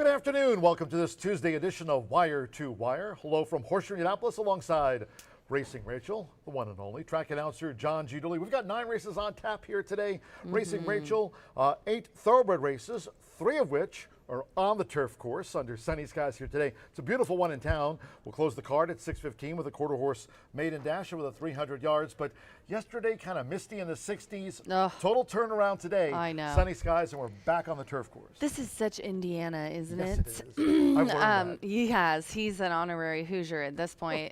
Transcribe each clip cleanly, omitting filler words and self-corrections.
Good afternoon. Welcome to this Tuesday edition of Wire to Wire. Hello from Horseshoe Indianapolis alongside Racing Rachel, the one and only track announcer John G. Dooley. We've got 9 races on tap here today. Racing Rachel, 8 thoroughbred races, 3 of which are on the turf course under sunny skies here today. It's a beautiful one in town. We'll close the card at 6:15 with a quarter horse maiden dasher with a 300 yards. But yesterday kind of misty in the 60s. Ugh. Total turnaround today. I know. Sunny skies and we're back on the turf course. This is such Indiana, isn't Yes, it? it is. I've learned that. He has. He's an honorary Hoosier at this point.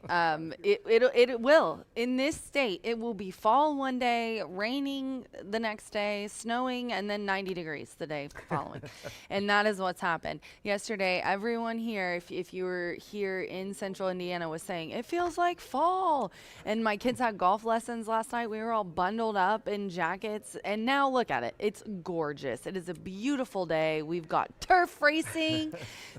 It will. In this state, it will be fall one day, raining the next day, snowing, and then 90 degrees the day following. And that is what's happened. Yesterday, everyone here, if you were here in central Indiana, was saying, it feels like fall. And my kids had golf lessons last night. We were all bundled up in jackets. And now look at it. It's gorgeous. It is a beautiful day. We've got turf racing.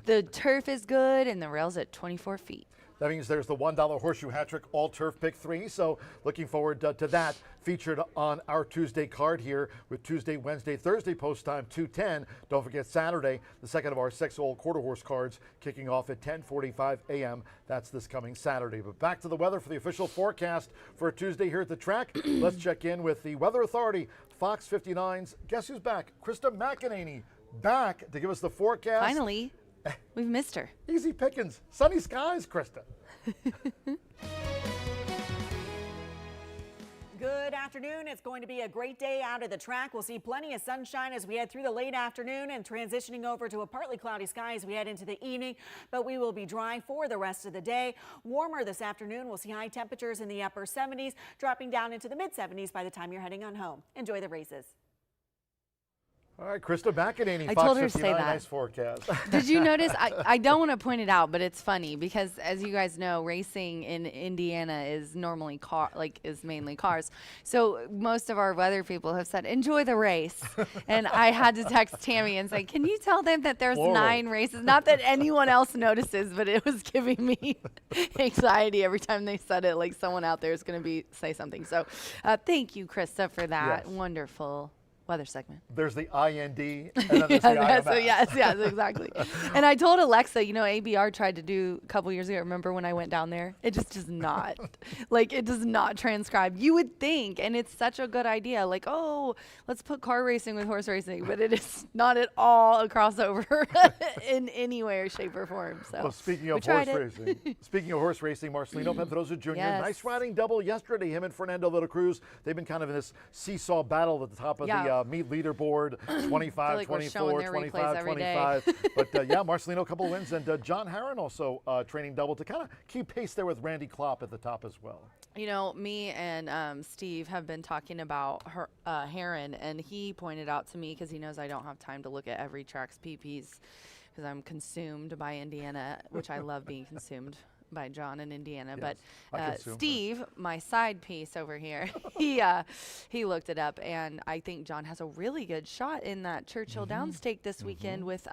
The turf is good, and the rail's at 24 feet. That means there's the $1 Horseshoe Hat Trick All Turf Pick 3. So looking forward to that featured on our Tuesday card here with Tuesday, Wednesday, Thursday post time 2:10. Don't forget Saturday, the second of our 6 old quarter horse cards kicking off at 10:45 a.m. That's this coming Saturday. But back to the weather for the official forecast for Tuesday here at the track. Let's check in with the Weather Authority, Fox 59's. Guess who's back? Krista McEnany back to give us the forecast. Finally, we've missed her. Easy pickings. Sunny skies, Krista. Good afternoon. It's going to be a great day out at the track. We'll see plenty of sunshine as we head through the late afternoon and transitioning over to a partly cloudy sky as we head into the evening, but we will be dry for the rest of the day. Warmer this afternoon. We'll see high temperatures in the upper 70s, dropping down into the mid 70s by the time you're heading on home. Enjoy the races. All right, Krista McEnany, I Fox told her to say 59, that. nice forecast. Did you notice? I don't want to point it out, but it's funny because, as you guys know, racing in Indiana is normally is mainly cars. So most of our weather people have said, enjoy the race. And I had to text Tammy and say, can you tell them that there's Plural. 9 races? Not that anyone else notices, but it was giving me anxiety every time they said it, like someone out there is going to say something. So thank you, Krista, for that wonderful weather segment. There's the IND, and then there's the IMS. So yes, exactly. And I told Alexa, you know, ABR tried to do a couple years ago. Remember when I went down there? It just does not, it does not transcribe. You would think, and it's such a good idea, like, oh, let's put car racing with horse racing, but it is not at all a crossover in any way or shape or form. So Well, speaking of horse racing, Marcelino Pedrosa Jr., nice riding double yesterday. Him and Fernando de la Cruz, they've been kind of in this seesaw battle at the top of the meet leaderboard, 25, like 24, 25, 25. But Marcelino, a couple of wins, and John Herron also training double to kind of keep pace there with Randy Klopp at the top as well. You know, me and Steve have been talking about Herron, and he pointed out to me, because he knows I don't have time to look at every track's PPs because I'm consumed by Indiana, which I love being consumed by John in Indiana. Yes, but Steve, my side piece over here, he looked it up, and I think John has a really good shot in that Churchill Downs stake this weekend with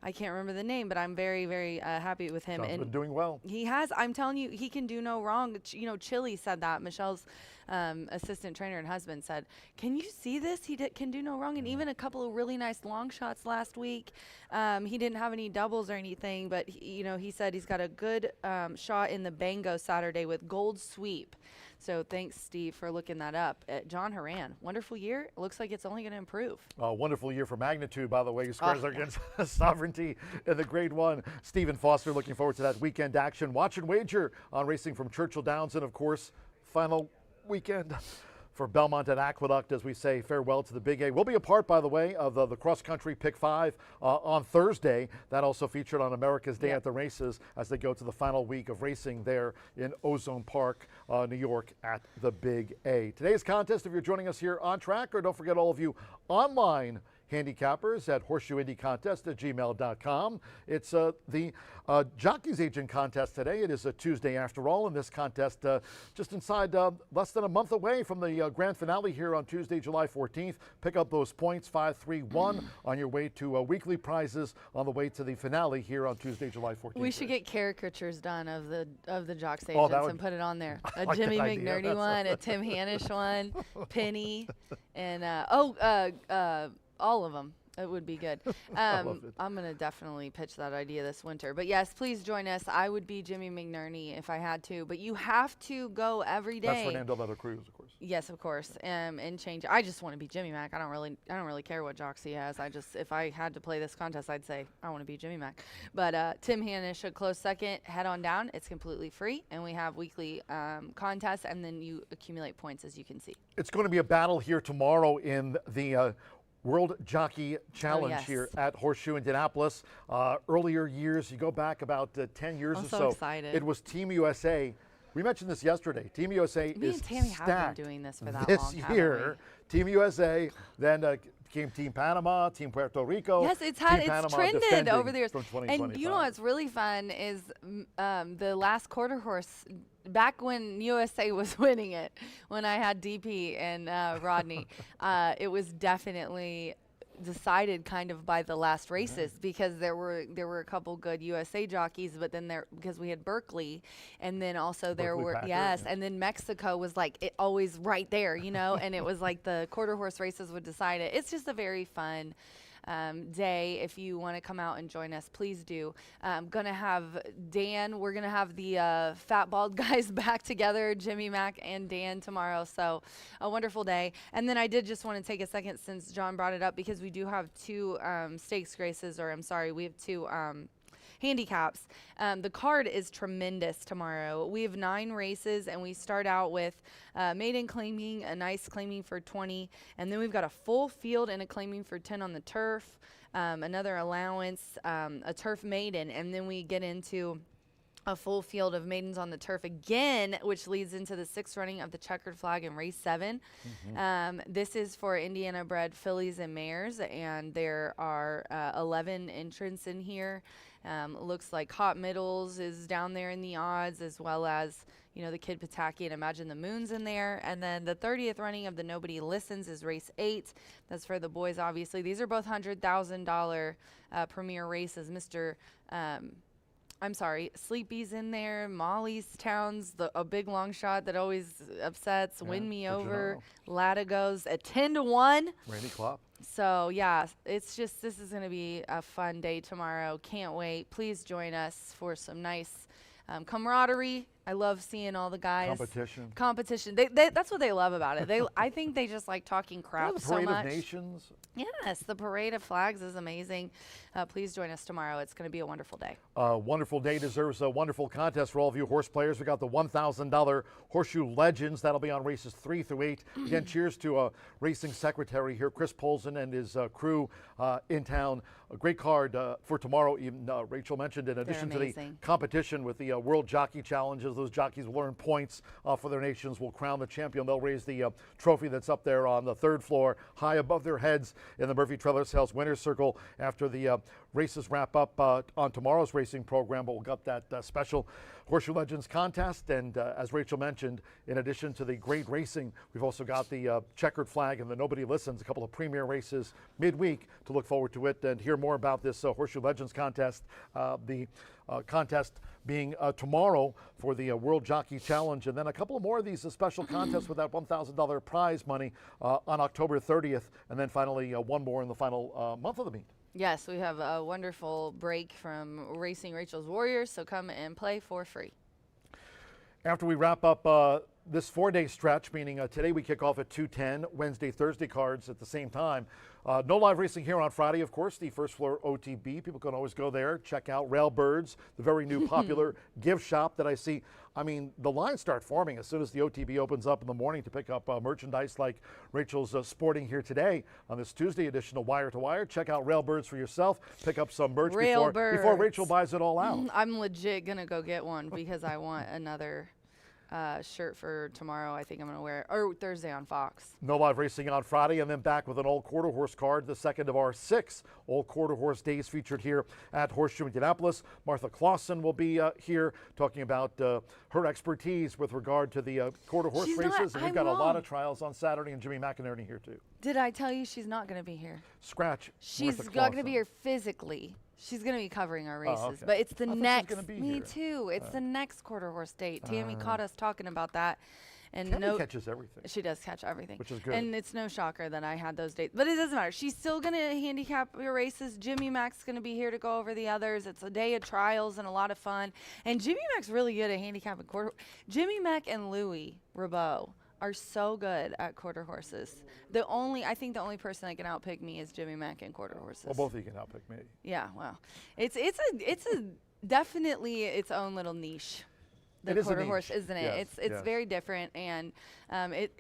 I can't remember the name, but I'm very, very happy with him. John's been doing well. He has. I'm telling you, he can do no wrong. You know, Chili said that. Michelle's assistant trainer and husband said, can you see this? He can do no wrong. And even a couple of really nice long shots last week. He didn't have any doubles or anything, but he said he's got a good shot in the Bango Saturday with Gold Sweep. So thanks, Steve, for looking that up. John Herron, wonderful year. It looks like it's only going to improve. Wonderful year for magnitude, by the way. He scores against Sovereignty in the Grade 1. Stephen Foster, looking forward to that weekend action. Watch and wager on racing from Churchill Downs, and, of course, final weekend for Belmont and Aqueduct as we say farewell to the Big A. We'll be a part, by the way, of the cross-country Pick 5 on Thursday. That also featured on America's Day at the Races as they go to the final week of racing there in Ozone Park, New York at the Big A. Today's contest, if you're joining us here on track, or don't forget all of you online handicappers at horseshoeindycontest@gmail.com. It's the Jockey's Agent contest today. It is a Tuesday after all, and this contest just inside less than a month away from the grand finale here on Tuesday, July 14th. Pick up those points, 5-3-1, on your way to weekly prizes on the way to the finale here on Tuesday, July 14th. We should get caricatures done of the Jock's Agents and put it on there. A like Jimmy that idea. McNerney one, a Tim Hanisch one, Penny, and all of them. It would be good. love it. I'm going to definitely pitch that idea this winter. But yes, please join us. I would be Jimmy McNerney if I had to. But you have to go every day. That's Fernando Leather Cruz, of course. Yes, of course. And change. I just want to be Jimmy Mac. I don't really care what jocks he has. If I had to play this contest, I'd say I want to be Jimmy Mac. But Tim Hanish should close second. Head on down. It's completely free, and we have weekly contests, and then you accumulate points, as you can see. It's going to be a battle here tomorrow in the World Jockey Challenge yes. here at Horseshoe Indianapolis. Earlier years, you go back about 10 years I'm or so excited. It was Team USA. We mentioned this yesterday. Team USA Me is and Tammy have stacked been doing this for that this long, haven't year. Team USA, then came Team Panama, Team Puerto Rico. Yes, it's Team Panama trended defending over the years. from And 2025. you know what's really fun is the last quarter horse, back when USA was winning it, when I had DP and Rodney, it was definitely decided kind of by the last races because there were a couple good USA jockeys, but then because we had Berkeley, and then also there Berkeley were Packer, and then Mexico was like always right there, and it was like the quarter horse races would decide it. It's just a very fun day. If you want to come out and join us, please do. Gonna have Dan. We're gonna have the fat bald guys back together, Jimmy Mac and Dan, tomorrow. So a wonderful day. And then I did just want to take a second, since John brought it up, because we do have two stakes races, or I'm sorry, we have two handicaps. The card is tremendous tomorrow. We have 9 races, and we start out with maiden claiming, a nice claiming for 20, and then we've got a full field and a claiming for 10 on the turf, another allowance, a turf maiden, and then we get into a full field of maidens on the turf again, which leads into the 6th running of the checkered flag in race 7. This is for Indiana bred fillies and mares, and there are 11 entrants in here. Looks like Hot Middles is down there in the odds, as well as, the Kid Pataki and Imagine the Moon's in there. And then the 30th running of the Nobody Listens is race 8. That's for the boys, obviously. These are both $100,000 premier races. Sleepy's in there, Molly's Town's a big long shot that always upsets, Win Me Over, Latigo's at 10-1. Randy Klopp. So yeah, this is going to be a fun day tomorrow. Can't wait. Please join us for some nice camaraderie. I love seeing all the guys. Competition. That's what they love about it. I think they just like talking crap so much. The Parade of Nations. Yes, the Parade of Flags is amazing. Please join us tomorrow. It's going to be a wonderful day. Wonderful day deserves a wonderful contest for all of you horse players. We got the $1,000 Horseshoe Legends. That'll be on races 3 through 8. Again, cheers to Racing Secretary here, Chris Polson, and his crew in town. A great card for tomorrow. Even Rachel mentioned, in addition to the competition with the World Jockey Challenges, those jockeys will earn points for their nations, will crown the champion. They'll raise the trophy that's up there on the 3rd floor, high above their heads in the Murphy Trailer Sales Winner's Circle after the races wrap up on tomorrow's racing program. But we'll get that special Horseshoe Legends contest. And as Rachel mentioned, in addition to the great racing, we've also got the checkered flag and the Nobody Listens, a couple of premier races midweek to look forward to it and hear more about this Horseshoe Legends contest. The contest being tomorrow for the World Jockey Challenge, and then a couple of more of these special contests with that $1,000 prize money on October 30th, and then finally one more in the final month of the meet. Yes, we have a wonderful break from Racing Rachel's Warriors, so come and play for free. After we wrap up this 4-day stretch, meaning today we kick off at 2:10, Wednesday, Thursday cards at the same time. No live racing here on Friday, of course, the first floor OTB. People can always go there, check out Railbirds, the very new popular gift shop that I see. I mean, the lines start forming as soon as the OTB opens up in the morning to pick up merchandise like Rachel's sporting here today on this Tuesday edition of Wire to Wire. Check out Railbirds for yourself. Pick up some merch before Rachel buys it all out. I'm legit going to go get one because I want another shirt for tomorrow. I think I'm going to wear it, or Thursday on Fox. No live racing on Friday, and then back with an old quarter horse card, the second of our 6 old quarter horse days featured here at Horseshoe Indianapolis. Martha Clausen will be here talking about her expertise with regard to the quarter horse races. And we've got a lot of trials on Saturday, and Jimmy McInerney here too. Did I tell you she's not going to be here? Scratch. She's not going to be here physically. She's going to be covering our races, but it's the next. Me too. It's the next quarter horse date. Tammy caught us talking about that, And Tammy catches everything. She does catch everything. Which is good. And it's no shocker that I had those dates. But it doesn't matter. She's still going to handicap your races. Jimmy Mac's going to be here to go over the others. It's a day of trials and a lot of fun. And Jimmy Mac's really good at handicapping quarter. Jimmy Mac and Louie Rabeau are so good at quarter horses. I think the only person that can outpick me is Jimmy Mac and quarter horses. Well, both of you can outpick me. Yeah, well, it's a definitely its own little niche. The quarter horse, isn't it? Yes, It's very different, and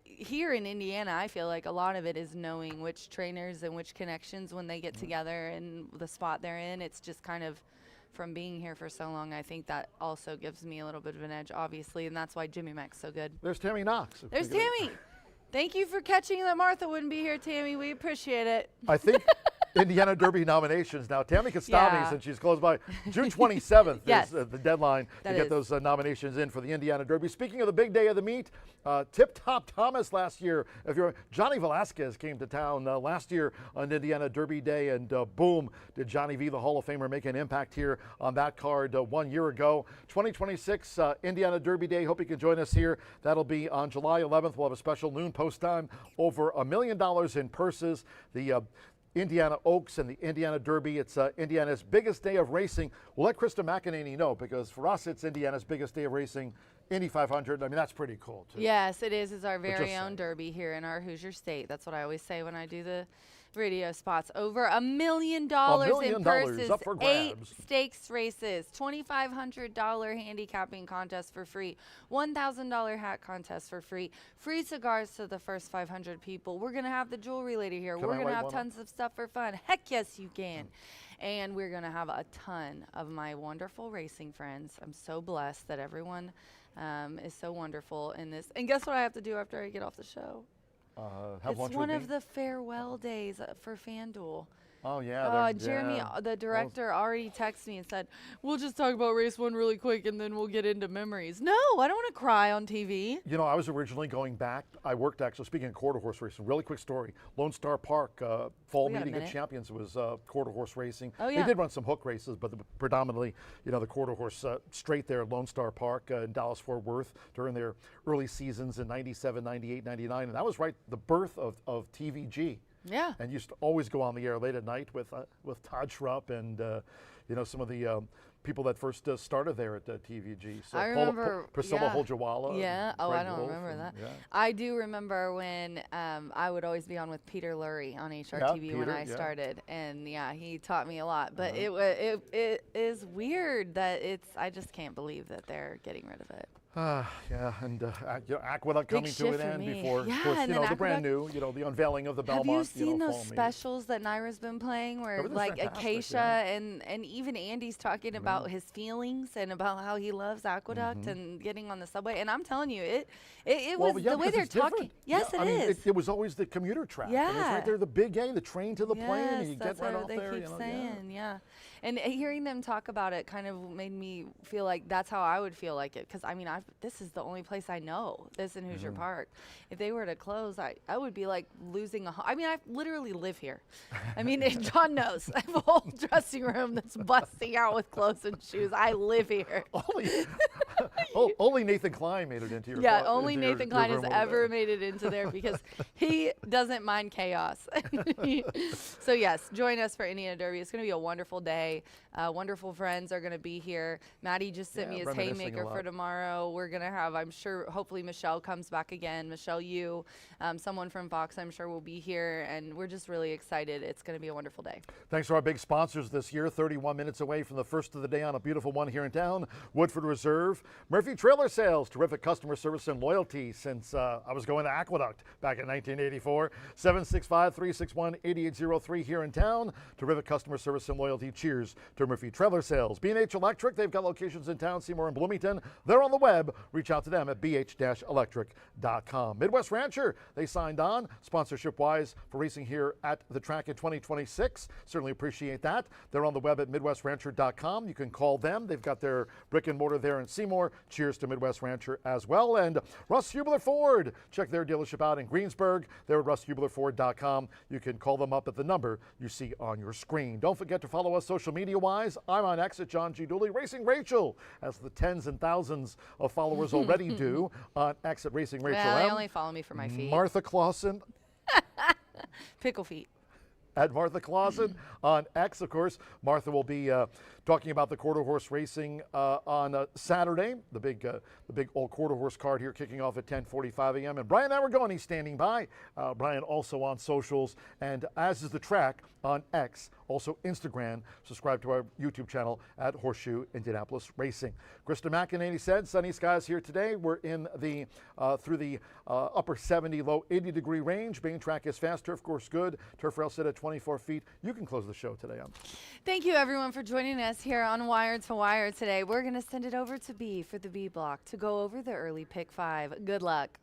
here in Indiana, I feel like a lot of it is knowing which trainers and which connections when they get together and the spot they're in. It's just kind of from being here for so long. I think that also gives me a little bit of an edge, obviously, and that's why Jimmy Mac's so good. There's Tammy Knox. There's Tammy. Thank you for catching that Martha wouldn't be here, Tammy. We appreciate it. I think Indiana Derby nominations now. Tammy Kostami, since she's close by, June 27th Yes. is the deadline to get those nominations in for the Indiana Derby. Speaking of the big day of the meet, Tip Top Thomas last year. Johnny Velasquez came to town last year on Indiana Derby Day, and boom, did Johnny V, the Hall of Famer, make an impact here on that card 1 year ago. 2026 Indiana Derby Day. Hope you can join us here. That'll be on July 11th. We'll have a special noon post time. Over $1 million in purses. The Indiana Oaks and the Indiana Derby. It's Indiana's biggest day of racing. We'll let Krista McEnany know, because for us, it's Indiana's biggest day of racing. Indy 500. I mean, that's pretty cool, too. Yes, it is. It's our very own Derby here in our Hoosier State. That's what I always say when I do the radio spots. Over $1 million in purses, up for grabs. 8 stakes races, $2,500 handicapping contest for free, $1,000 hat contest for free, free cigars to the first 500 people. We're going to have the jewelry lady here. We're going to have tons of stuff for fun. Heck yes, you can. And we're going to have a ton of my wonderful racing friends. I'm so blessed that everyone is so wonderful in this. And guess what I have to do after I get off the show? Have lunch It's one with of me? the farewell days for FanDuel. Oh, yeah. Jeremy, the director, already texted me and said, we'll just talk about race 1 really quick and then we'll get into memories. No, I don't want to cry on TV. You know, I was originally going back. I worked, actually, speaking of quarter horse racing, really quick story. Lone Star Park, fall meeting of champions was quarter horse racing. Oh, yeah. They did run some hook races, but predominantly, the quarter horse straight there at Lone Star Park in Dallas-Fort Worth during their early seasons in 97, 98, 99. And that was right the birth of TVG. Yeah. And used to always go on the air late at night with Todd Schrupp and some of the people that first started there at TVG. So I remember Priscilla Holjawala. Yeah. Oh, I don't remember that. Yeah. I do remember when I would always be on with Peter Lurie on HRTV when I started, and he taught me a lot. But it is weird that I just can't believe that they're getting rid of it. And Aqueduct coming to an end before, of course, the brand new, the unveiling of the Belmont. Have you seen those fall specials that Naira's been playing where like Acacia and even Andy's talking about his feelings and about how he loves Aqueduct and getting on the subway? And I'm telling you, it was the way they're talking. Yes, it is. It was always the commuter track. Yeah. And it's right there, the big A, the train to the plane, and you get right off there. They keep saying, And hearing them talk about it kind of made me feel like that's how I would feel like it. Because, I mean, this is the only place I know, this in Hoosier Park. If they were to close, I would be like losing I mean, I literally live here. I mean, John knows. I have a whole dressing room that's busting out with clothes and shoes. I live here. Only Nathan Klein made it into your Yeah, only Nathan Klein has ever made it into there because he doesn't mind chaos. So, yes, join us for Indiana Derby. It's going to be a wonderful day. Wonderful friends are going to be here. Maddie just sent me his haymaker for tomorrow. We're going to have, I'm sure, hopefully Michelle comes back again. Michelle Yu, someone from Fox, I'm sure will be here. And we're just really excited. It's going to be a wonderful day. Thanks to our big sponsors this year. 31 minutes away from the first of the day on a beautiful one here in town. Woodford Reserve. Murphy Trailer Sales. Terrific customer service and loyalty since I was going to Aqueduct back in 1984. 765-361-8803 here in town. Terrific customer service and loyalty. Cheers to Murphy Trailer Sales. B&H Electric, they've got locations in town, Seymour and Bloomington. They're on the web. Reach out to them at bh-electric.com. Midwest Rancher, they signed on sponsorship-wise for racing here at the track in 2026. Certainly appreciate that. They're on the web at midwestrancher.com. You can call them. They've got their brick and mortar there in Seymour. Cheers to Midwest Rancher as well. And Russ Hubler Ford, check their dealership out in Greensburg. They're at russhublerford.com. You can call them up at the number you see on your screen. Don't forget to follow us social social media-wise, I'm on X at John G. Dooley. Racing Rachel, as the tens and thousands of followers already do on X at Racing Rachel Well, they M. only follow me for my feet. Martha Clausen Pickle feet. at Martha Clausen on X, of course. Martha will be talking about the quarter horse racing on Saturday. The big old quarter horse card here kicking off at 10:45 a.m. And Brian Aragoni's standing by. Brian also on socials, and as is the track on X, also Instagram. Subscribe to our YouTube channel at Horseshoe Indianapolis Racing. Krista McEnany said, sunny skies here today. We're in the through the upper 70, low 80 degree range. Main track is fast, turf course good. Turf rail set at 24 feet. You can close the show today. Thank you, everyone, for joining us here on Wire to Wire today. We're going to send it over to B for the B block to go over the early pick 5. Good luck.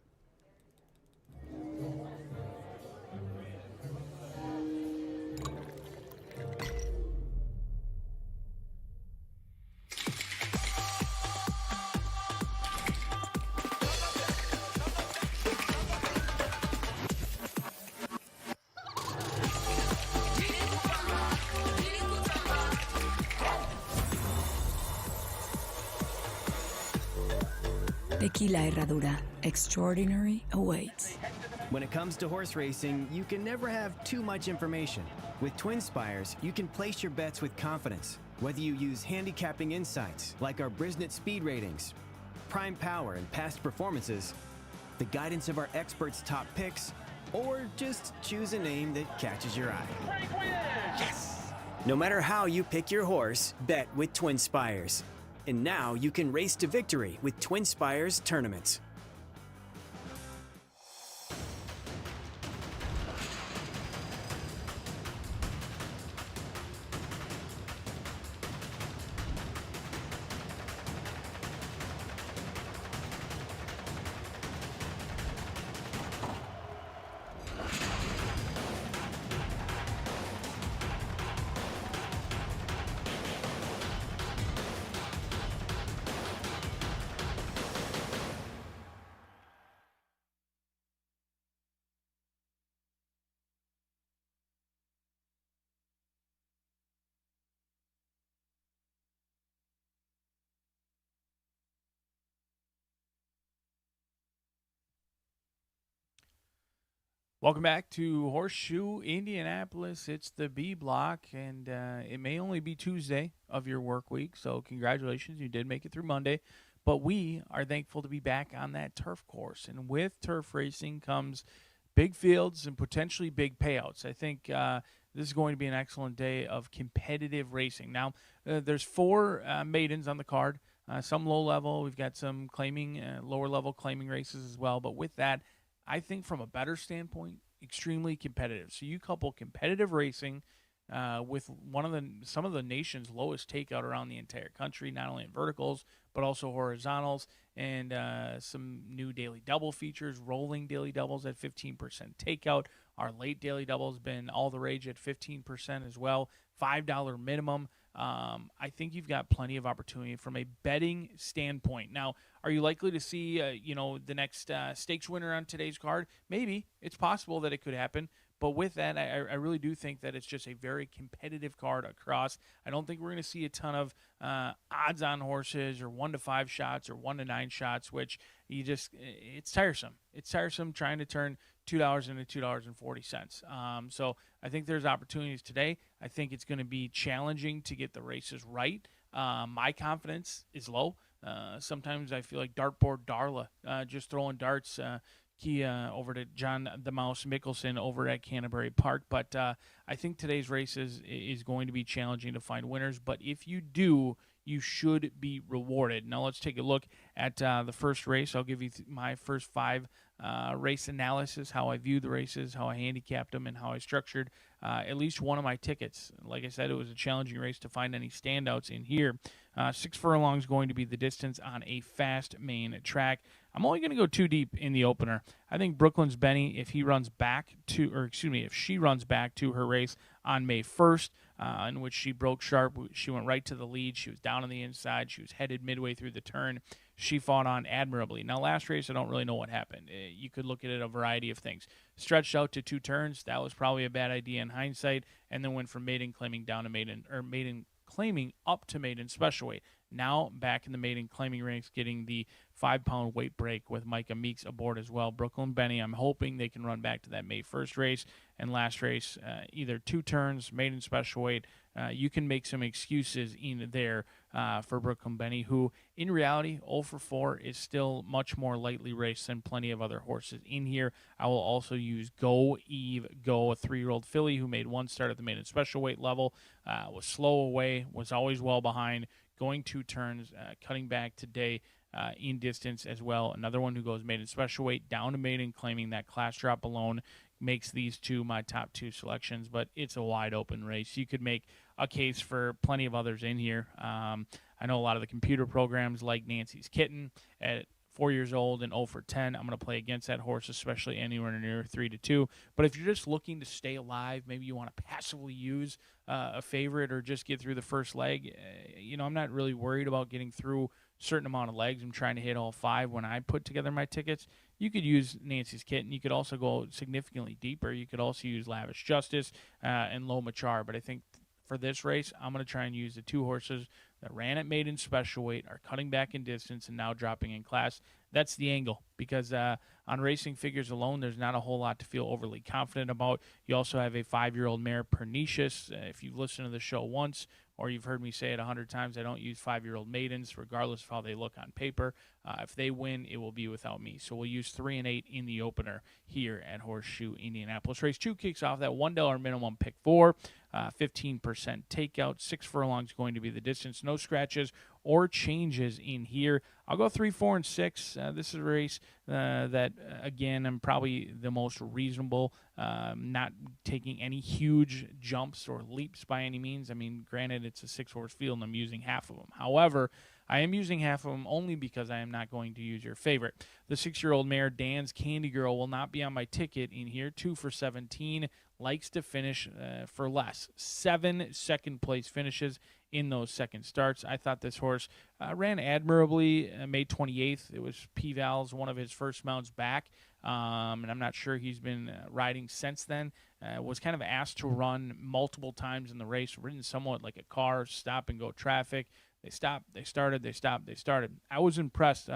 Tequila Herradura. Extraordinary awaits. When it comes to horse racing, you can never have too much information. With Twin Spires, you can place your bets with confidence. Whether you use handicapping insights like our Brisnet speed ratings, prime power, and past performances, the guidance of our experts' top picks, or just choose a name that catches your eye. Yes! No matter how you pick your horse, bet with Twin Spires. And now you can race to victory with Twin Spires tournaments. Welcome back to Horseshoe Indianapolis. It's the B block, and it may only be Tuesday of your work week, so congratulations. You did make it through Monday. But we are thankful to be back on that turf course. And with turf racing comes big fields and potentially big payouts. I think this is going to be an excellent day of competitive racing. Now, there's 4 maidens on the card, some low level. We've got some claiming, lower level claiming races as well. But with that, I think from a better standpoint, extremely competitive. So you couple competitive racing with some of the nation's lowest takeout around the entire country, not only in verticals but also horizontals, and some new daily double features, rolling daily doubles at 15% takeout. Our late daily double has been all the rage at 15% as well. $5 minimum. I think you've got plenty of opportunity from a betting standpoint. Now, are you likely to see, the next stakes winner on today's card? Maybe. It's possible that it could happen. But with that, I really do think that it's just a very competitive card across. I don't think we're going to see a ton of odds-on horses or 1-5 shots or 1-9 shots, which it's tiresome. It's tiresome trying to turn $2 into $2.40. So I think there's opportunities today. I think it's going to be challenging to get the races right. My confidence is low. Sometimes I feel like dartboard Darla, just throwing darts. Over to John the Mouse Mickelson over at Canterbury Park. But I think today's race is going to be challenging to find winners. But if you do, you should be rewarded. Now let's take a look at the first race. I'll give you my first 5 race analysis, how I viewed the races, how I handicapped them, and how I structured at least one of my tickets. Like I said, it was a challenging race to find any standouts in here. 6 furlongs going to be the distance on a fast main track. I'm only going to go 2 deep in the opener. I think Brooklyn's Benny, if she runs back to her race on May 1st, in which she broke sharp, she went right to the lead. She was down on the inside. She was headed midway through the turn. She fought on admirably. Now, last race, I don't really know what happened. You could look at it a variety of things. Stretched out to 2 turns. That was probably a bad idea in hindsight. And then went from maiden claiming down to maiden claiming up to maiden special weight. Now back in the maiden claiming ranks, getting the 5-pound weight break with Micah Meeks aboard as well. Brooklyn Benny, I'm hoping they can run back to that May 1st race and last race, either 2 turns, maiden special weight. You can make some excuses in there for Brooklyn Benny, who in reality 0 for 4 is still much more lightly raced than plenty of other horses in here. I will also use Go Eve Go, a 3-year-old filly who made 1 start at the maiden special weight level, was slow away, was always well behind, going 2 turns, cutting back today in distance as well. Another one who goes maiden special weight down to maiden, claiming that class drop alone makes these 2 my top 2 selections, but it's a wide open race. You could make a case for plenty of others in here. I know a lot of the computer programs like Nancy's Kitten at 4 years old and 0 for 10. I'm going to play against that horse, especially anywhere near 3-2. But if you're just looking to stay alive, maybe you want to passively use a favorite or just get through the first leg, I'm not really worried about getting through a certain amount of legs. I'm trying to hit all 5 when I put together my tickets. You could use Nancy's Kitten. You could also go significantly deeper. You could also use Lavish Justice and Low Machar. But I think for this race, I'm going to try and use the 2 horses that ran at maiden special weight, are cutting back in distance, and now dropping in class. That's the angle, because on racing figures alone, there's not a whole lot to feel overly confident about. You also have a 5-year-old mare, Pernicious. If you've listened to the show once, or you've heard me say it 100 times, I don't use 5-year-old maidens, regardless of how they look on paper. If they win, it will be without me. So we'll use 3 and 8 in the opener here at Horseshoe Indianapolis. Race 2 kicks off that $1 minimum pick 4, 15% takeout. 6 furlongs going to be the distance. No scratches or changes in here. I'll go 3, 4, and 6. This is a race that, again, I'm probably the most reasonable, not taking any huge jumps or leaps by any means. I mean, granted, it's a 6-horse field, and I'm using half of them. However, I am using half of them only because I am not going to use your favorite. The 6-year-old mare, Dan's Candy Girl, will not be on my ticket in here. 2 for 17. Likes to finish for less. 7 second-place finishes in those second starts. I thought this horse ran admirably May 28th. It was P-Val's, one of his first mounts back, and I'm not sure he's been riding since then. Was kind of asked to run multiple times in the race, ridden somewhat like a car, stop-and-go traffic. They stopped, they started, they stopped, they started. I was impressed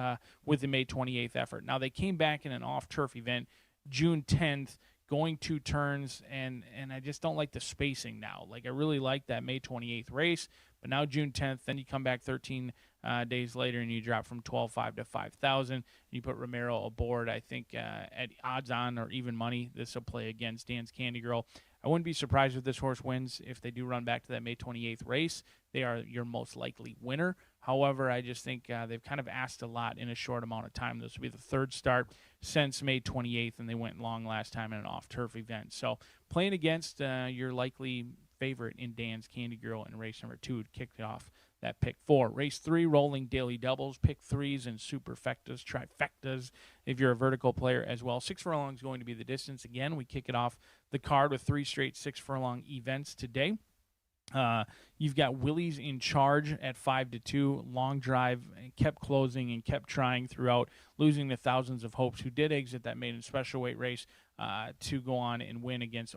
with the May 28th effort. Now, they came back in an off-turf event June 10th, going 2 turns, and I just don't like the spacing now. Like, I really like that May 28th race, but now June 10th, then you come back 13 days later and you drop from 12.5 to 5,000. You put Romero aboard. I think at odds on or even money, this will play against Dan's Candy Girl. I wouldn't be surprised if this horse wins if they do run back to that May 28th race. They are your most likely winner. However, I just think they've kind of asked a lot in a short amount of time. This will be the 3rd start since May 28th, and they went long last time in an off-turf event. So playing against your likely favorite in Dan's Candy Girl in race number 2 would kick off that pick 4. Race 3, rolling daily doubles, pick 3s and superfectas, trifectas if you're a vertical player as well. 6 furlongs going to be the distance. Again, we kick it off the card with 3 straight 6-furlong events today. You've got Willie's in Charge at 5-2. Long drive, kept closing and kept trying throughout, losing to Thousands of Hopes, who did exit that maiden special weight race to go on and win against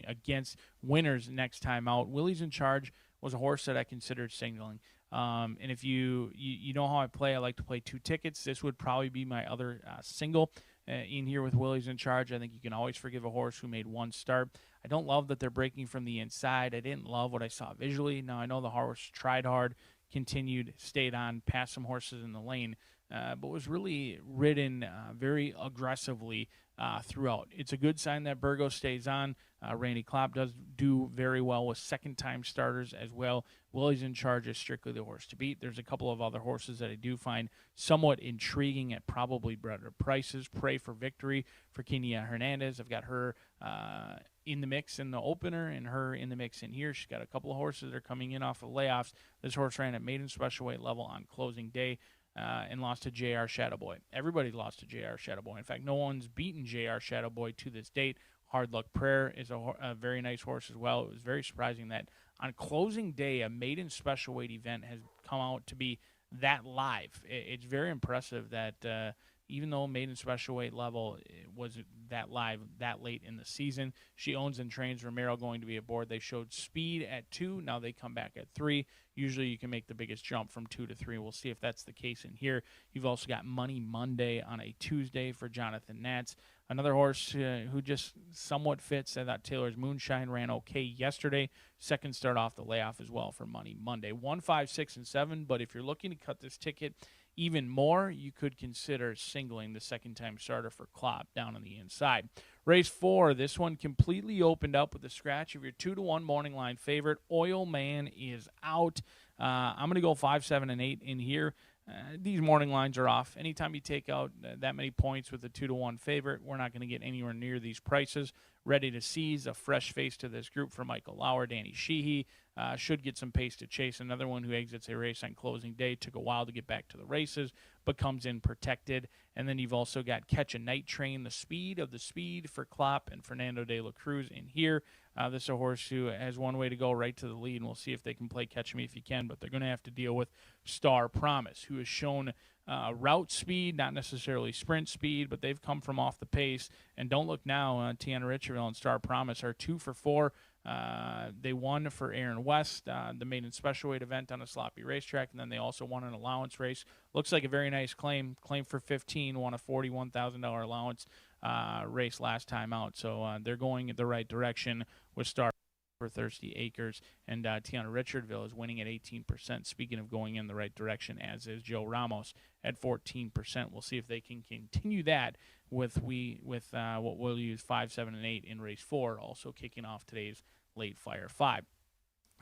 against winners next time out. Willie's in Charge was a horse that I considered signaling. And if you know how I play, I like to play 2 tickets. This would probably be my other single in here with Willie's in Charge. I think you can always forgive a horse who made 1 start. I don't love that they're breaking from the inside. I didn't love what I saw visually. Now, I know the horse tried hard, continued, stayed on, passed some horses in the lane, but was really ridden very aggressively throughout. It's a good sign that Burgos stays on. Randy Klopp does do very well with second-time starters as well. Willie's in Charge is strictly the horse to beat. There's a couple of other horses that I do find somewhat intriguing at probably better prices. Pray for Victory for Kenia Hernandez. I've got her in the mix in the opener and her in the mix in here. She's got a couple of horses that are coming in off of layoffs. This horse ran at maiden special weight level on closing day. And lost to J.R. Shadowboy. Everybody lost to J.R. Shadowboy. In fact, no one's beaten J.R. Shadowboy to this date. Hard Luck Prayer is a very nice horse as well. It was very surprising that on closing day, a maiden special weight event has come out to be that live. It's very impressive that even though maiden special weight level was that live that late in the season. She owns and trains Romero going to be aboard. They showed speed at 2. Now they come back at 3. Usually you can make the biggest jump from 2 to 3. We'll see if that's the case in here. You've also got Money Monday on a Tuesday for Jonathan Nats. Another horse who just somewhat fits. I thought Taylor's Moonshine ran okay yesterday. Second start off the layoff as well for Money Monday. 1, 5, 6, and 7. But if you're looking to cut this ticket even more, you could consider singling the second-time starter for Klopp down on the inside. Race 4, this one completely opened up with a scratch of your 2-1 morning line favorite. Oil Man is out. I'm going to go 5, 7, and 8 in here. These morning lines are off. Anytime you take out that many points with a 2-1 favorite, we're not going to get anywhere near these prices. Ready to seize, a fresh face to this group for Michael Lauer. Danny Sheehy should get some pace to chase. Another one who exits a race on closing day. Took a while to get back to the races, but comes in protected. And then you've also got Catch a Night Train, the speed of the speed for Klopp and Fernando de la Cruz in here. This is a horse who has one way to go, right to the lead, and we'll see if they can play Catch Me If You Can, but they're going to have to deal with Star Promise, who has shown route speed, not necessarily sprint speed, but they've come from off the pace. And don't look now, Tiana Richardville and Star Promise are 2 for 4. They won for Aaron West, the maiden special weight event on a sloppy racetrack, and then they also won an allowance race. Looks like a very nice claim. Claim for 15, won a $41,000 allowance race last time out. So they're going in the right direction with Star for Thirsty Acres, and Tiana Richardville is winning at 18%. Speaking of going in the right direction, as is Joe Ramos at 14%. We'll see if they can continue that with what we'll use 5, 7, and 8 in race 4, also kicking off today's late Fire 5.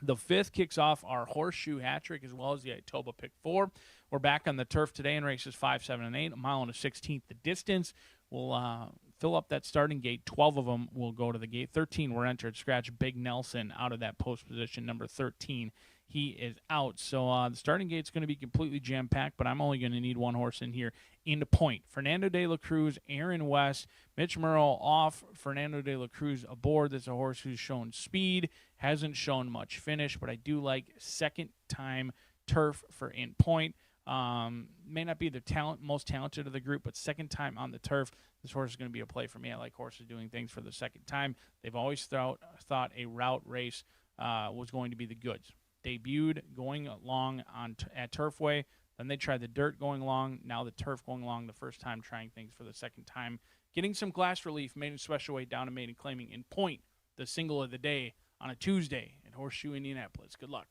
The 5th kicks off our Horseshoe hat trick as well as the Itoba pick 4. We're back on the turf today in races 5, 7, and 8, a mile and a 16th the distance. We'll fill up that starting gate. 12 of them will go to the gate. 13 were entered. Scratch Big Nelson out of that post position, number 13. He is out. So the starting gate's going to be completely jam-packed, but I'm only going to need one horse in here into point. Fernando de la Cruz, Aaron West, Mitch Murrow off, Fernando de la Cruz aboard. That's a horse who's shown speed, hasn't shown much finish, but I do like second-time turf for in point. May not be the most talented of the group, but second time on the turf, this horse is going to be a play for me. I like horses doing things for the second time. They've always thought a route race was going to be the goods. Debuted going along at Turfway, then they tried the dirt going along, now the turf going along the first time, trying things for the second time. Getting some glass relief, maiden special weight down to maiden claiming in point, the single of the day on a Tuesday at Horseshoe Indianapolis. Good luck.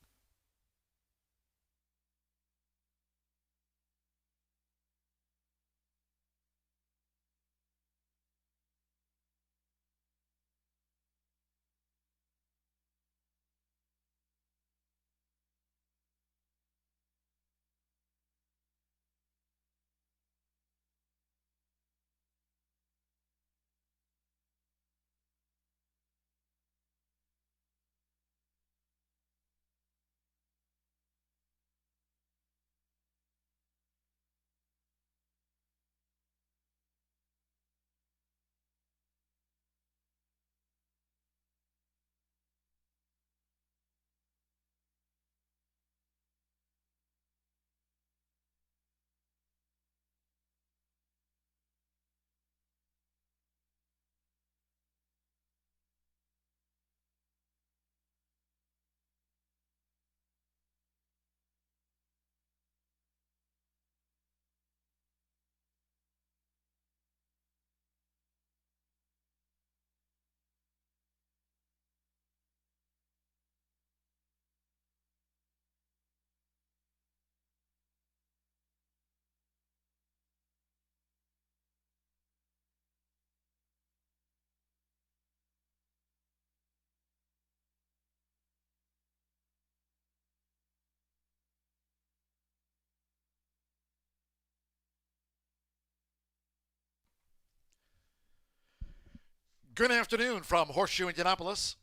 Good afternoon from Horseshoe Indianapolis.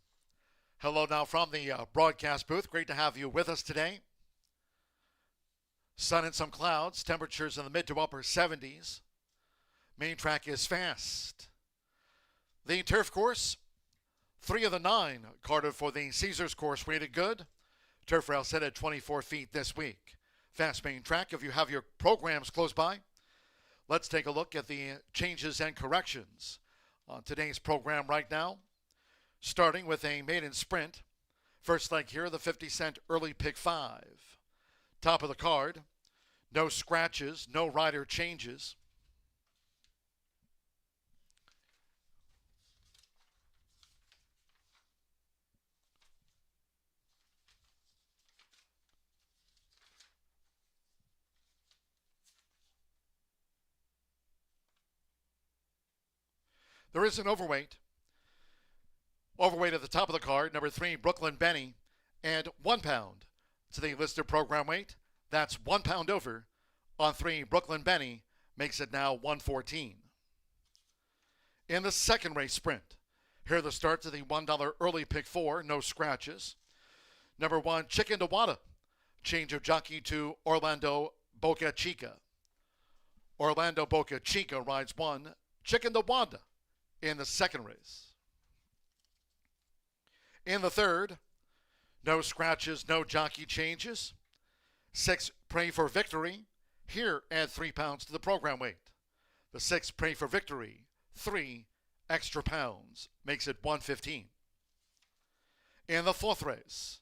Hello now from the broadcast booth. Great to have you with us today. Sun and some clouds, temperatures in the mid to upper 70s. Main track is fast. The turf course, 3 of the 9 carded for the Caesars course rated good. Turf rail set at 24 feet this week. Fast main track if you have your programs close by. Let's take a look at the changes and corrections on today's program right now, starting with a maiden sprint. First leg here, the 50-cent early pick 5. Top of the card, no scratches, no rider changes. There is an overweight. Overweight at the top of the card, number 3, Brooklyn Benny, and 1 pound to the listed program weight. That's 1 pound over on 3, Brooklyn Benny, makes it now 114. In the second race sprint, here are the starts of the $1 early pick 4, no scratches. Number 1, Chicken Dewada, change of jockey to Orlando Boca Chica. Orlando Boca Chica rides 1, Chicken Dewada, in the second race. In the third, no scratches, no jockey changes. 6, Pray for Victory. Here, add 3 pounds to the program weight. The 6, Pray for Victory, 3 extra pounds, makes it 115. In the fourth race,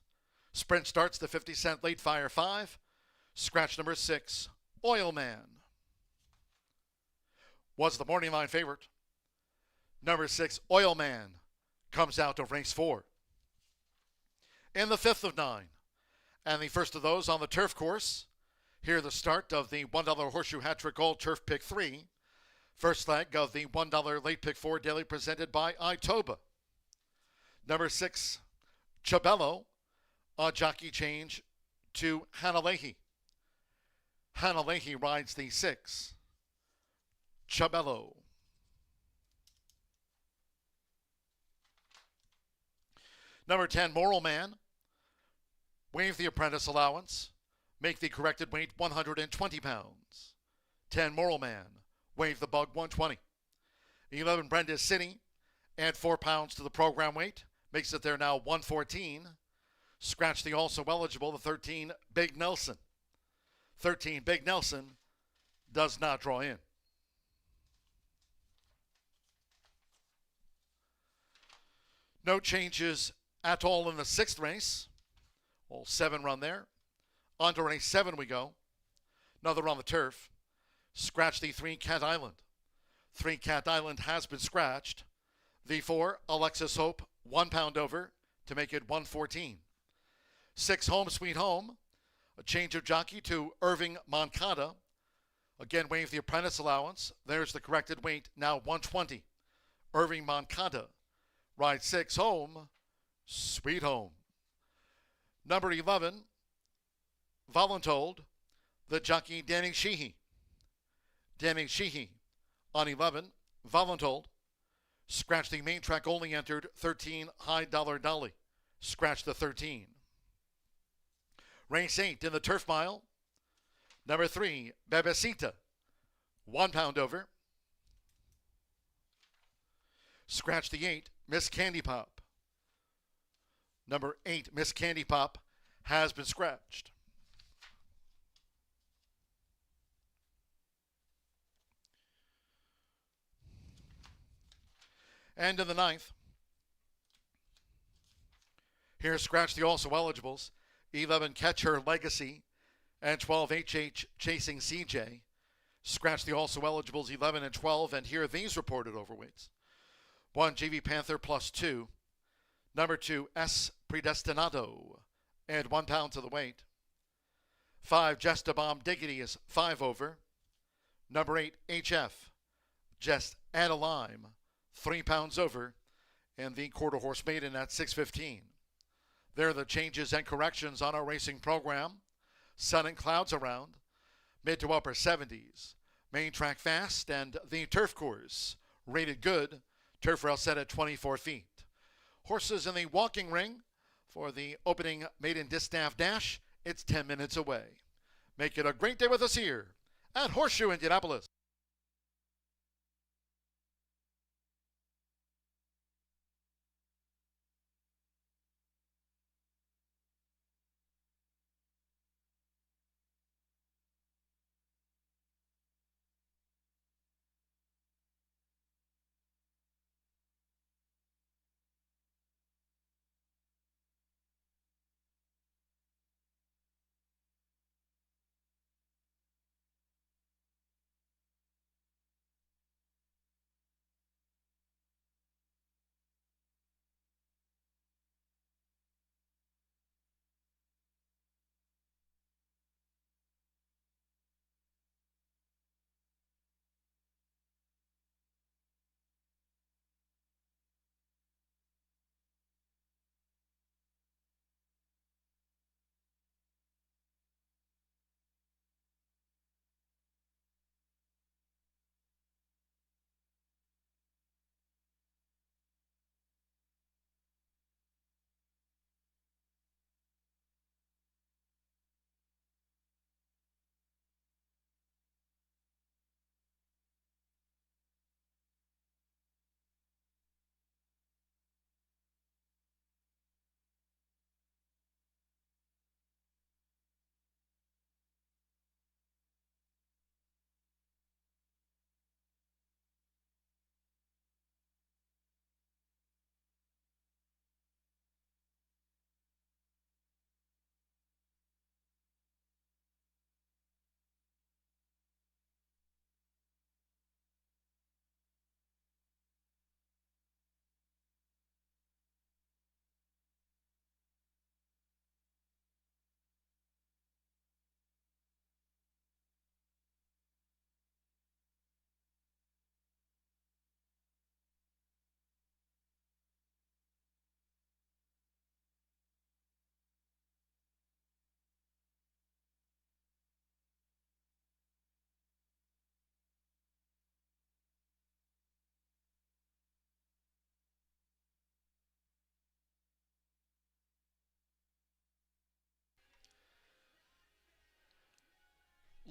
sprint starts the 50-cent late fire 5. Scratch number 6, Oil Man. Was the morning line favorite. Number 6, Oil Man, comes out of race 4. In the fifth of 9, and the first of those on the turf course, here the start of the $1 Horseshoe Hat-Trick Gold Turf Pick 3. First leg of the $1 late pick 4 daily presented by Itoba. Number 6, Chabello, a jockey change to Hannah Leahy. Hannah Leahy rides the 6, Chabello. Number 10, Moral Man. Waive the apprentice allowance. Make the corrected weight 120 pounds. 10, Moral Man. Waive the bug 120. 11, Brenda City. Add 4 pounds to the program weight. Makes it there now 114. Scratch the also eligible, the 13, Big Nelson. 13, Big Nelson does not draw in. No changes at all in the sixth race. All 7 run there. On to race 7 we go. Another on the turf. Scratch the 3, Cat Island. 3, Cat Island has been scratched. The 4, Alexis Hope, 1 pound over to make it 114. 6, Home Sweet Home. A change of jockey to Irving Moncada. Again, waive the apprentice allowance. There's the corrected weight, now 120. Irving Moncada rides 6, Home Sweet Home. Number 11, Voluntold, the jockey Danny Sheehy. Danny Sheehy on 11, Voluntold. Scratch the main track only entered 13, High Dollar Dolly. Scratch the 13. Race 8 in the turf mile. Number 3, Bebecita, 1 pound over. Scratch the 8, Miss Candy Pop. Number 8, Miss Candy Pop, has been scratched. And in the 9th, here scratch the also eligibles. 11, Catch Her Legacy, and 12, HH Chasing CJ. Scratch the also eligibles 11 and 12, and here are these reported overweights. 1, JV Panther plus 2. Number 2, S Predestinado, and 1 pound to the weight. 5, Just a Bomb Diggity is 5 over. Number 8, HF, Just Add a Lime, 3 pounds over. And the quarter horse maiden at 6:15. There are the changes and corrections on our racing program. Sun and clouds around, mid to upper 70s. Main track fast, and the turf course rated good. Turf rail set at 24 feet. Horses in the walking ring for the opening maiden distaff dash. It's 10 minutes away. Make it a great day with us here at Horseshoe Indianapolis.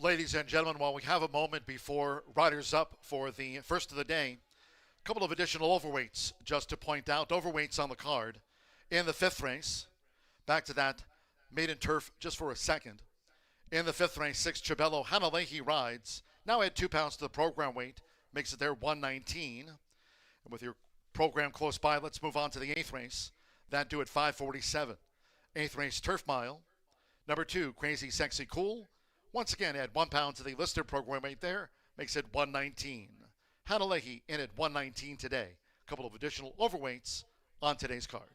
Ladies and gentlemen, while we have a moment before Riders Up for the first of the day, a couple of additional overweights just to point out. Overweights on the card in the fifth race. Back to that maiden turf just for a second. In the fifth race, 6 Chabelo Hanalehi rides. Now add 2 pounds to the program weight. Makes it there 119. And with your program close by, let's move on to the eighth race. That due at 5:47. Eighth race, Turf Mile. Number 2, Crazy Sexy Cool. Once again, add 1 pound to the listed program weight there. Makes it 119. Hanalehi in at 119 today. A couple of additional overweights on today's card.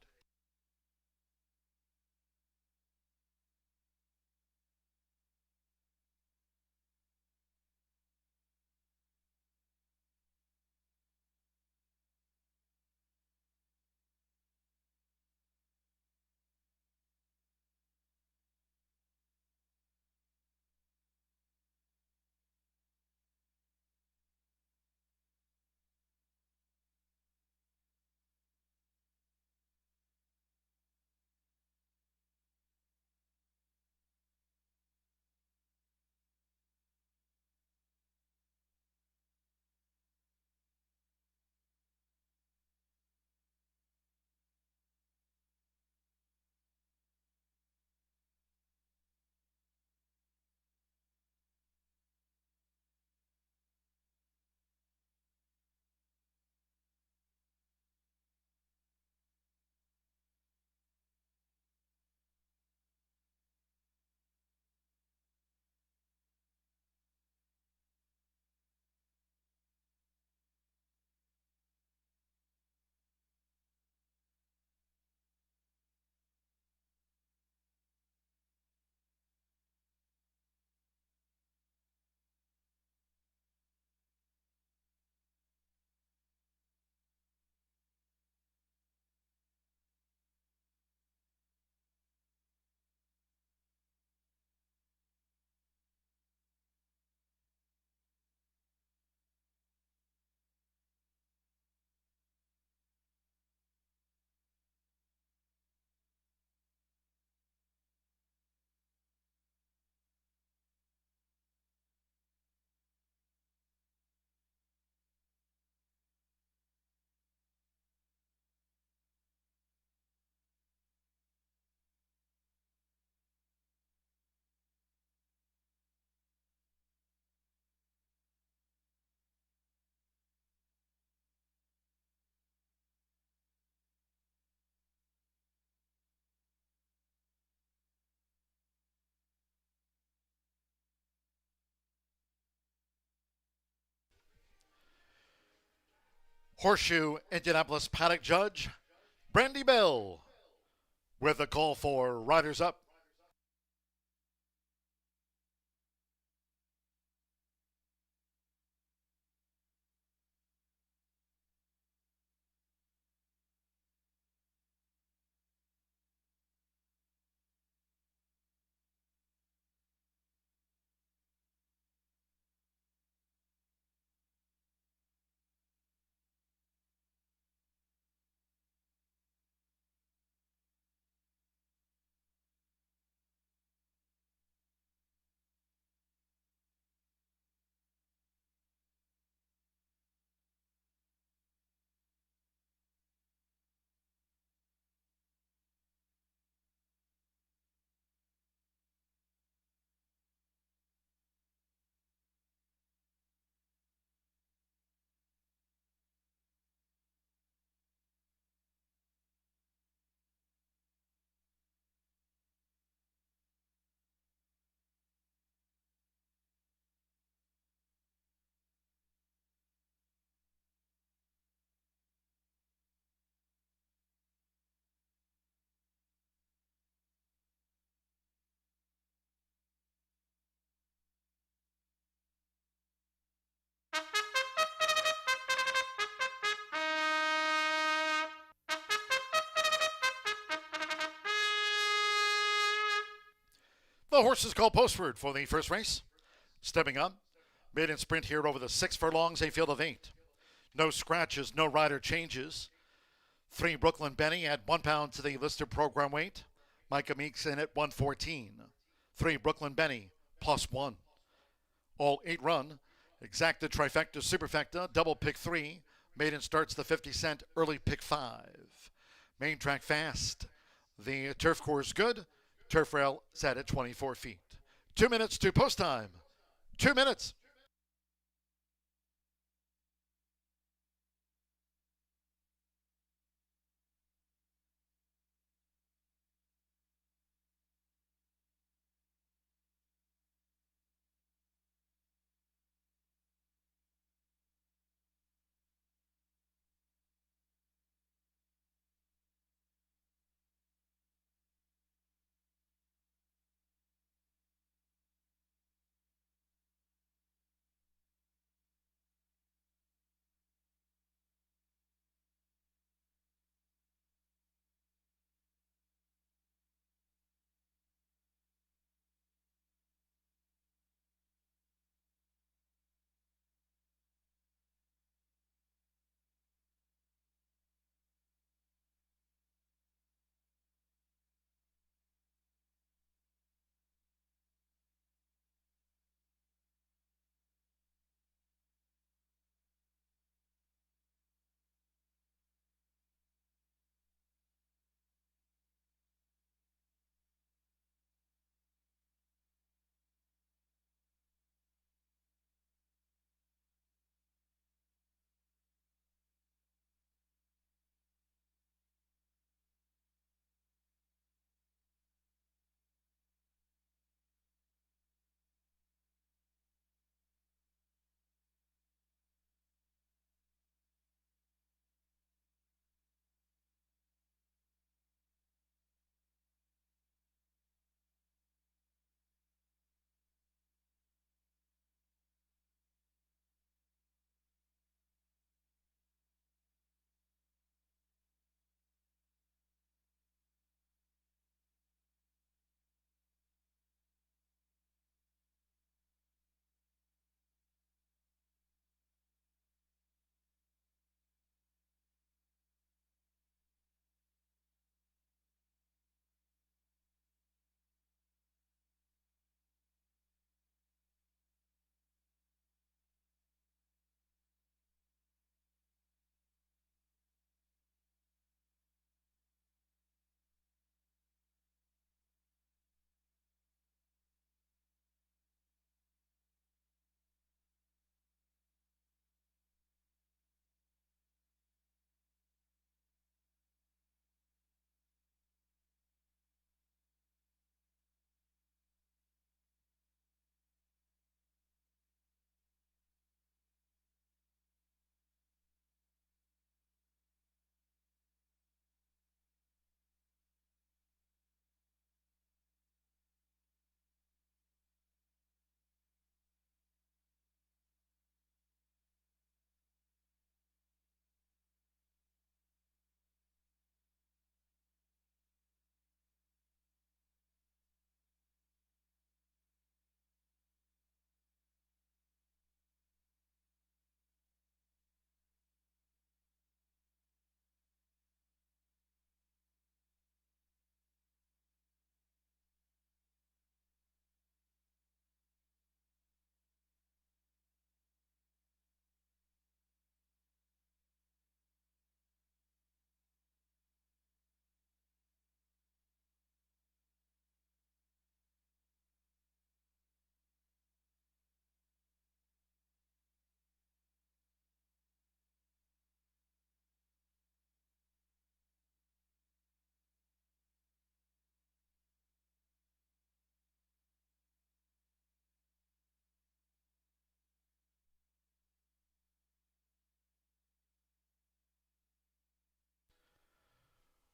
Horseshoe Indianapolis paddock judge, Brandy Bell, with a call for Riders Up. The horses called postward for the first race. Stepping up, maiden sprint here over the 6 furlongs, a field of 8. No scratches, no rider changes. 3 Brooklyn Benny at 1 pound to the listed program weight. Micah Meeks in at 114. 3 Brooklyn Benny +1. all 8-run. Exacta, trifecta, superfecta, double pick 3. Maiden starts the 50-cent early pick 5. Main track fast. The turf course good. Turf rail set at 24 feet. 2 minutes to post time. 2 minutes.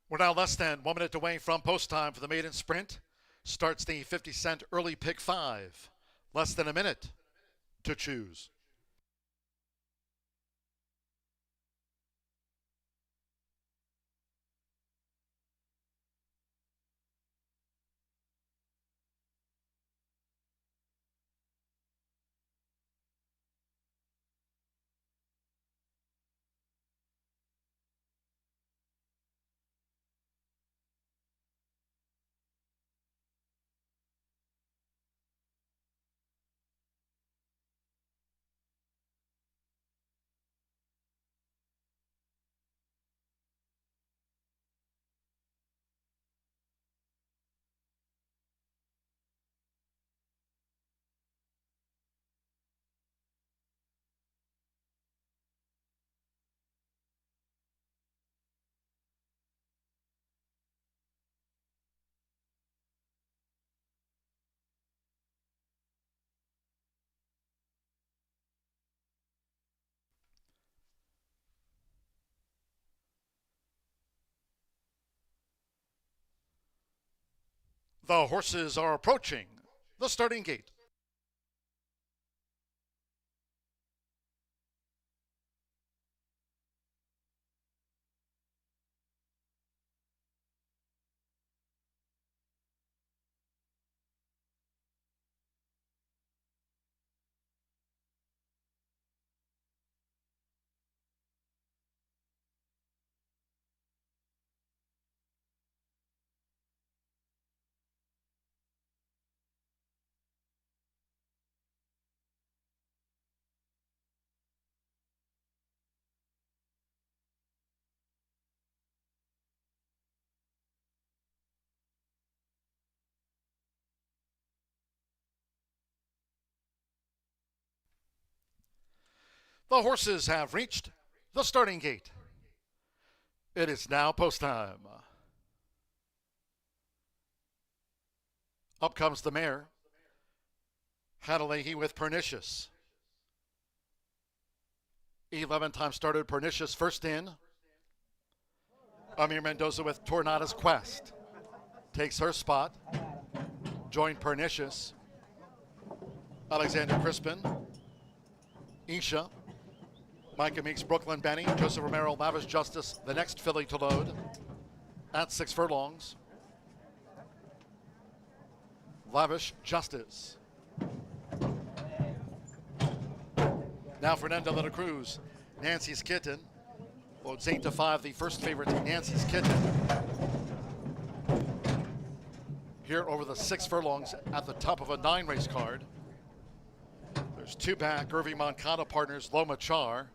We're now less than 1 minute away from post time for the maiden sprint. Starts the 50-cent early pick 5. Less than a minute to choose. The horses are approaching the starting gate. The horses have reached the starting gate. It is now post time. Up comes the mare. Hadalehi with Pernicious. 11 times started Pernicious first in. Amir Mendoza with Tornada's Quest. Takes her spot. Joined Pernicious. Alexander Crispin. Isha. Micah Meeks, Brooklyn Benny, Joseph Romero, Lavish Justice, the next filly to load at 6 furlongs. Lavish Justice. Now Fernando de la Cruz, Nancy's Kitten. Loads 8 to 5, the first favorite, Nancy's Kitten. Here over the 6 furlongs at the top of a 9-race card. There's 2 back, Irving Moncada partners, Loma Char.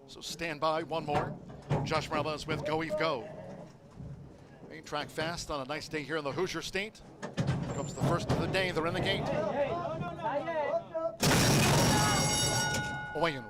So stand by, one more. Josh Morales with Go Eve Go. Main track fast on a nice day here in the Hoosier State. Here comes the first of the day, they're in the gate. Away and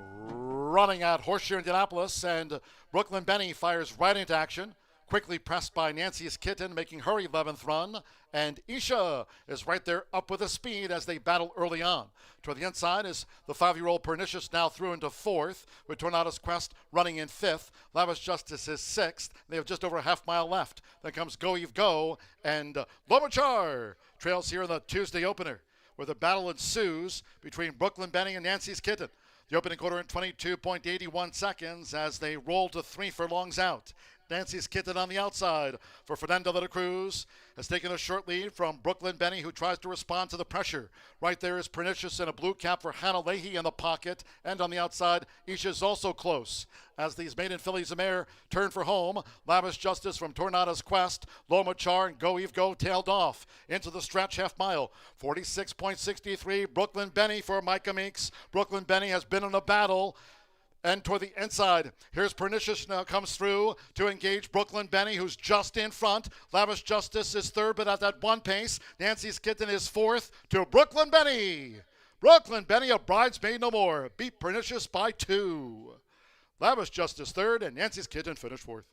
running at Horseshoe Indianapolis, and Brooklyn Benny fires right into action. Quickly pressed by Nancy's Kitten, making her 11th run. And Isha is right there up with the speed as they battle early on. Toward the inside is the 5-year-old Pernicious, now through into 4th, with Tornado's Quest running in 5th. Lavish Justice is 6th. They have just over a half-mile left. Then comes Go Eve Go, and Lomachar trails here in the Tuesday opener, where the battle ensues between Brooklyn Benny and Nancy's Kitten. The opening quarter in 22.81 seconds as they roll to 3 furlongs out. Nancy's Kitten on the outside for Fernando de la Cruz. Has taken a short lead from Brooklyn Benny, who tries to respond to the pressure. Right there is Pernicious in a blue cap for Hannah Leahy in the pocket. And on the outside, Isha is also close. As these maiden fillies of mare turn for home, Lavish Justice from Tornada's Quest, Loma Char and Go Eve Go tailed off into the stretch half mile. 46.63, Brooklyn Benny for Micah Meeks. Brooklyn Benny has been in a battle. And toward the inside, here's Pernicious now comes through to engage Brooklyn Benny, who's just in front. Lavish Justice is 3rd, but at that 1 pace. Nancy's Kitten is 4th to Brooklyn Benny. Brooklyn Benny, a bridesmaid no more, beat Pernicious by 2. Lavish Justice 3rd, and Nancy's Kitten finished 4th.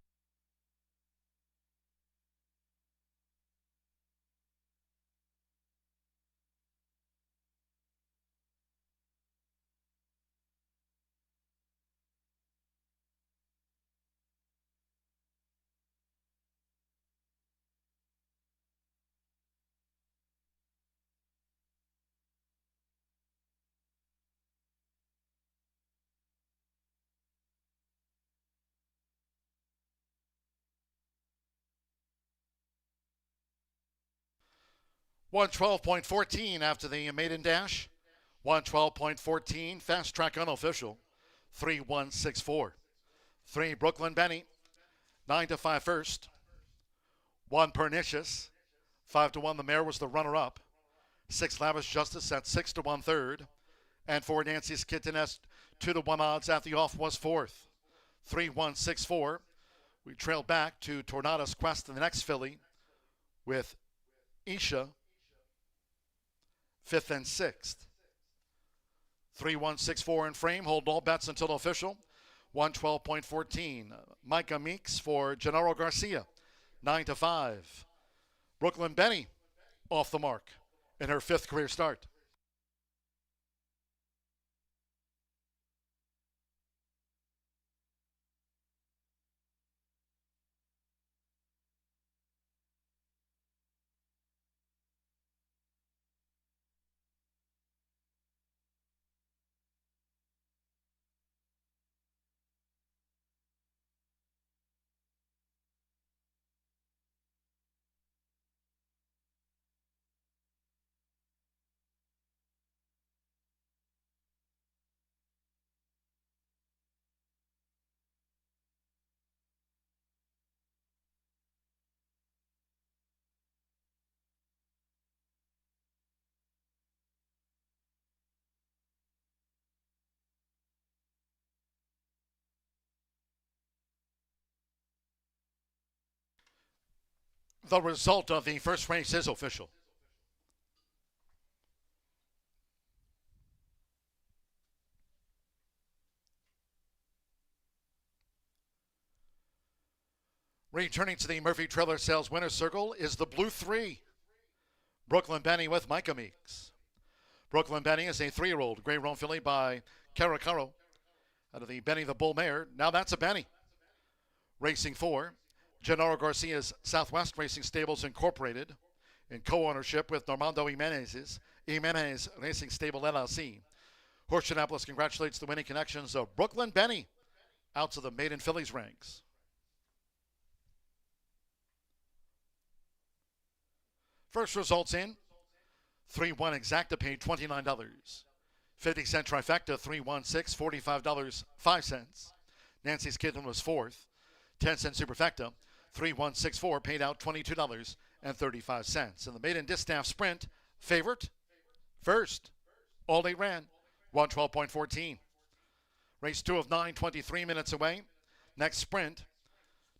One 12.14 after the maiden dash. 112.14, fast track unofficial. 3164. 3 Brooklyn Benny. 9 to 5 first. 1 Pernicious. 5 to 1 the mare was the runner-up. 6 Lavish Justice at 6 to 1 third. And 4 Nancy's Kitten at 2 to 1 odds at the off was 4th. 3164. We trail back to Tornada's Quest in the next filly with Isha 5th and 6th. 3164 in frame. Hold all bets until official. 112.14. Micah Meeks for Gennaro Garcia. 9 to 5. Brooklyn Benny off the mark in her 5th career start. The result of the first race is official. Returning to the Murphy Trailer Sales winner's circle is the Blue 3, Brooklyn Benny with Micah Meeks. Brooklyn Benny is a 3-year-old gray roan filly by Caracaro out of the Benny the Bull Mare. Now that's a Benny. Racing 4, Gennaro Garcia's Southwest Racing Stables Incorporated in co-ownership with Normando Jimenez Racing Stable LLC. Horseshoe Indianapolis congratulates the winning connections of Brooklyn Benny out to the maiden fillies ranks. First results in. 3-1 exacta paid $29. 50-cent trifecta, 3-1-6, $45.05. Nancy's Kitten was fourth. 10-cent superfecta, 3-1-6-4, paid out $22.35. In the maiden distaff sprint, favorite, first. All day ran, 112.14. Race 2 of 9, 23 minutes away. Next sprint,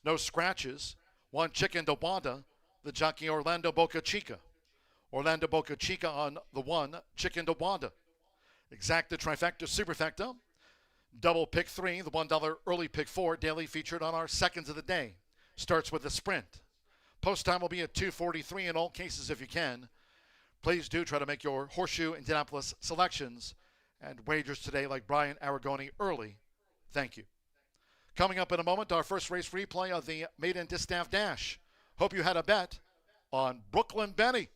no scratches. One Chicken to Wanda, the jockey Orlando Boca Chica. Orlando Boca Chica on the 1, Chicken to Wanda. Exacta trifecta superfecta. Double pick 3, the $1 early pick 4, daily featured on our seconds of the day. Starts with the sprint. Post time will be at 2:43 in all cases if you can. Please do try to make your Horseshoe Indianapolis selections and wagers today like Brian Aragoni early. Thank you. Coming up in a moment, our first race replay of the maiden distaff dash. Hope you had a bet on Brooklyn Benny.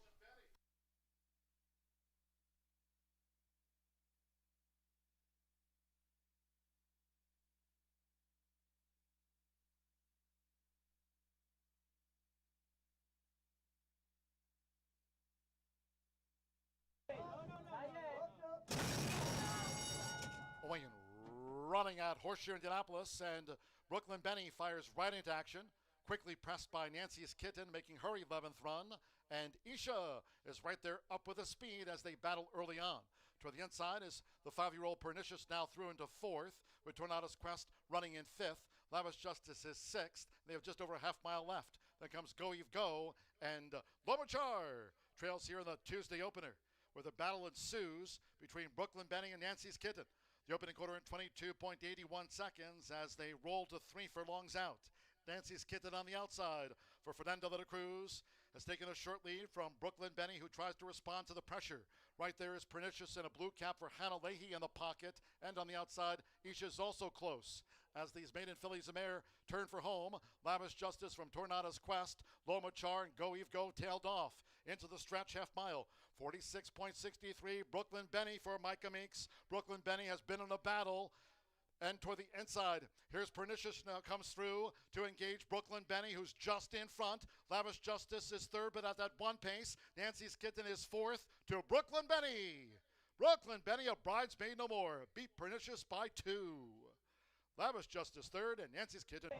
Running at Horseshoe Indianapolis, and Brooklyn Benny fires right into action. Quickly pressed by Nancy's Kitten, making her 11th run. And Isha is right there up with the speed as they battle early on. Toward the inside is the 5-year-old Pernicious, now through into 4th, with Tornado's Quest running in 5th. Lavish Justice is 6th. They have just over a half mile left. Then comes Go Eve Go, and Lomachar trails here in the Tuesday opener, where the battle ensues between Brooklyn Benny and Nancy's Kitten. The opening quarter in 22.81 seconds as they roll to 3 furlongs out. Nancy's Kitten on the outside for Fernando de la Cruz has taken a short lead from Brooklyn Benny, who tries to respond to the pressure. Right there is Pernicious in a blue cap for Hannah Leahy in the pocket, and on the outside, Isha is also close. As these maiden fillies of mare turn for home, Lavish Justice from Tornado's Quest, Lomachar and Go Eve Go tailed off into the stretch half mile. 46.63, Brooklyn Benny for Micah Meeks. Brooklyn Benny has been in a battle. And toward the inside, here's Pernicious now comes through to engage Brooklyn Benny, who's just in front. Lavish Justice is third, but at that one pace. Nancy's Kitten is fourth to Brooklyn Benny. Brooklyn Benny, a bridesmaid no more, beat Pernicious by 2. Lavish Justice third, and Nancy's Kitten.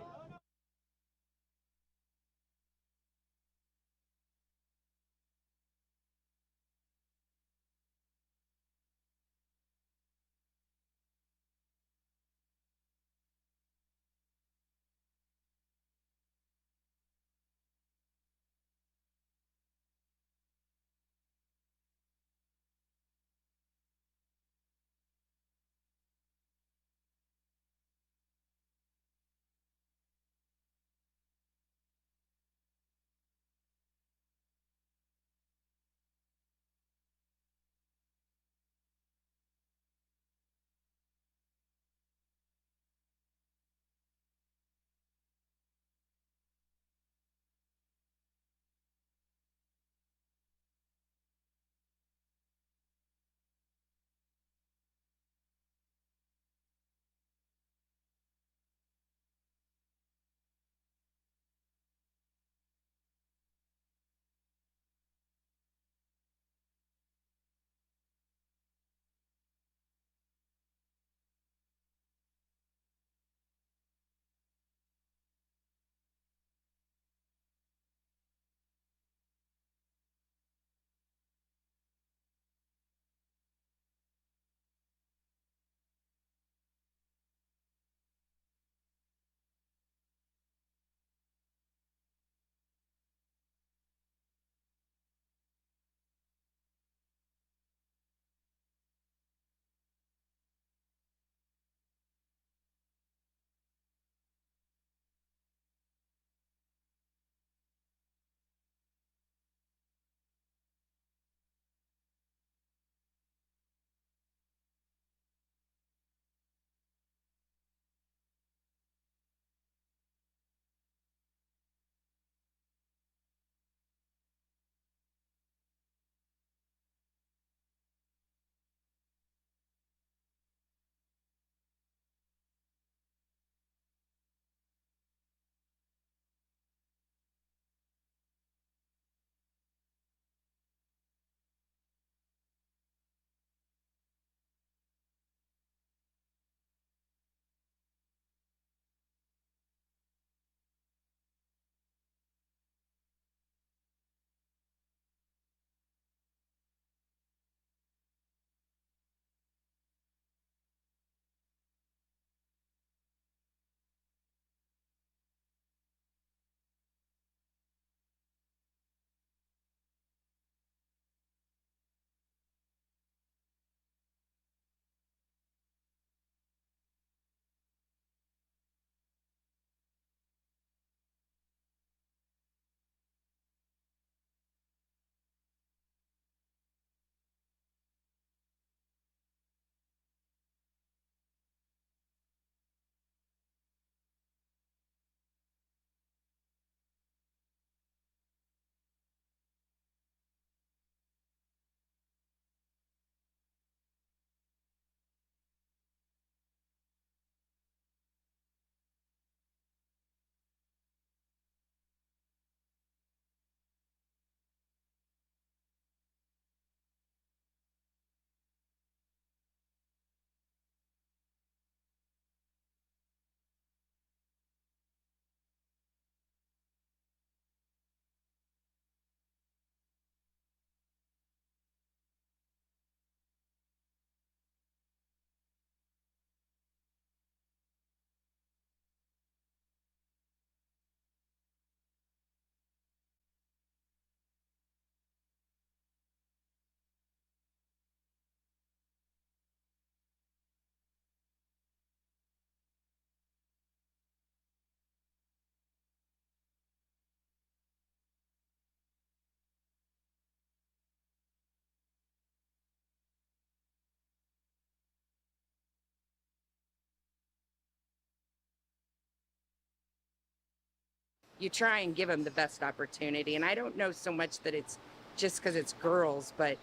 You try and give them the best opportunity. And I don't know so much that it's just because it's girls, but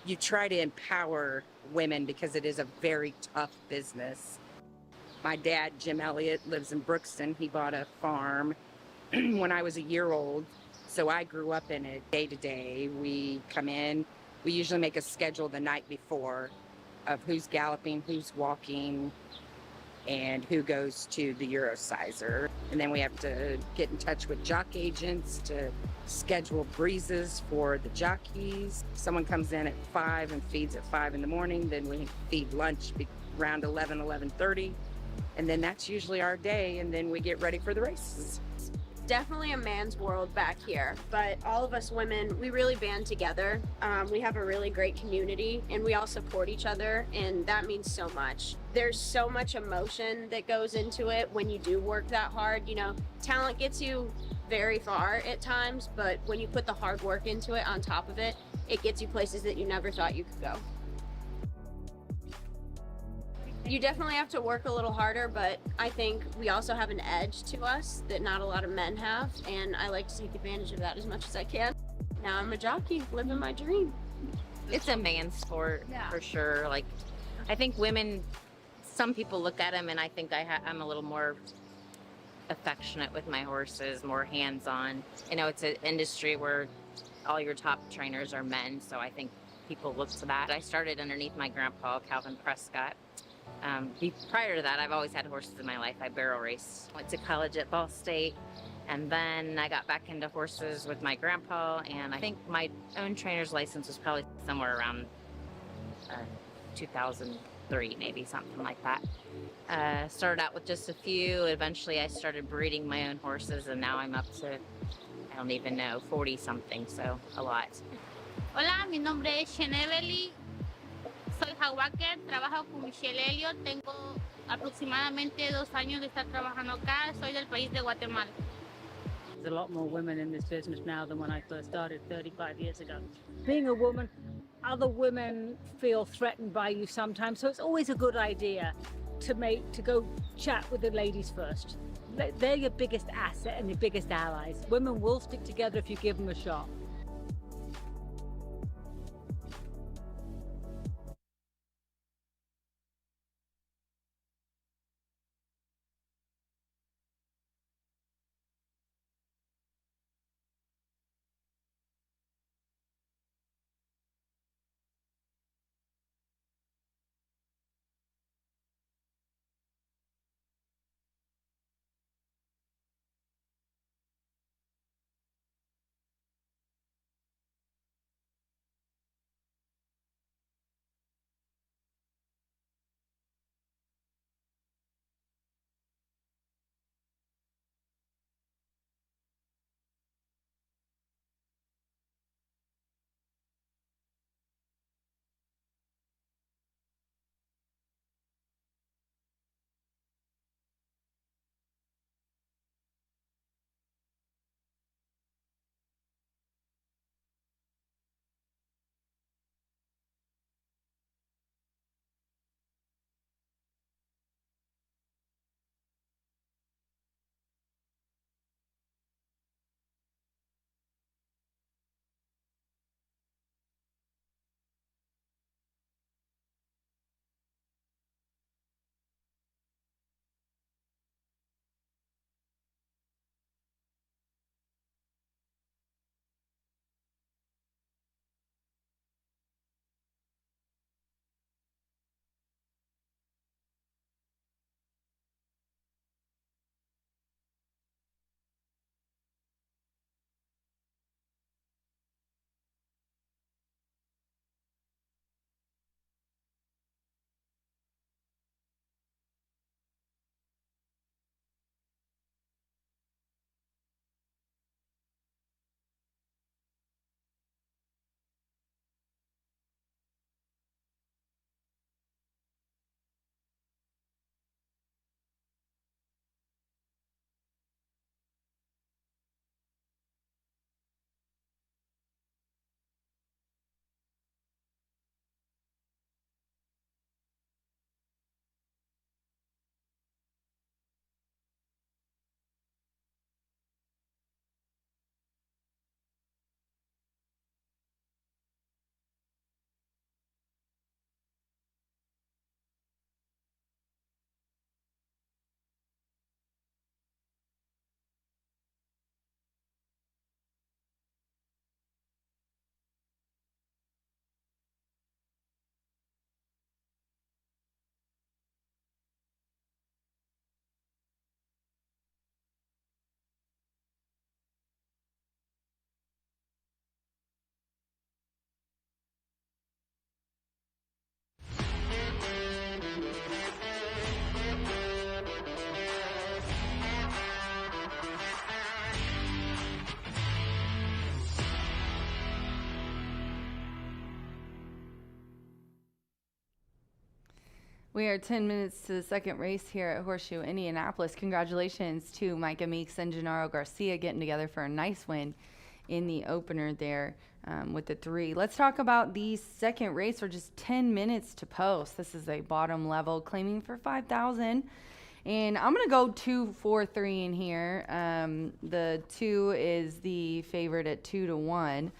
you try to empower women because it is a very tough business. My dad, Jim Elliott, lives in Brookston. He bought a farm when I was a year old. So I grew up in it day to day. We come in, we usually make a schedule the night before of who's galloping, who's walking, and who goes to the Eurosizer. And then we have to get in touch with jock agents to schedule breezes for the jockeys. Someone comes in at 5 and feeds at 5 in the morning. Then we feed lunch around 11, 11:30. And then that's usually our day. And then we get ready for the races. Definitely a man's world back here, but all of us women, we really band together. We have a really great community and we all support each other, and that means so much. There's so much emotion that goes into it when you do work that hard. You know, talent gets you very far at times, but when you put the hard work into it on top of it, it gets you places that you never thought you could go. You definitely have to work a little harder, but I think we also have an edge to us that not a lot of men have, and I like to take advantage of that as much as I can. Now I'm a jockey, living my dream. It's a man's sport, for sure. Like, I think women, some people look at them, and I think I'm a little more affectionate with my horses, more hands-on. You know, it's an industry where all your top trainers are men, so I think people look to that. I started underneath my grandpa, Calvin Prescott. Prior to that, I've always had horses in my life. I barrel raced. Went to college at Ball State, and then I got back into horses with my grandpa, and I think my own trainer's license was probably somewhere around 2003, maybe, something like that. Started out with just a few. Eventually, I started breeding my own horses, and now I'm up to, I don't even know, 40-something, so a lot. Hola, mi nombre es Cheneveli. Soy Jaguaker, trabajo con Michelle Elliott, tengo aproximadamente 2 años de estar trabajando acá, soy del país de Guatemala. There's a lot more women in this business now than when I first started 35 years ago. Being a woman, other women feel threatened by you sometimes, so it's always a good idea to go chat with the ladies first. They're your biggest asset and your biggest allies. Women will stick together if you give them a shot. We are 10 minutes to the second race here at Horseshoe Indianapolis. Congratulations to Micah Meeks and Gennaro Garcia getting together for a nice win in the opener there with the 3. Let's talk about the second race. We're just 10 minutes to post. This is a bottom level claiming for 5,000. And I'm going to go 2, 4, 3 in here. The 2 is the favorite at 2 to 1.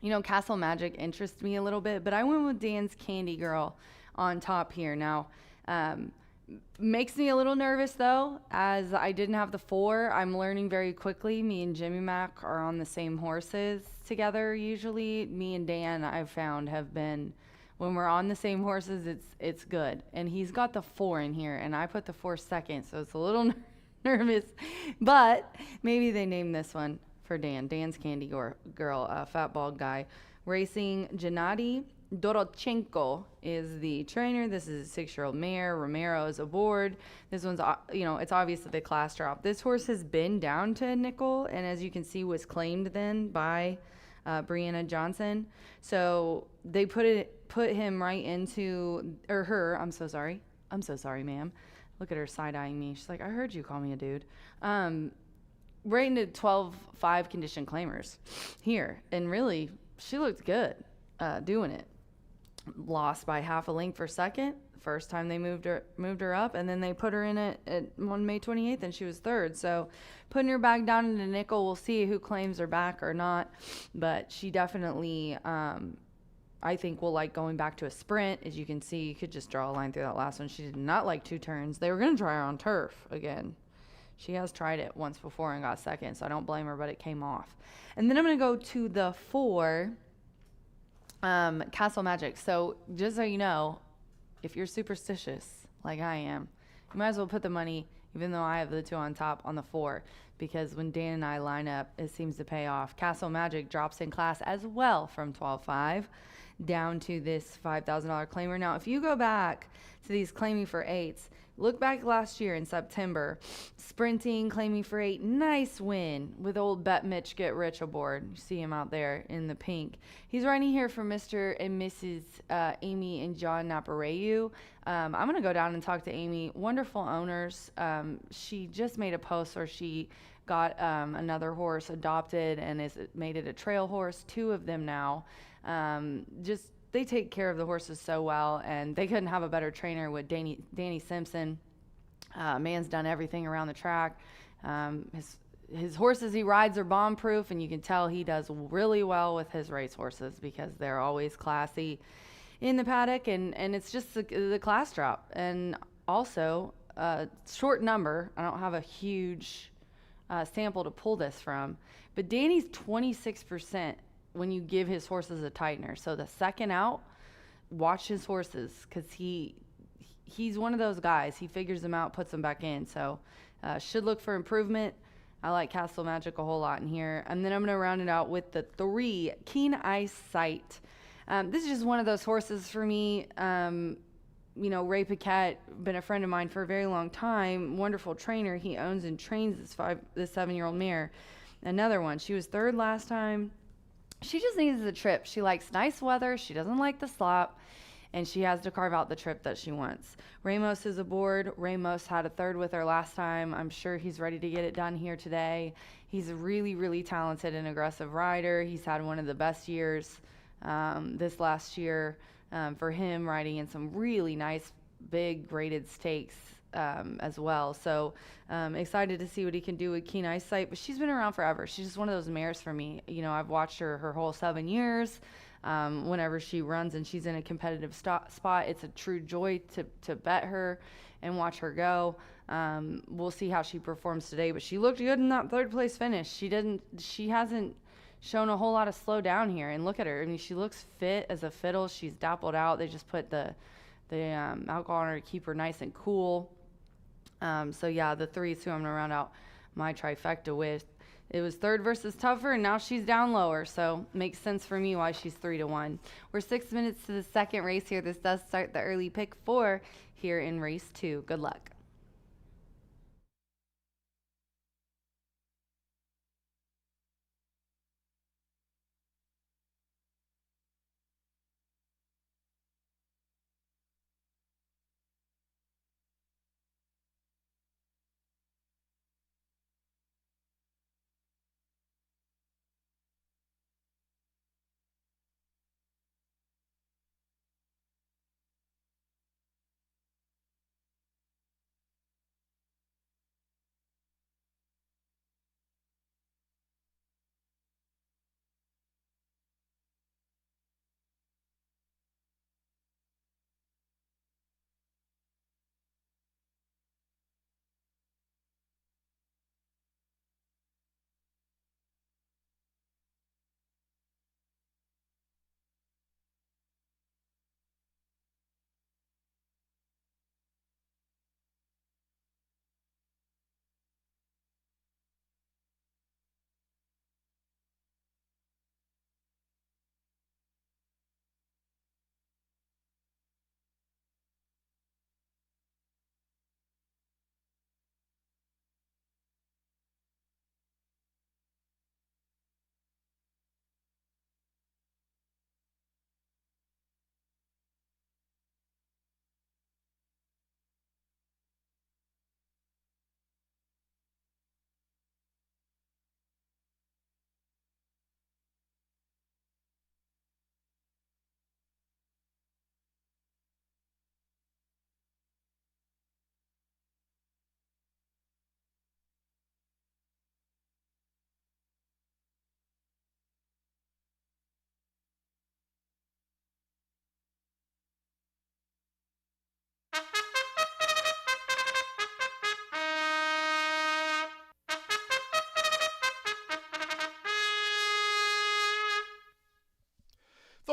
You know, Castle Magic interests me a little bit, but I went with Dan's Candy Girl on top here. Now, makes me a little nervous, though, as I didn't have the 4. I'm learning very quickly. Me and Jimmy Mac are on the same horses together usually. Me and Dan, I've found, have been, when we're on the same horses, it's good. And he's got the 4 in here, and I put the 4 second, so it's a little nervous. But maybe they named this one for Dan. Dan's Candy Girl, fat bald guy. Racing Gennady Dorochenko is the trainer. This is a 6-year-old mare. Romero is aboard. This one's, it's obvious that the class drop. This horse has been down to a nickel, and as you can see, was claimed then by Brianna Johnson. So they put him right into, or her, I'm so sorry, ma'am. Look at her side-eyeing me. She's like, I heard you call me a dude. Right into 12-5 condition claimers here. And really, she looked good doing it. Lost by half a length for second. First time they moved her up, and then they put her in it on May 28th, and she was 3rd. So putting her back down into nickel, we'll see who claims her back or not. But she definitely, I think, will like going back to a sprint. As you can see, you could just draw a line through that last one. She did not like 2 turns. They were going to try her on turf again. She has tried it once before and got second, so I don't blame her, but it came off. And then I'm going to go to the 4, Castle Magic. So just so you know, if you're superstitious like I am, you might as well put the money, even though I have the 2 on top, on the 4, because when Dan and I line up, it seems to pay off. Castle Magic drops in class as well from 12.5 down to this $5,000 claimer. Now, if you go back to these claiming for 8s, look back last year in September, sprinting, claiming for 8, nice win with old Bet Mitch Get Rich aboard. You see him out there in the pink. He's riding here for Mr. and Mrs. Amy and John Napareu. I'm going to go down and talk to Amy. Wonderful owners. She just made a post where she got another horse adopted and made it a trail horse, 2 of them now. They take care of the horses so well, and they couldn't have a better trainer with Danny Simpson. Man's done everything around the track. His horses he rides are bomb-proof, and you can tell he does really well with his race horses because they're always classy in the paddock, and it's just the class drop. And also, short number. I don't have a huge sample to pull this from, but Danny's 26% when you give his horses a tightener. So the second out, watch his horses, because he's one of those guys. He figures them out, puts them back in. So should look for improvement. I like Castle Magic a whole lot in here. And then I'm going to round it out with the 3, Keen Eyesight. This is just one of those horses for me. Ray Paquette, been a friend of mine for a very long time. Wonderful trainer. He owns and trains this 7-year-old mare. Another one. She was 3rd last time. She just needs the trip. She likes nice weather. She doesn't like the slop, and she has to carve out the trip that she wants. Ramos is aboard. Ramos had a 3rd with her last time. I'm sure he's ready to get it done here today. He's a really, really talented and aggressive rider. He's had one of the best years this last year for him, riding in some really nice, big graded stakes as well. So excited to see what he can do with Keen Eyesight. But she's been around forever. She's just one of those mares for me. I've watched her whole 7 years. Whenever she runs and she's in a competitive spot, it's a true joy to bet her and watch her go. We'll see how she performs today, but she looked good in that 3rd place finish. She hasn't shown a whole lot of slow down here. And look at her. I mean, she looks fit as a fiddle. She's dappled out. They just put the alcohol on her to keep her nice and cool. So yeah, the 3 is who I'm going to round out my trifecta with. It was 3rd versus tougher, and now she's down lower, so makes sense for me why she's 3 to 1. We're 6 minutes to the second race here. This does start the early pick 4 here in race 2. Good luck.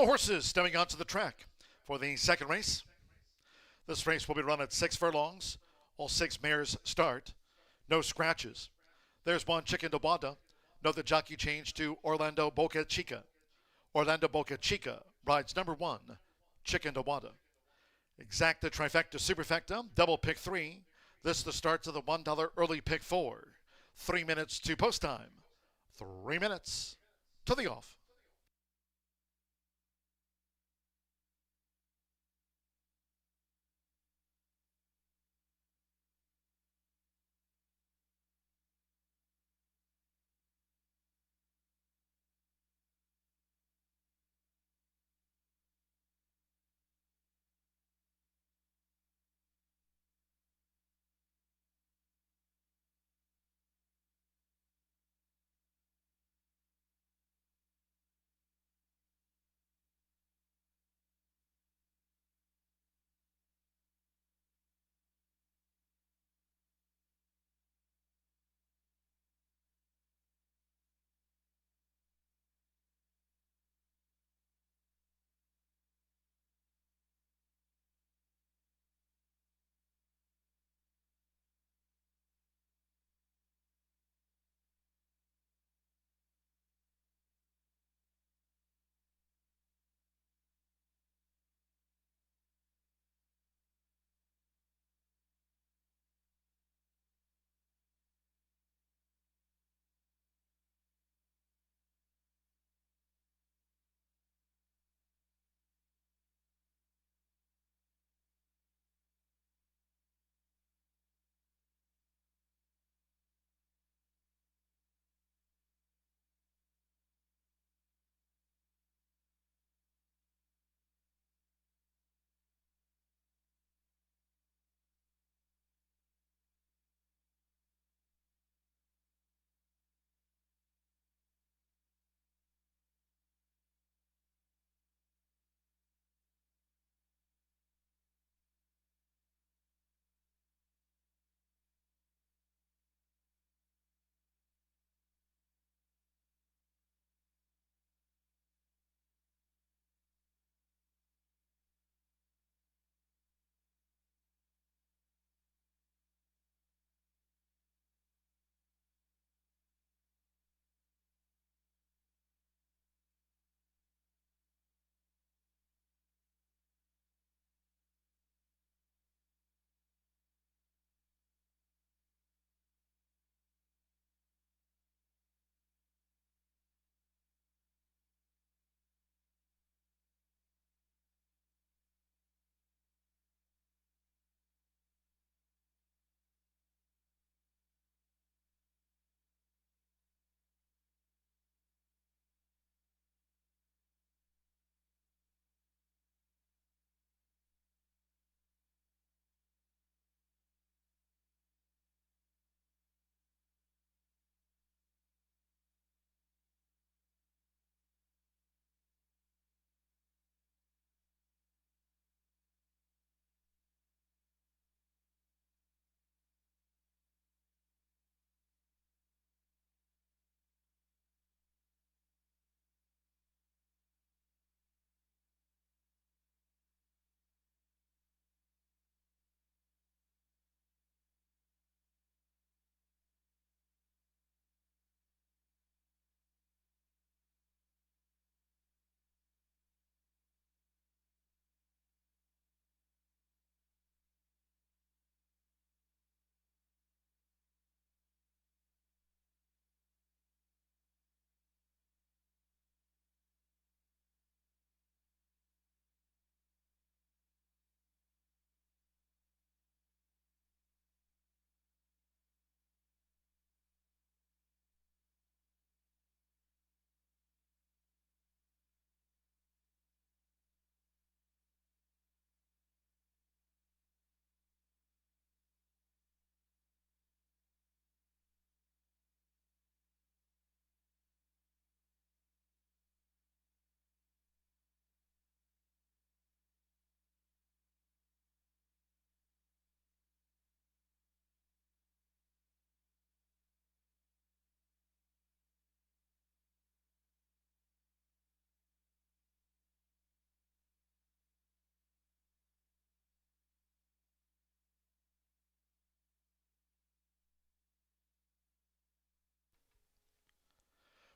The horses stepping onto the track for the second race. This race will be run at 6 furlongs. All 6 mares start. No scratches. There's one Chicken de Wada. Note the jockey change to Orlando Boca Chica. Orlando Boca Chica rides number 1, Chicken de Wada. Exacta, trifecta, superfecta, double pick 3. This is the start to the $1 early pick 4. 3 minutes to post time. 3 minutes to the off.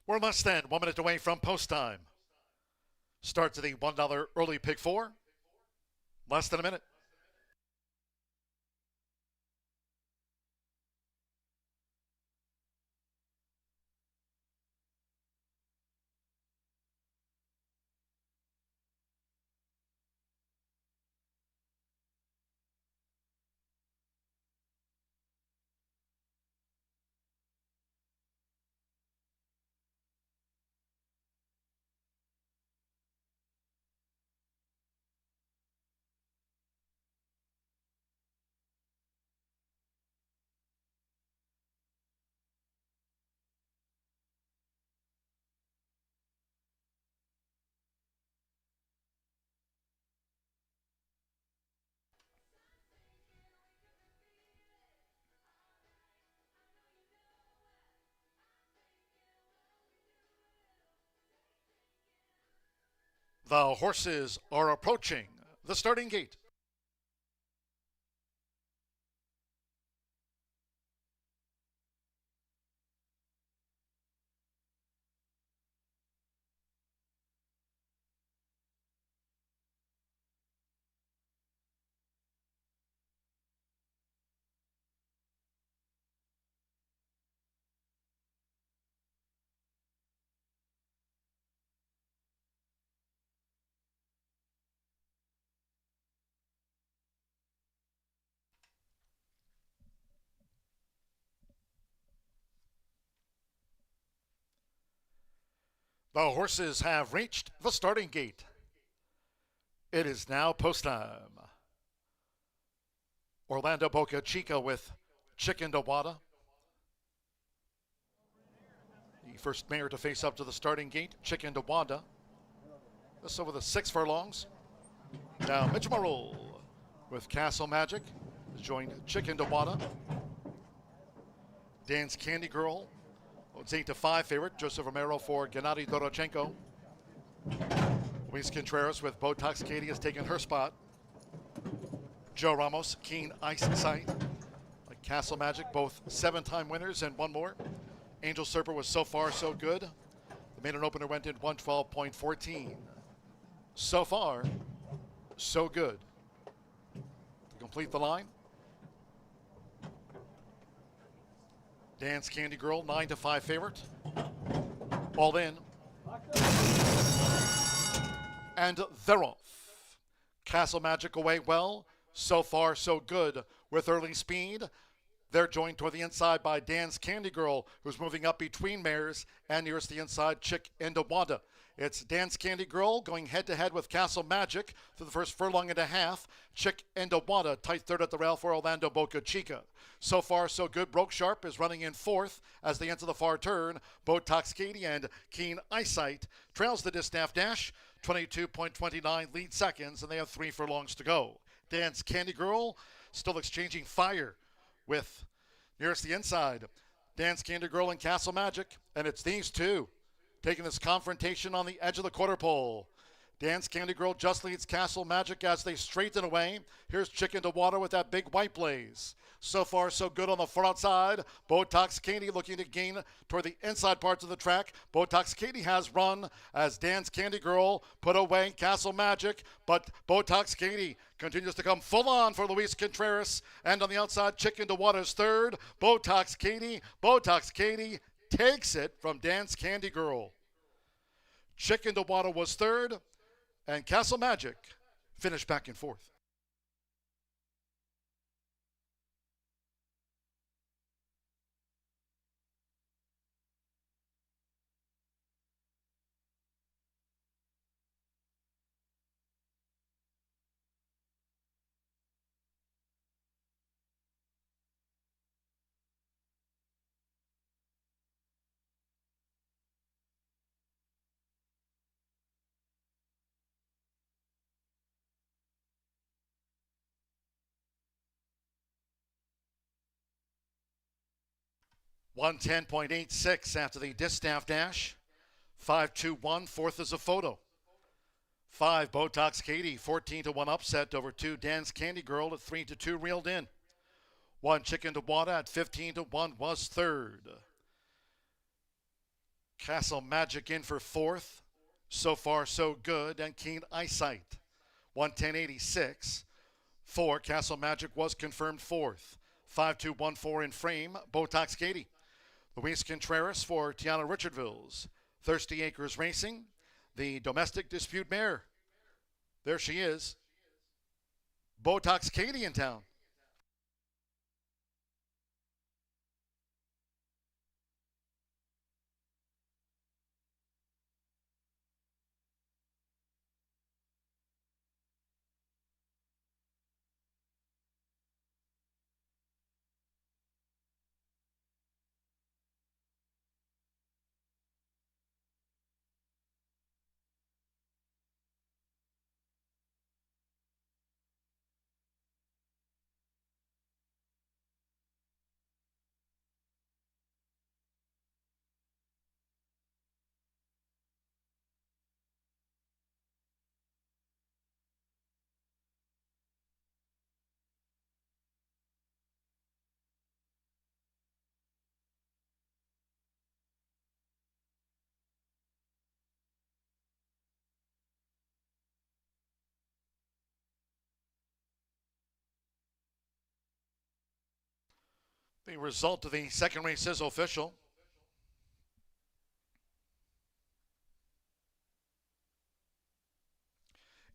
We're less than 1 minute away from post time. Start to the $1 early pick four. Less than a minute. The horses are approaching the starting gate. The horses have reached the starting gate. It is now post time. Orlando Boca Chica with Chicken Dawada. The first mare to face up to the starting gate, Chicken Dawada. This over the 6 furlongs. Now Mitch Marole with Castle Magic has joined Chicken Dawada. Dance Candy Girl. It's 8-5 favorite. Joseph Romero for Gennady Dorochenko. Luis Contreras with Botox Katie has taken her spot. Joe Ramos, Keen Eyesight. Like Castle Magic, both 7-time winners and one more. Angel Serper was So Far So Good. The maiden opener went in 112.14. So Far So Good. To complete the line, Dance Candy Girl, 9-5 favorite. All in. And they're off. Castle Magic away well. So Far So Good with early speed. They're joined toward the inside by Dance Candy Girl, who's moving up between mares, and nearest the inside, Chick Indawanda. It's Dance Candy Girl going head-to-head with Castle Magic through the first furlong and a half. Chick Indawanda, tight third at the rail for Orlando Boca Chica. So Far So Good. Broke Sharp is running in fourth as they enter the far turn. Botox Katie and Keen Eyesight trails the Distaff Dash. 22.29 lead seconds, and they have 3 furlongs to go. Dance Candy Girl still exchanging fire with nearest the inside, Dance Candy Girl and Castle Magic, and it's these two taking this confrontation on the edge of the quarter pole. Dance Candy Girl just leads Castle Magic as they straighten away. Here's Chicken to Water with that big white blaze. So Far So Good on the far outside. Botox Katie looking to gain toward the inside parts of the track. Botox Katie has run as Dance Candy Girl put away Castle Magic, but Botox Katie continues to come full on for Luis Contreras. And on the outside, Chicken to Water's third. Botox Katie takes it from Dance Candy Girl. Chicken to Water was third, and Castle Magic finished back in fourth. $110.86 after the Distaff Dash. 5-2-1, fourth is a photo. 5, Botox Katie, 14-1 upset over 2, Dance Candy Girl at 3-2 reeled in. 1, Chicken to Water at 15-1 was third. Castle Magic in for fourth. So far, so good. And Keen Eyesight, 110.86. 4, Castle Magic was confirmed fourth. 5214 in frame, Botox Katie. Luis Contreras for Tiana Richardville's Thirsty Acres Racing, the domestic dispute mare. There she is. Botox Katie in town. The result of the second race is official.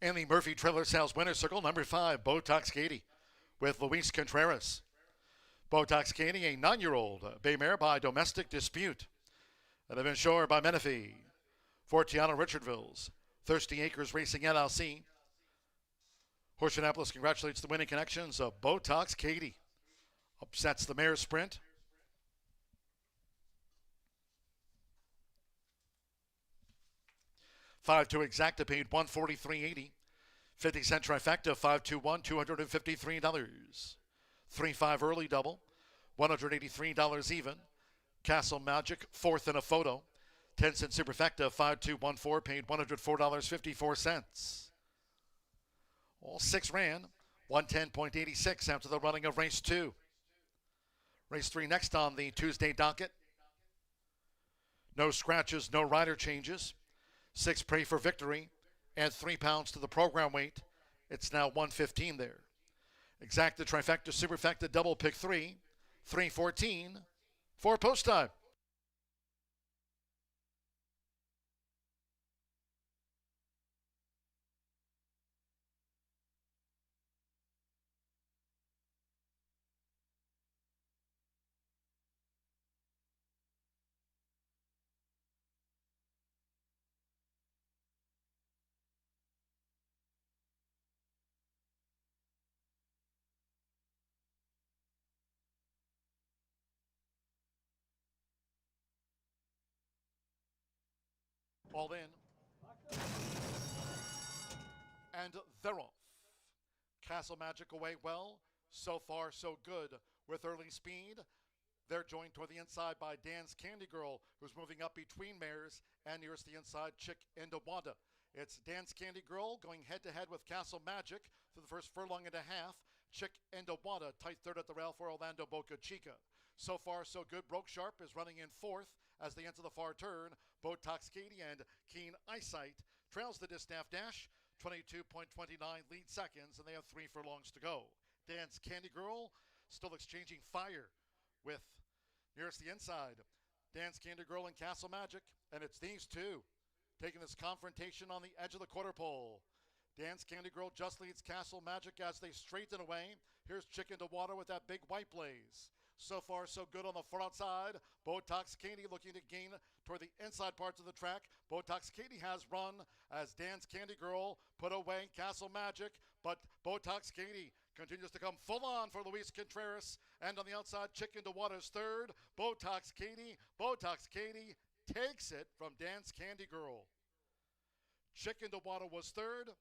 In the Murphy Trailer Sales Winner's Circle, number 5, Botox Katie with Luis Contreras. Botox Katie, a 9-year-old bay mare by Domestic Dispute. And they've been shored by Menifee. For Tiana Richardville's Thirsty Acres Racing LLC. Horseshoe Indianapolis congratulates the winning connections of Botox Katie. Upsets the mare sprint. Five to exacta paid $143.80. 50-cent trifecta, 521, $253. 3-5 early double, $183 even. Castle Magic, fourth in a photo. 10-cent superfecta, 5214, paid $104.54. All 6 ran, 110.86 after the running of race 2. Race 3 next on the Tuesday docket. No scratches, no rider changes. 6 pray for victory. Add 3 pounds to the program weight. It's now 115 there. Exacta, trifecta, superfecta, double pick 3. 314 for post time. All in. And they're off. Castle Magic away well. So far, so good with early speed. They're joined toward the inside by Dan's Candy Girl, who's moving up between mares, and nearest the inside, Chick Indawanda. It's Dan's Candy Girl going head-to-head with Castle Magic through the first furlong and a half. Chick Indawanda, tight third at the rail for Orlando Boca Chica. So far, so good. Broke Sharp is running in fourth as they enter the far turn. Botox Katie and Keen Eyesight trails the Distaff Dash. 22.29 lead seconds, and they have 3 furlongs to go. Dan's Candy Girl still exchanging fire with nearest the inside. Dan's Candy Girl and Castle Magic, and it's these two taking this confrontation on the edge of the quarter pole. Dan's Candy Girl just leads Castle Magic as they straighten away. Here's Chicken to Water with that big white blaze. So far, so good on the far outside. Botox Katie looking to gain toward the inside parts of the track. Botox Katie has run as Dan's Candy Girl put away Castle Magic, but Botox Katie continues to come full on for Luis Contreras. And on the outside, Chicken to Water's third. Botox Katie takes it from Dan's Candy Girl. Chicken to Water was third.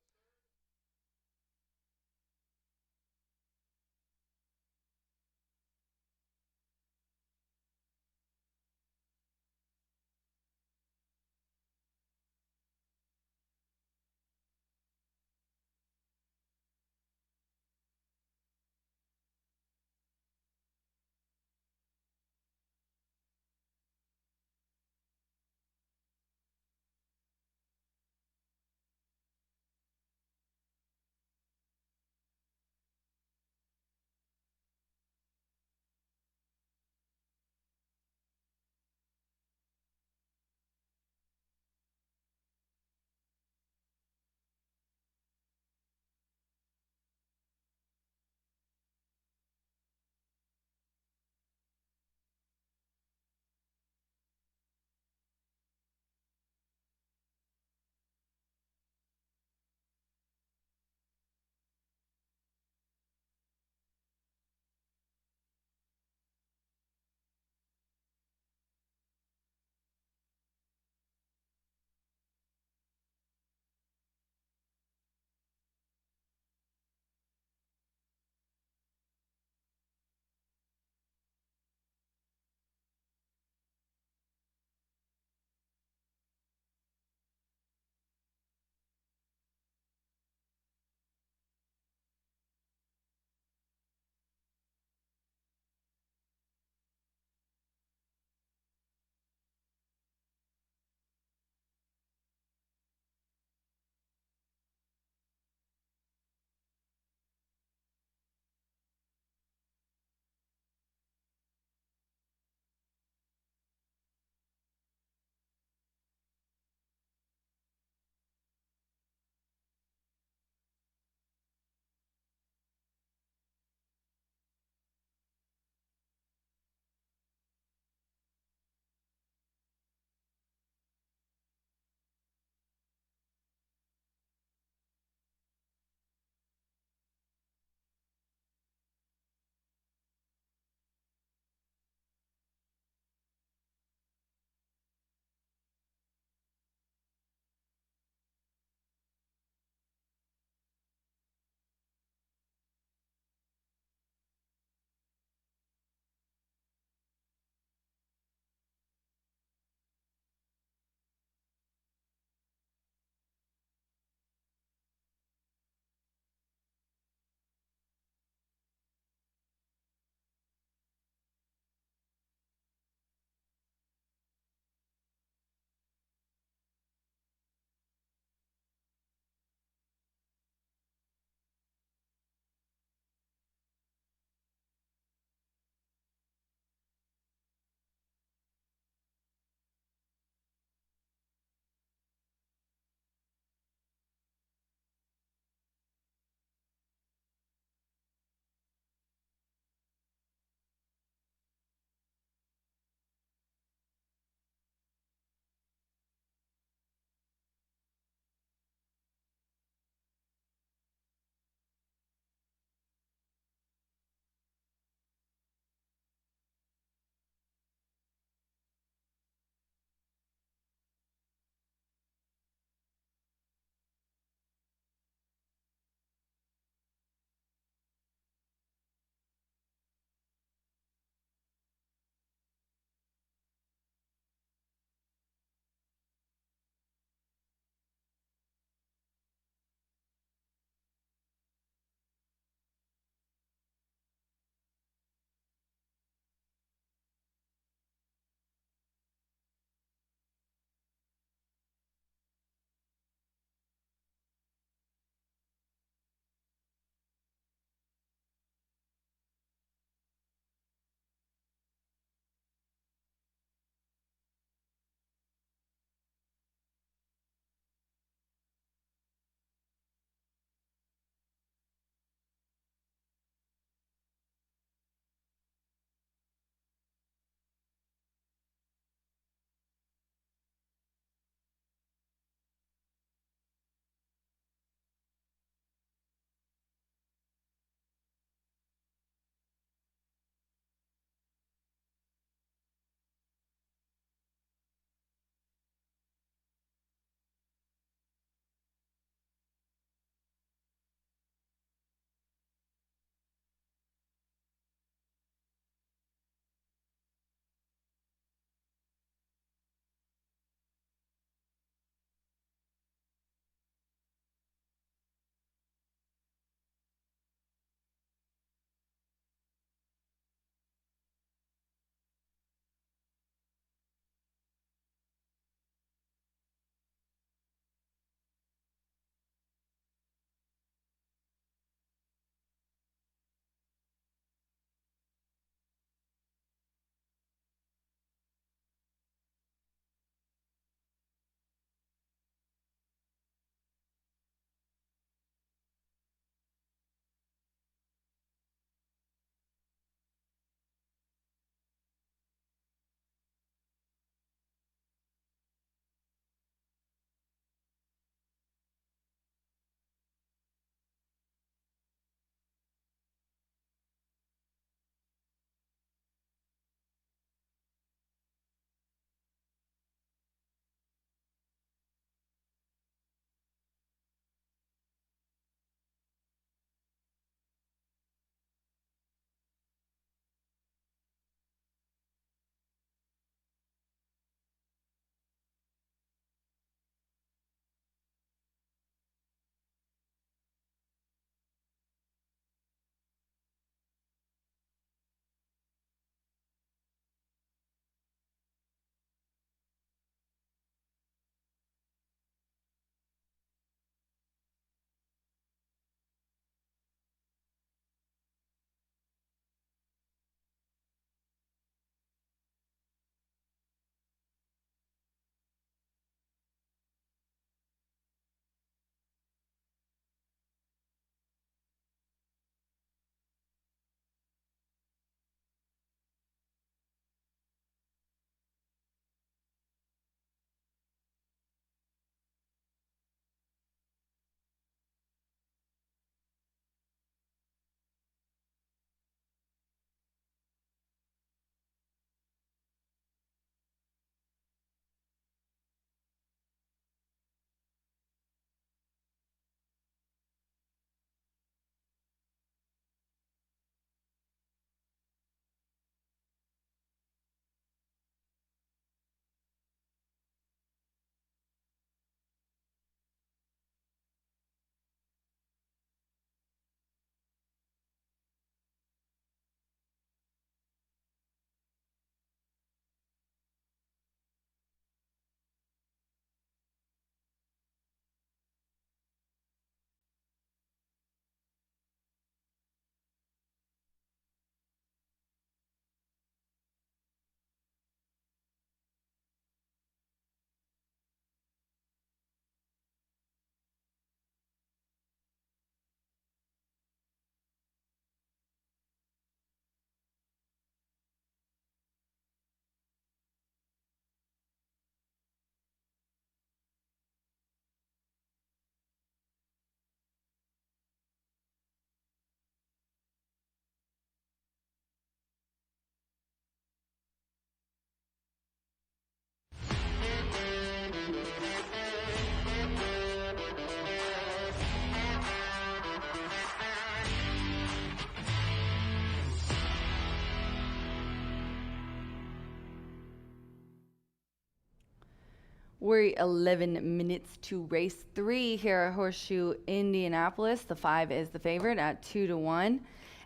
We're 11 minutes to race 3 here at Horseshoe Indianapolis. The 5 is the favorite at 2-1.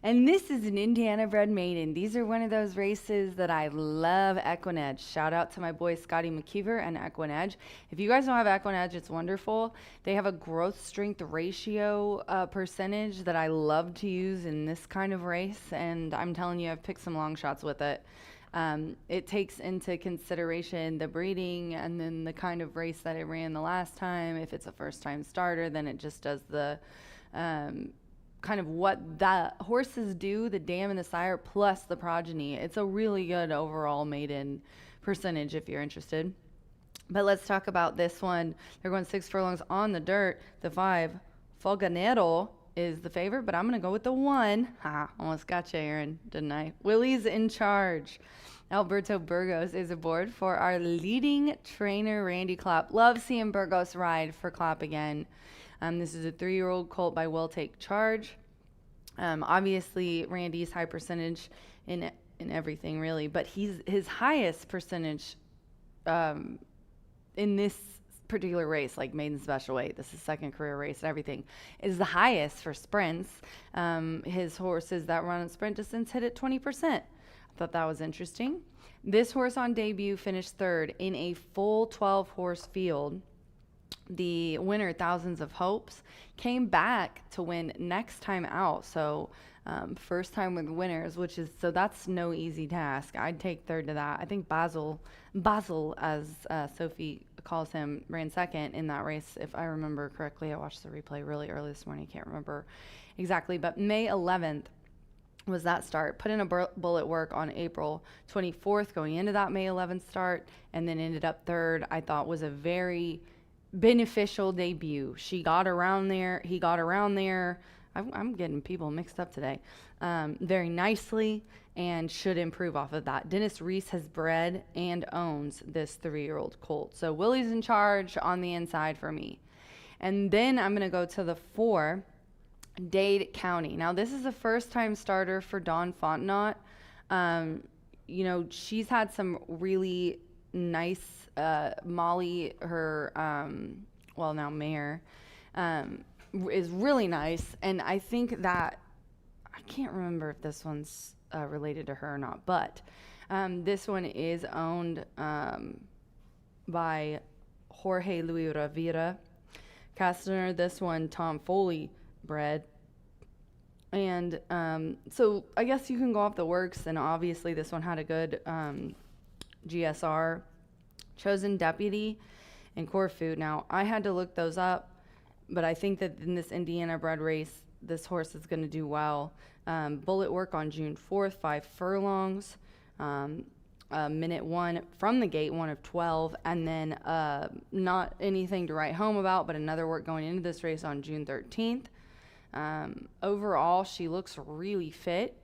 And this is an Indiana bred maiden. These are one of those races that I love. Equinedge. Shout out to my boy Scotty McKeever and Equinedge. If you guys don't have Equinedge, it's wonderful. They have a growth strength ratio percentage that I love to use in this kind of race. And I'm telling you, I've picked some long shots with it. It takes into consideration the breeding and then the kind of race that it ran the last time. If it's a first time starter, then it just does the kind of what the horses do, the dam and the sire, plus the progeny. It's a really good overall maiden percentage if you're interested. But let's talk about this one. They're going 6 furlongs on the dirt. The 5, Foganero, is the favorite, but I'm going to go with the 1. Almost got you, Aaron, didn't I? Willie's in charge. Alberto Burgos is aboard for our leading trainer, Randy Klopp. Love seeing Burgos ride for Klopp again. This is a 3-year-old colt by Will Take Charge. Obviously, Randy's high percentage in everything, really, but his highest percentage in this particular race, like maiden special weight, this is second career race and everything, is the highest for sprints. His horses that run on sprint distance hit at 20%. I thought that was interesting. This horse on debut finished 3rd in a full 12 horse field. The winner, Thousands of Hopes, came back to win next time out. So first time with winners, so that's no easy task. I'd take 3rd to that. I think Basil, as Sophie calls him, ran 2nd in that race, if I remember correctly. I watched the replay really early this morning. I can't remember exactly, but May 11th was that start. Put in a bullet work on April 24th going into that May 11th start, and then ended up 3rd. I thought was a very beneficial debut. She got around there. He got around there. I'm getting people mixed up today. Very nicely, and should improve off of that. Dennis Reese has bred and owns this 3-year-old colt. So Willie's in charge on the inside for me. And then I'm going to go to the 4, Dade County. Now, this is a first-time starter for Dawn Fontenot. She's had some really nice Molly, her, now Mare, is really nice. And I think that, I can't remember if this one's related to her or not, but this one is owned by Jorge Luis Rivera Castner. This one, Tom Foley bred. And so I guess you can go off the works, and obviously this one had a good GSR. Chosen Deputy and Corfu. Now, I had to look those up, but I think that in this Indiana bred race, this horse is going to do well. Bullet work on June 4th, 5 furlongs, minute 1 from the gate, 1 of 12, and then not anything to write home about, but another work going into this race on June 13th. Overall, she looks really fit.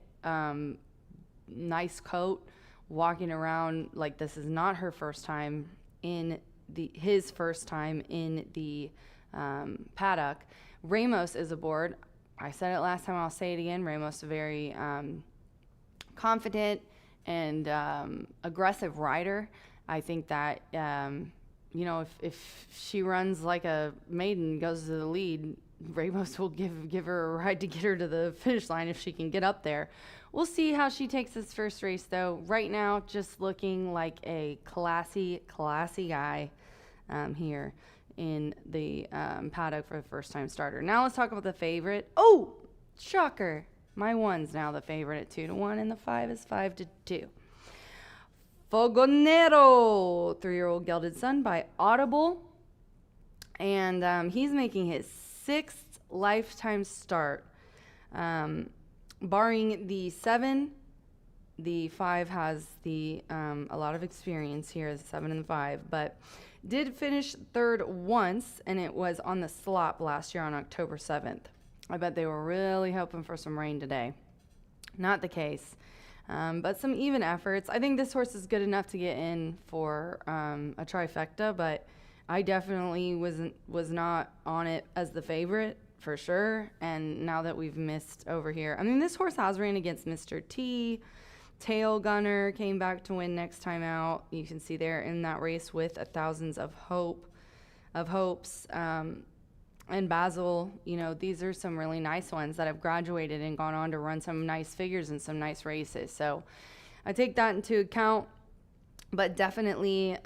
Nice coat. Walking around like this is not her first time his first time in the paddock. Ramos is aboard. I said it last time, I'll say it again. Ramos, a very confident and aggressive rider. I think that if she runs like a maiden, goes to the lead, Ramos will give her a ride to get her to the finish line if she can get up there. We'll see how she takes this first race, though. Right now, just looking like a classy guy here in the paddock for the first-time starter. Now let's talk about the favorite. Oh, shocker. My 1's now the favorite at 2-1, and the 5 is 5-2. Fogonero, 3-year-old gelded son by Audible. And he's making his 6th lifetime start. Barring the 7, the 5 has a lot of experience here, the 7 and the 5, but did finish 3rd once, and it was on the slop last year on October 7th. I bet they were really hoping for some rain today. Not the case, but some even efforts. I think this horse is good enough to get in for a trifecta, but I definitely was not on it as the favorite. For sure. And now that we've missed over here, I mean, this horse has ran against Mr. T, Tail Gunner came back to win next time out. You can see there in that race with Thousands of Hopes. And Basil, these are some really nice ones that have graduated and gone on to run some nice figures and some nice races. So I take that into account, but definitely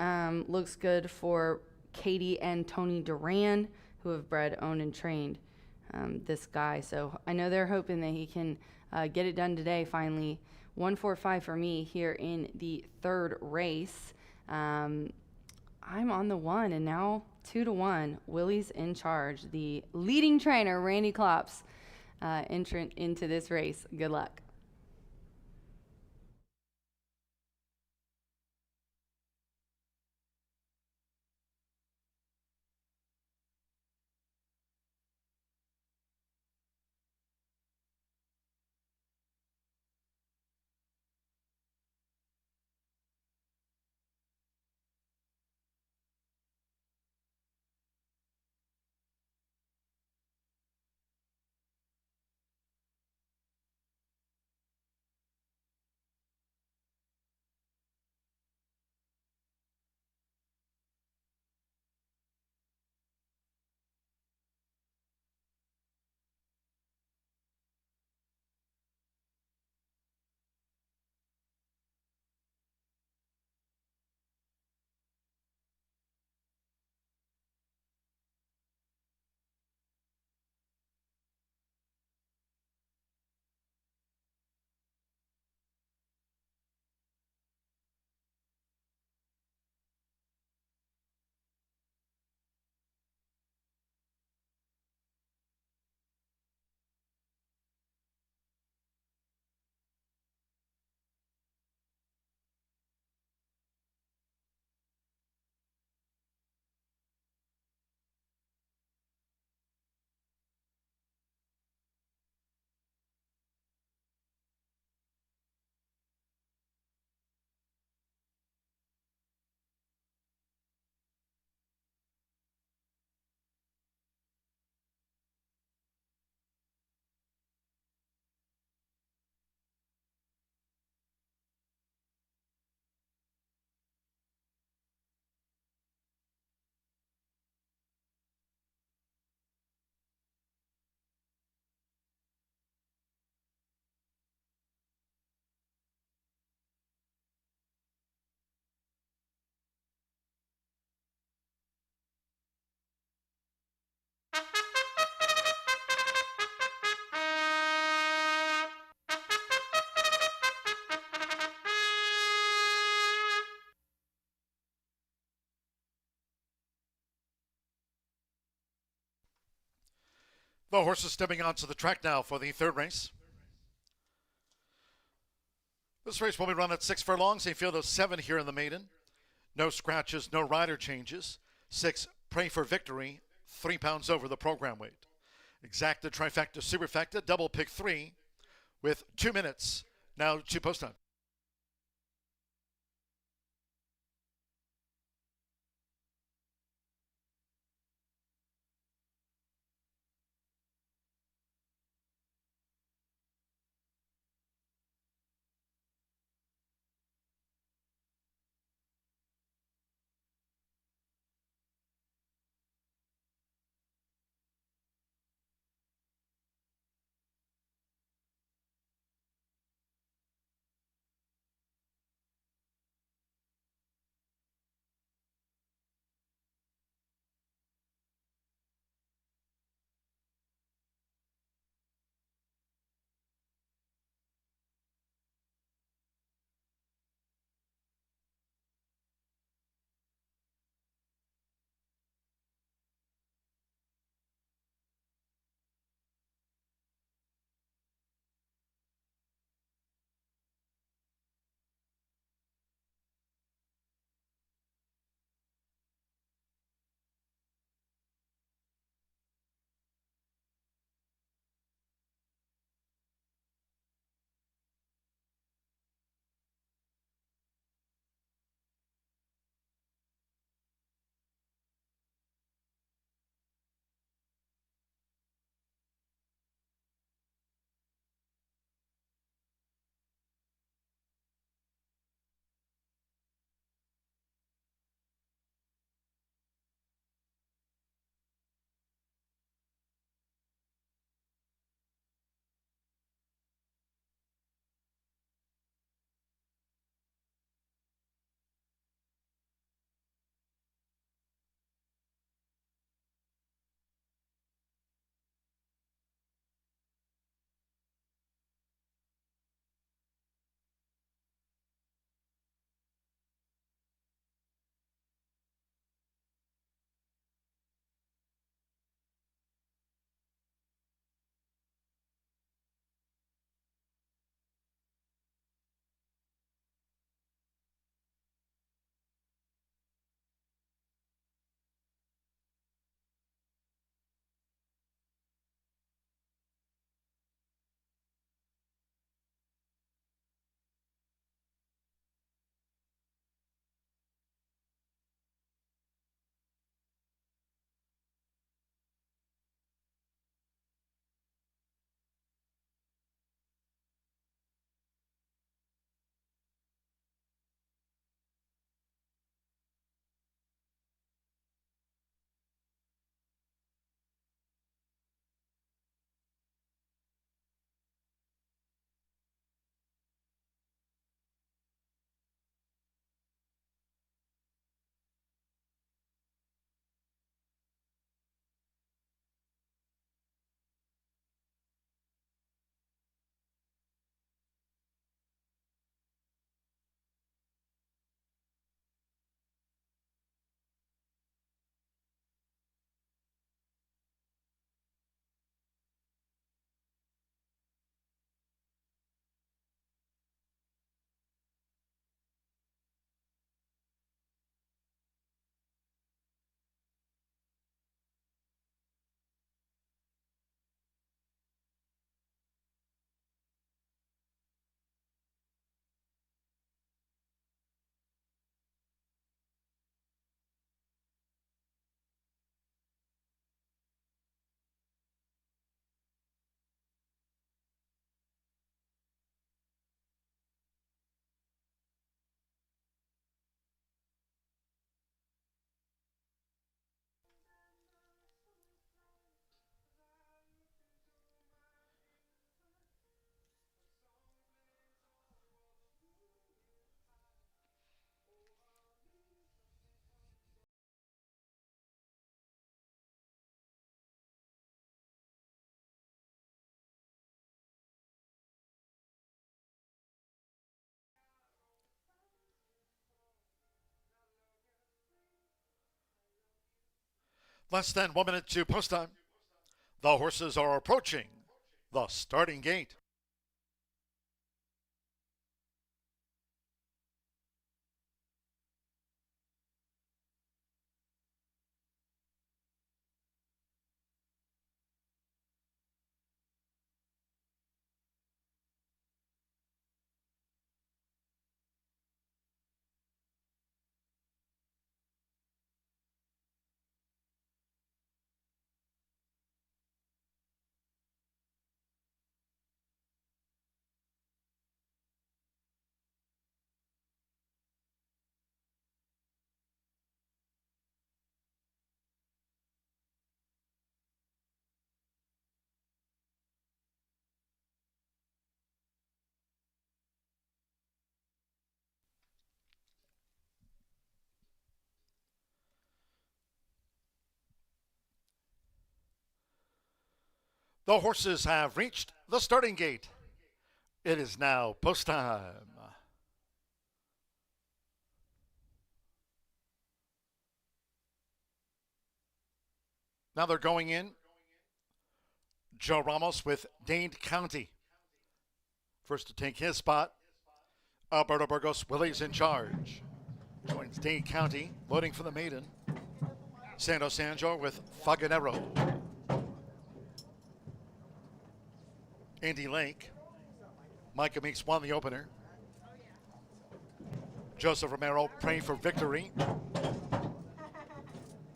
looks good for Katie and Tony Duran, who have bred, owned, and trained this guy. So I know they're hoping that he can get it done today finally. 145 for me here in the third race. I'm on the 1, and now 2-1. Willie's in charge. The leading trainer, Randy Klops, entrant into this race. Good luck. The horses stepping onto the track now for the third race. This race will be run at 6 furlongs, a field of 7 here in the maiden. No scratches, no rider changes. 6, Pray for Victory, 3 pounds over the program weight. Exacta, Trifecta, Superfecta, double pick 3 with 2 minutes now to post time. Less than 1 minute to post time. The horses are approaching the starting gate. The horses have reached the starting gate. It is now post time. Now they're going in. Joe Ramos with Dade County. First to take his spot, Alberto Burgos Willie's in charge. Joins Dade County, loading for the maiden. Santos Anjo with Faganero. Indy Lake. Micah Meeks won the opener. Joseph Romero praying for victory.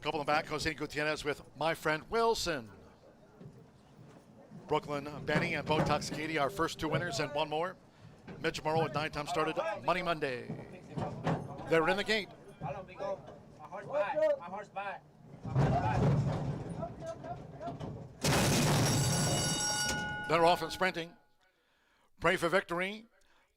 Couple in back, Jose Gutierrez with My Friend Wilson. Brooklyn Benny and Botox Katie, our first two winners, and one more. Mitch Morrow at 9 times started Money Monday. They're in the gate. They're off and sprinting. Pray for victory.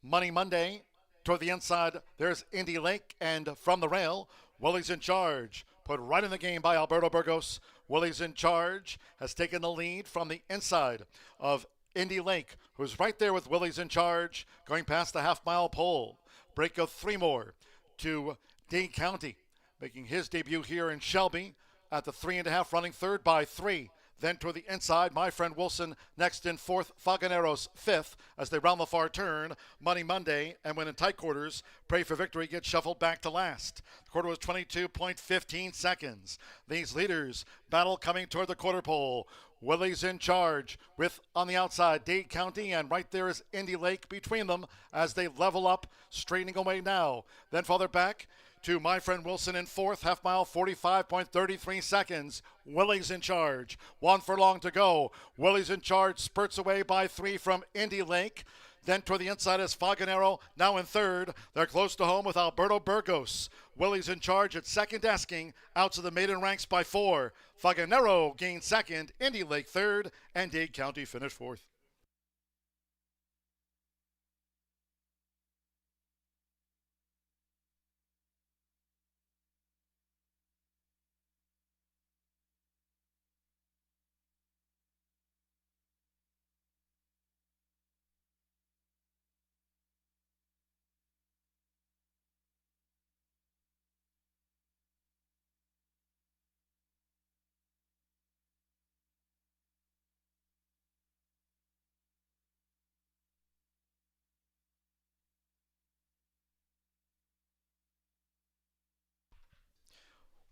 Money Monday. Toward the inside, there's Indy Lake, and from the rail, Willie's in charge. Put right in the game by Alberto Burgos. Willie's in charge has taken the lead from the inside of Indy Lake, who's right there with Willie's in charge, going past the half-mile pole. Break of 3 more to Dade County, making his debut here in Shelby at the 3.5, running third by 3. Then toward the inside, My Friend Wilson next in 4th, Faganero's 5th as they round the far turn. Money Monday, and when in tight quarters, Pray for Victory gets shuffled back to last. The quarter was 22.15 seconds. These leaders battle coming toward the quarter pole. Willie's in charge with, on the outside, Dade County, and right there is Indy Lake between them as they level up, straightening away now. Then farther back to My Friend Wilson in 4th, half mile, 45.33 seconds. Willie's in charge. 1 furlong to go. Willie's in charge, spurts away by 3 from Indy Lake. Then toward the inside is Faganero, now in 3rd. They're close to home with Alberto Burgos. Willie's in charge at 2nd asking, out to the maiden ranks by 4. Faganero gained 2nd, Indy Lake 3rd, and Dade County finished 4th.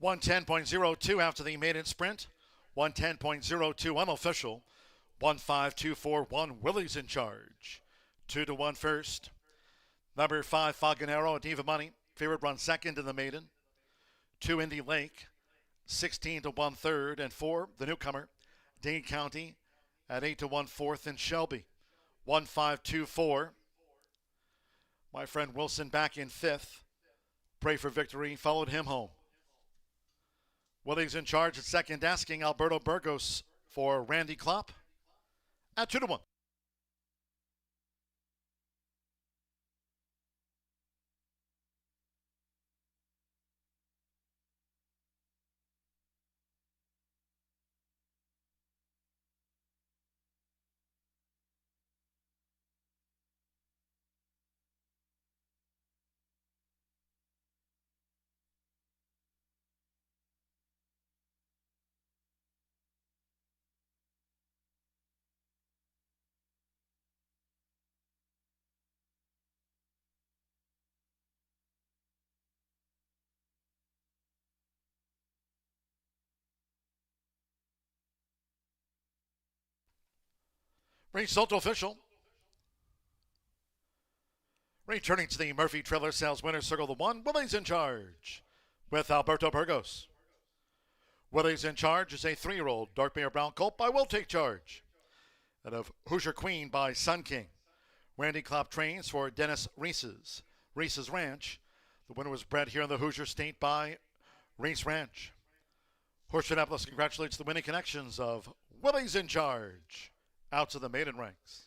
.02 after the maiden sprint. 110.02 unofficial. 15241 Willie's in charge. 2-1 first. Number 5 Faganero, Diva Money. Favorite run second in the maiden. 2 Indy Lake. 16-1 third. And 4 the newcomer Dade County at 8-1 fourth in Shelby. 152-4. My Friend Wilson back in 5th. Pray for Victory followed him home. Willie's in charge at 2nd asking, Alberto Burgos for Randy Klopp at 2-1. Result official. Returning to the Murphy Trailer Sales Winner Circle, the one, Willie's in Charge with Alberto Burgos. Willie's in Charge is a 3-year-old dark bear brown colt by Will Take Charge. And of Hoosier Queen by Sun King. Randy Klopp trains for Dennis Reese's Ranch. The winner was bred here in the Hoosier State by Reese Ranch. Horseshoe Indianapolis congratulates the winning connections of Willie's in Charge out to the maiden ranks.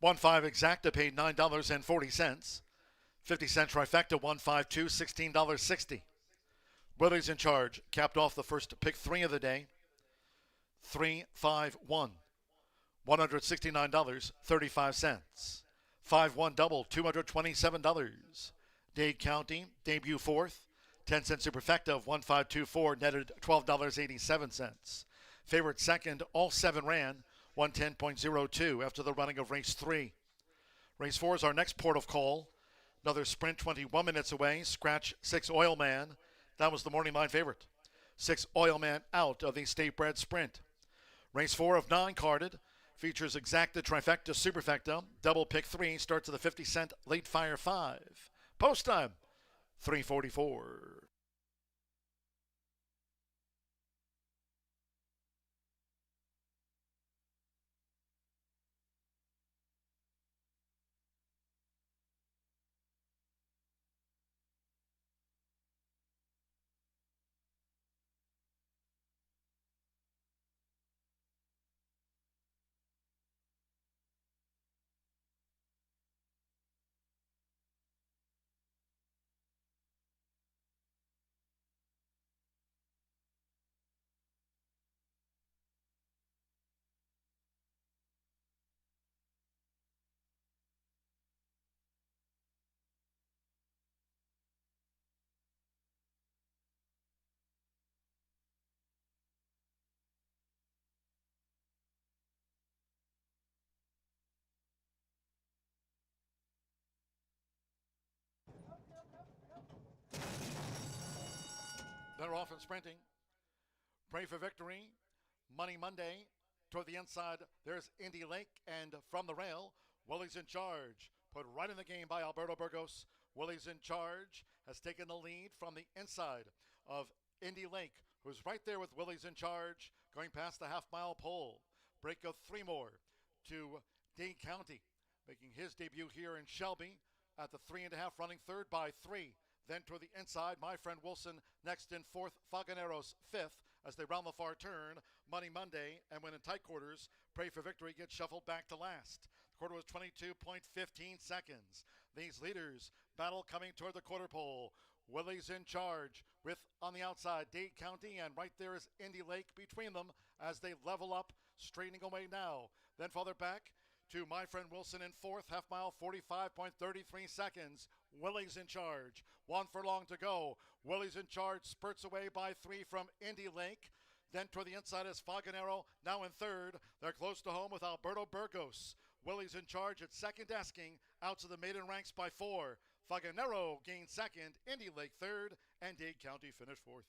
$1.5 exacta paid $9.40. 50-cent trifecta, 152, $16.60. Willie's in Charge capped off the first pick 3 of the day. 3-5-1. $169.35. 5-1 double, $227. Dade County, debut 4th. 10-cent superfecta of 1524, netted $12.87. Favorite second, all 7 ran, 110.02 after the running of race 3. Race 4 is our next port of call. Another sprint 21 minutes away. Scratch 6 Oil Man. That was the morning line favorite. 6 Oil Man out of the state bred sprint. Race 4 of 9 carded. Features exacta, trifecta, superfecta. Double pick 3 starts at the 50-cent late fire 5. Post time 3:44. They're off and sprinting. Pray for Victory. Money Monday. Toward the inside, there's Indy Lake. And from the rail, Willie's in Charge. Put right in the game by Alberto Burgos. Willie's in Charge has taken the lead from the inside of Indy Lake, who's right there with Willie's in Charge, going past the half-mile pole. Break of 3 more to Dade County, making his debut here in Shelby at the 3.5, running third by 3. Then toward the inside, My Friend Wilson next in 4th, Faganeros 5th as they round the far turn. Money Monday, and when in tight quarters, Pray for Victory gets shuffled back to last. The quarter was 22.15 seconds. These leaders battle coming toward the quarter pole. Willie's in Charge with on the outside Dade County, and right there is Indy Lake between them as they level up, straightening away now. Then farther back to My Friend Wilson in 4th, half mile, 45.33 seconds. Willie's in Charge. 1 furlong to go. Willie's in Charge spurts away by 3 from Indy Lake. Then toward the inside is Faganero, now in 3rd. They're close to home with Alberto Burgos. Willie's in Charge at second, asking out to the maiden ranks by 4. Faganero gained 2nd, Indy Lake 3rd, and Dade County finished 4th.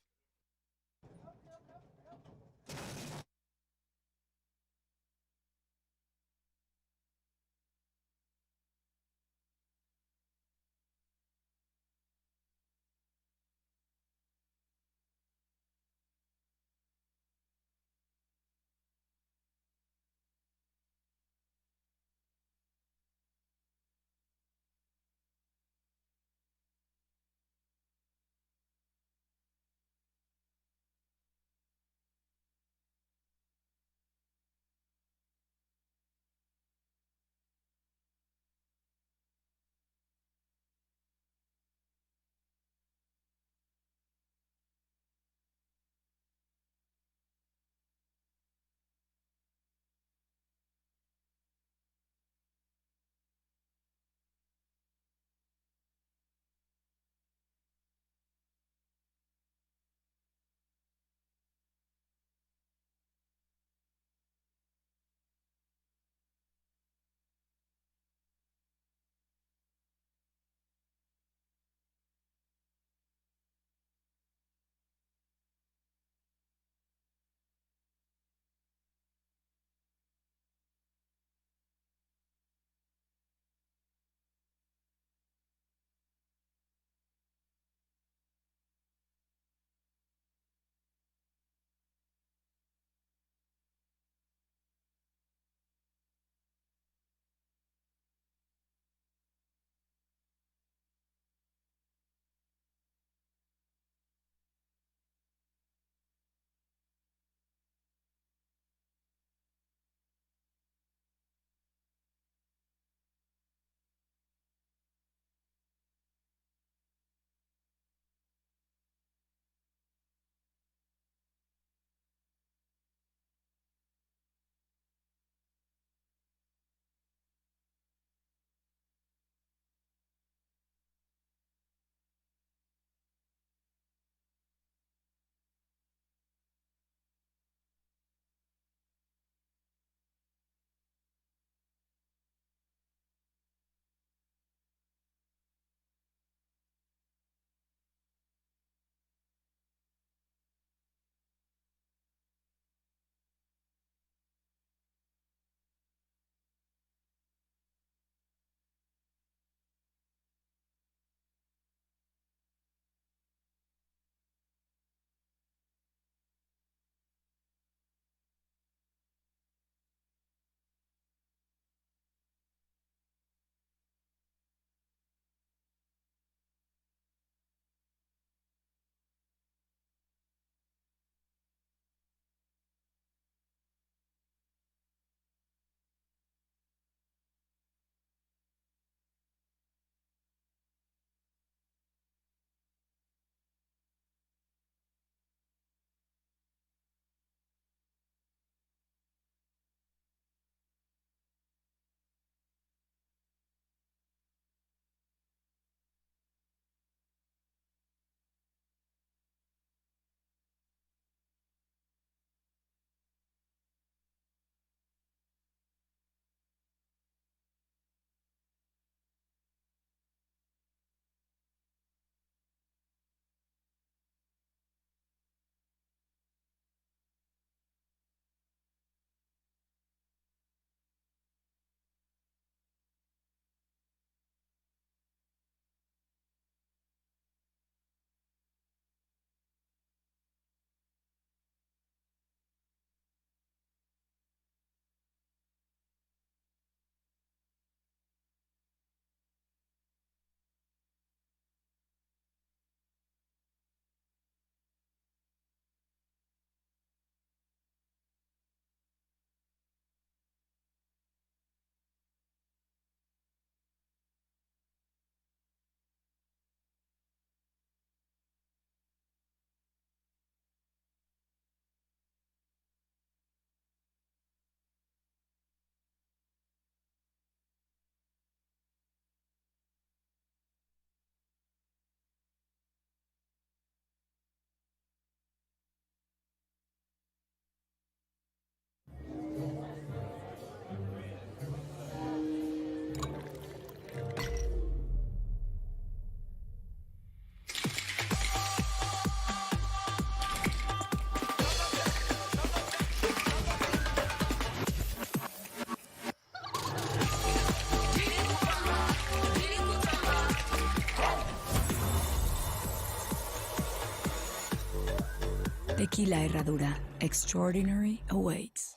Aquí La Herradura. Extraordinary awaits.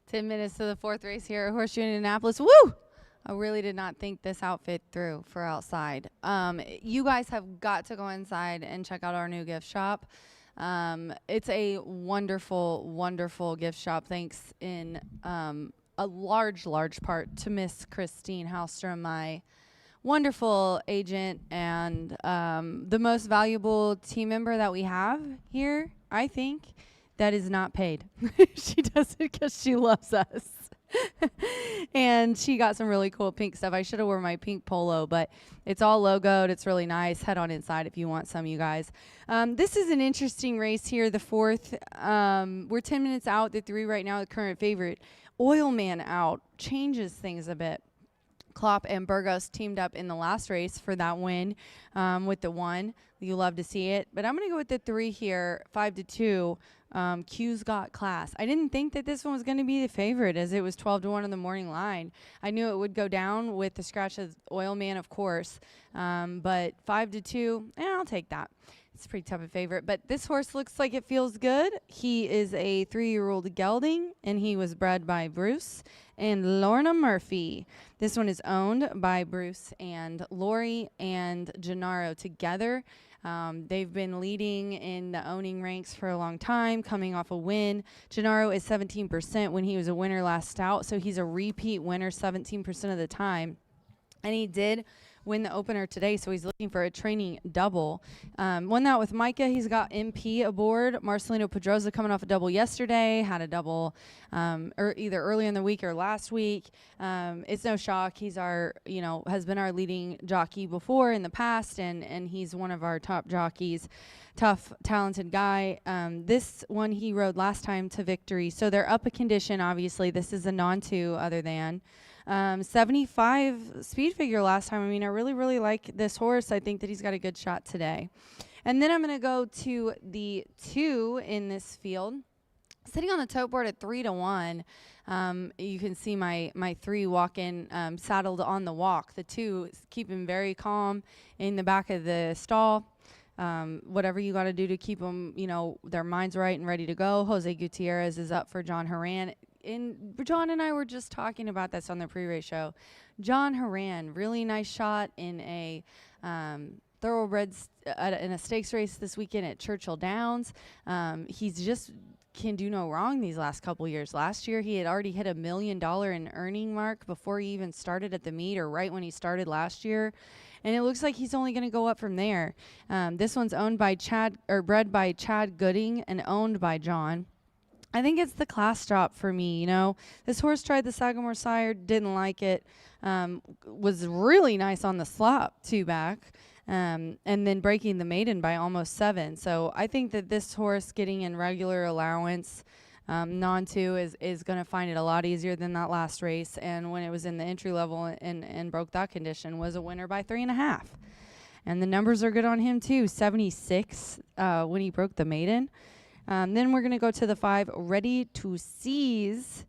Ten minutes to the fourth race here at Horseshoe Indianapolis. Woo! I really did not think this outfit through for outside. You guys have got to go inside and check out our new gift shop. It's a wonderful, wonderful gift shop. Thanks in a large part to Miss Christine Halstrom, my wonderful agent and the most valuable team member that we have here, I think, that is not paid. She does it because she loves us. And she got some really cool pink stuff. I should have worn my pink polo, but it's all logoed. It's really nice. Head on inside if you want some, you guys. This is an interesting race here, the fourth. We're 10 minutes out. The 3 right now, the current favorite. Oil Man out. Changes things a bit. Klopp and Burgos teamed up in the last race for that win with the 1. You love to see it. But I'm going to go with the 3 here, 5-2. Q's Got Class. I didn't think that this one was going to be the favorite as it was 12-1 on the morning line. I knew it would go down with the scratch of Oil Man, of course. But 5-2, I'll take that. It's a pretty tough a favorite. But this horse looks like it feels good. He is a 3-year-old gelding, and he was bred by Bruce and Lorna Murphy. This one is owned by Bruce and Lori and Gennaro together. They've been leading in the owning ranks for a long time, coming off a win. Gennaro is 17% when he was a winner last out, so he's a repeat winner 17% of the time. And he did win the opener today, so he's looking for a training double. Won that with Micah. He's got MP aboard. Marcelino Pedroza coming off a double yesterday, had a double either early in the week or last week. It's no shock. He's our, has been our leading jockey before in the past, and he's one of our top jockeys. Tough, talented guy. This one he rode last time to victory, so they're up a condition, obviously. This is a non-2 other than. 75 speed figure last time. I mean, I really, really like this horse. I think that he's got a good shot today. And then I'm going to go to the 2 in this field. Sitting on the tote board at 3-1. You can see my 3 walk-in saddled on the walk. The 2 is keeping very calm in the back of the stall. Whatever you got to do to keep them, their minds right and ready to go. Jose Gutierrez is up for John Horan. John and I were just talking about this on the pre-race show. John Horan, really nice shot in a thoroughbred in a stakes race this weekend at Churchill Downs. He's just can do no wrong these last couple years. Last year, he had already hit $1 million in earning mark before he even started at the meet, or right when he started last year. And it looks like he's only going to go up from there. This one's owned by bred by Chad Gooding and owned by John. I think it's the class drop for me. This horse tried the Sagamore Sire, didn't like it. Was really nice on the slop 2 back. And then breaking the maiden by almost 7. So I think that this horse getting in regular allowance, non-2, is going to find it a lot easier than that last race. And when it was in the entry level and broke that condition, was a winner by 3.5. And the numbers are good on him too. 76 when he broke the maiden. Then we're going to go to the 5, Ready to Seize.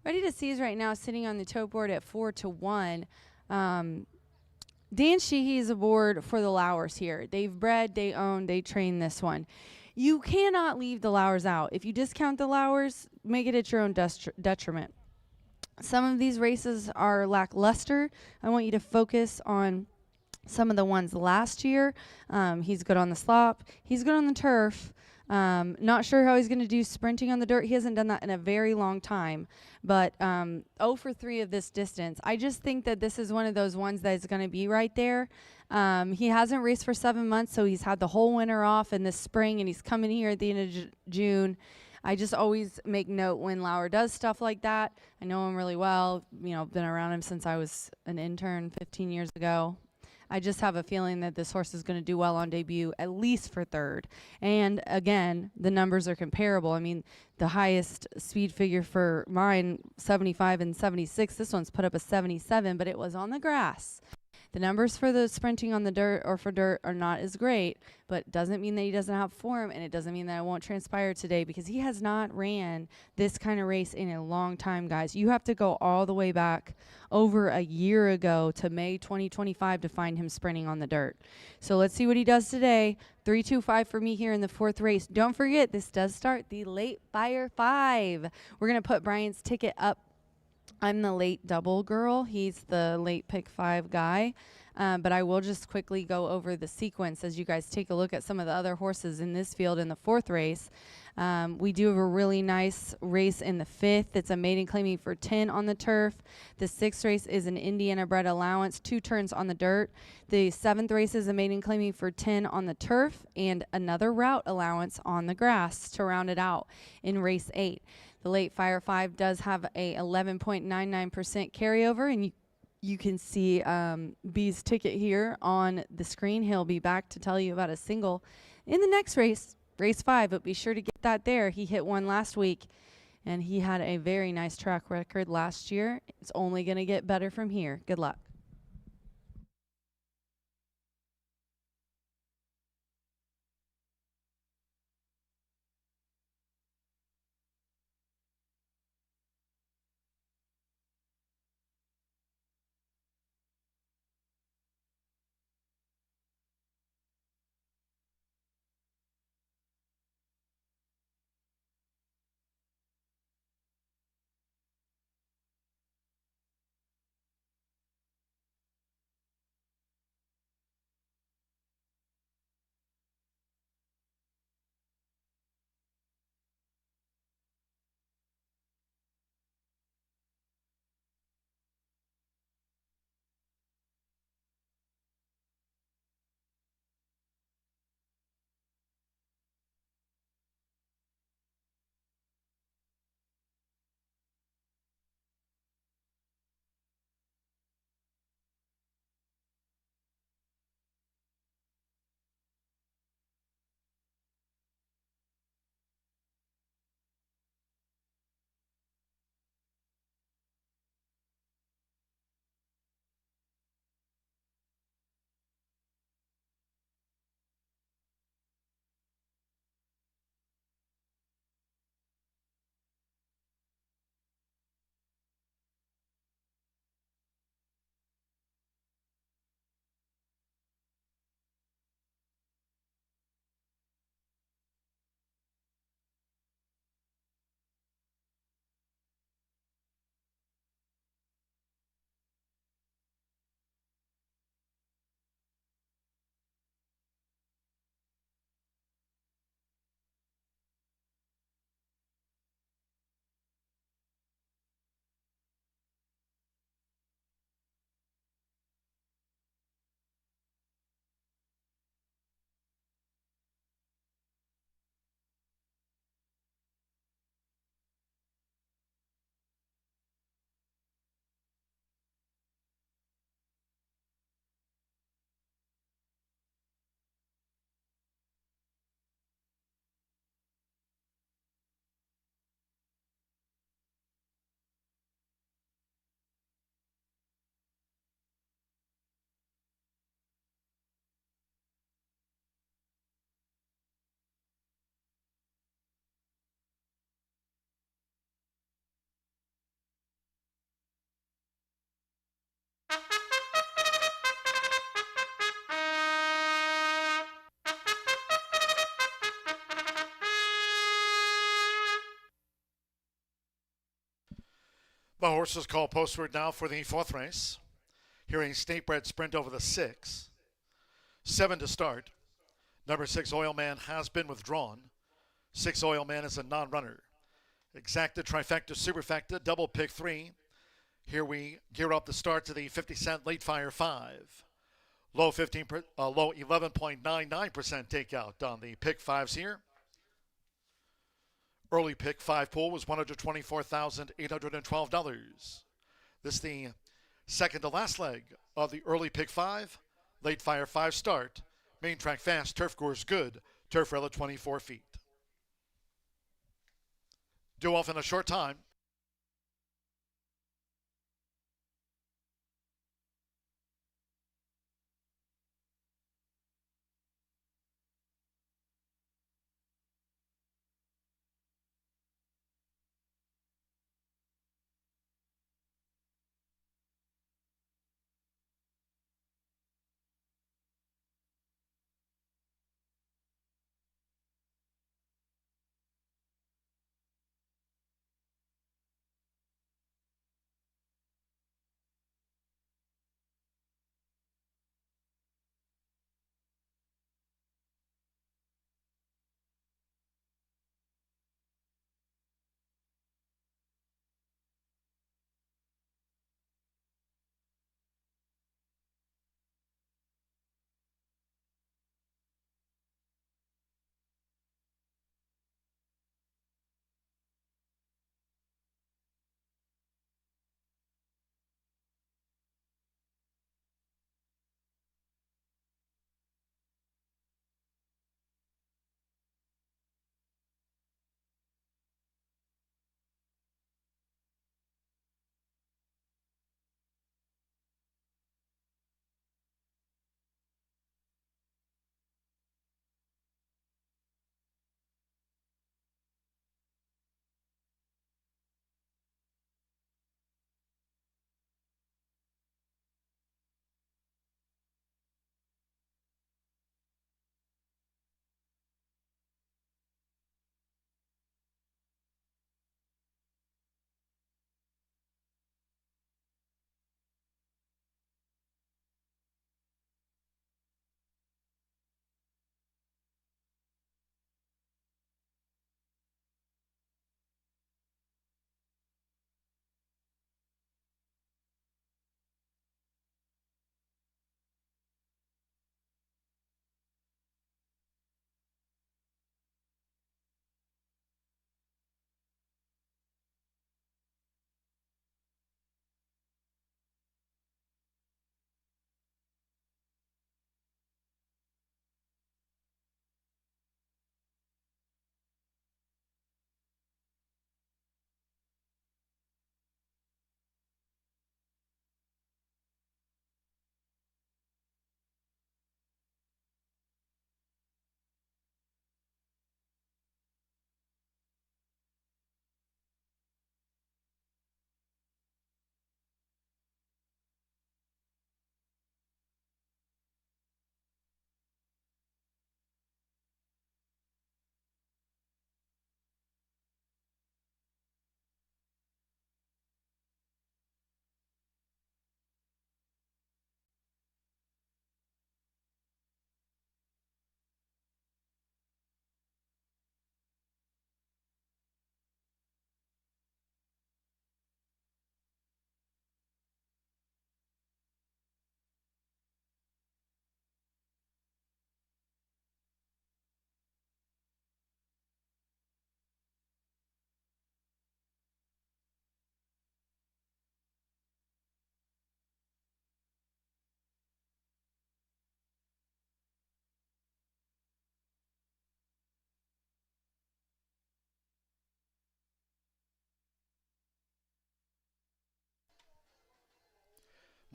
Ready to Seize right now sitting on the tote board at 4-1. Dan Sheehy is aboard for the Lowers here. They've bred, they own, they train this one. You cannot leave the Lowers out. If you discount the Lowers, make it at your own detriment. Some of these races are lackluster. I want you to focus on some of the ones last year. He's good on the slop. He's good on the turf. Not sure how he's going to do sprinting on the dirt. He hasn't done that in a very long time. But 0 for 3 of this distance. I just think that this is one of those ones that is going to be right there. He hasn't raced for 7 months, so he's had the whole winter off in this spring, and he's coming here at the end of June. I just always make note when Lauer does stuff like that. I know him really well. Been around him since I was an intern 15 years ago. I just have a feeling that this horse is going to do well on debut, at least for 3rd. And again, the numbers are comparable. I mean, the highest speed figure for mine, 75 and 76. This one's put up a 77, but it was on the grass. The numbers for the sprinting on the dirt or for dirt are not as great, but doesn't mean that he doesn't have form, and it doesn't mean that it won't transpire today, because he has not ran this kind of race in a long time, guys. You have to go all the way back over a year ago to May 2025 to find him sprinting on the dirt. So let's see what he does today. 3-2-5 for me here in the 4th race. Don't forget, this does start the late Fire 5. We're going to put Brian's ticket up. I'm the late double girl. He's the late pick 5 guy. But I will just quickly go over the sequence as you guys take a look at some of the other horses in this field in the 4th race. We do have a really nice race in the 5th. It's a maiden claiming for 10 on the turf. The 6th race is an Indiana bred allowance, 2 turns on the dirt. The 7th race is a maiden claiming for 10 on the turf and another route allowance on the grass to round it out in race 8. The late Fire 5 does have a 11.99% carryover, and you can see B's ticket here on the screen. He'll be back to tell you about a single in the next race, race 5, but be sure to get that there. He hit one last week, and he had a very nice track record last year. It's only going to get better from here. Good luck. The horses call postward now for the fourth race. Here a state bred sprint over the 6. 7 to start. Number 6, Oil Man, has been withdrawn. 6, Oil Man is a non-runner. Exacta, trifecta, superfecta, double pick 3. Here we gear up the start to the 50-cent late fire 5. Low 11.99% takeout on the pick 5s here. Early pick 5 pool was $124,812. This the second to last leg of the early pick 5. Late fire 5 start. Main track fast, turf course good. Turf rail at 24 feet. Due off in a short time.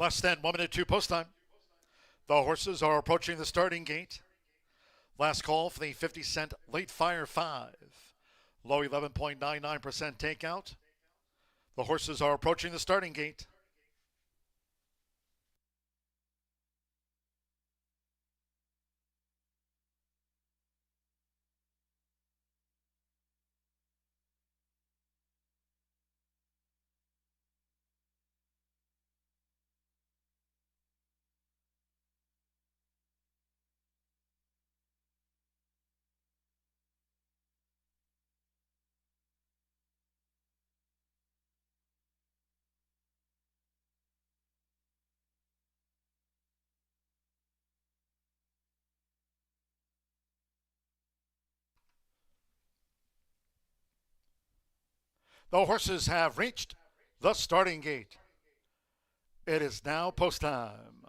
Less than 1 minute to post time. The horses are approaching the starting gate. Last call for the 50-cent late fire 5. Low 11.99% takeout. The horses are approaching the starting gate. The horses have reached the starting gate. It is now post time.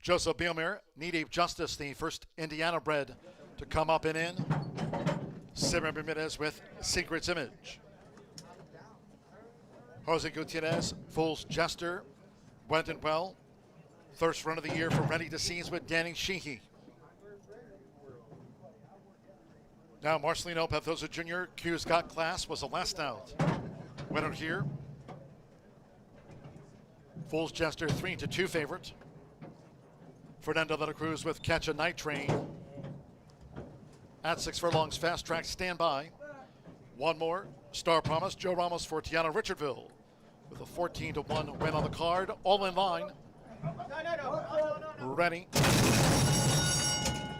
Joseph Bielmir, Need Justice, the first Indiana bred to come up and in. 7 Bermudez with Secret's Image. Jose Gutierrez, Fool's Jester, went and well. First run of the year for Ready to Seize with Danny Sheehy. Now Marcelino Pathosa Jr., Q's Got Class was the last out. Winner here. Fool's Jester 3-2 favorite. Fernando de la Cruz with Catch a Night Train. At 6 furlongs, Fast Track Standby. One more, Star Promise, Joe Ramos for Tiana Richardville. With a 14-1 win on the card, all in line. Ready.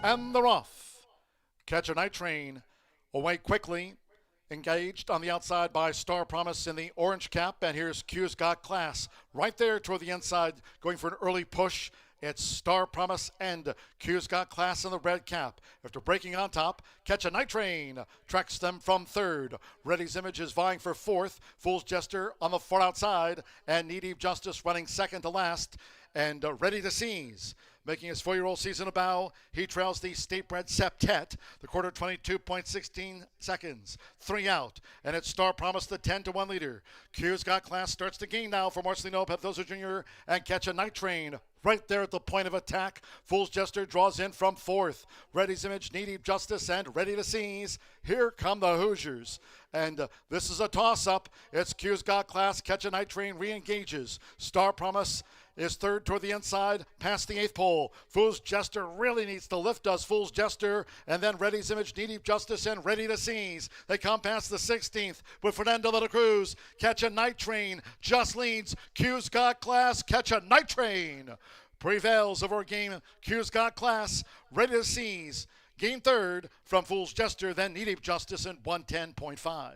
And they're off. Catch a Night Train away quickly. Engaged on the outside by Star Promise in the orange cap. And here's Q's Got Class right there toward the inside, going for an early push. It's Star Promise and Q's Got Class in the red cap. After breaking on top, Catch a Night Train tracks them from third. Ready's Image is vying for fourth. Fool's Jester on the far outside. And Need Justice running second to last. And Ready to Seize, making his 4-year-old season a bow. He trails the state-bred Septet, the quarter 22.16 seconds. 3 out, and it's Star Promise, the 10-1 leader. Q's Got Class starts to gain now for Marcelino Pathosa Jr. and Catch a Night Train right there at the point of attack. Fool's Jester draws in from fourth. Ready's Image, Need Justice, and Ready to Seize. Here come the Hoosiers. And this is a toss-up. It's Q's Got Class. Catch a Night Train re-engages. Star Promise is third toward the inside, past the 8th pole. Fool's Jester really needs to lift, does Fool's Jester, and then Ready's Image, Need Justice, and Ready to Seize. They come past the 16th with Fernando de la Cruz. Catch a Night Train just leads. Q's Got Class. Catch a Night Train prevails over game. Q's Got Class. Ready to Seize. Game third from Fool's Jester, then Need Justice in 110.5.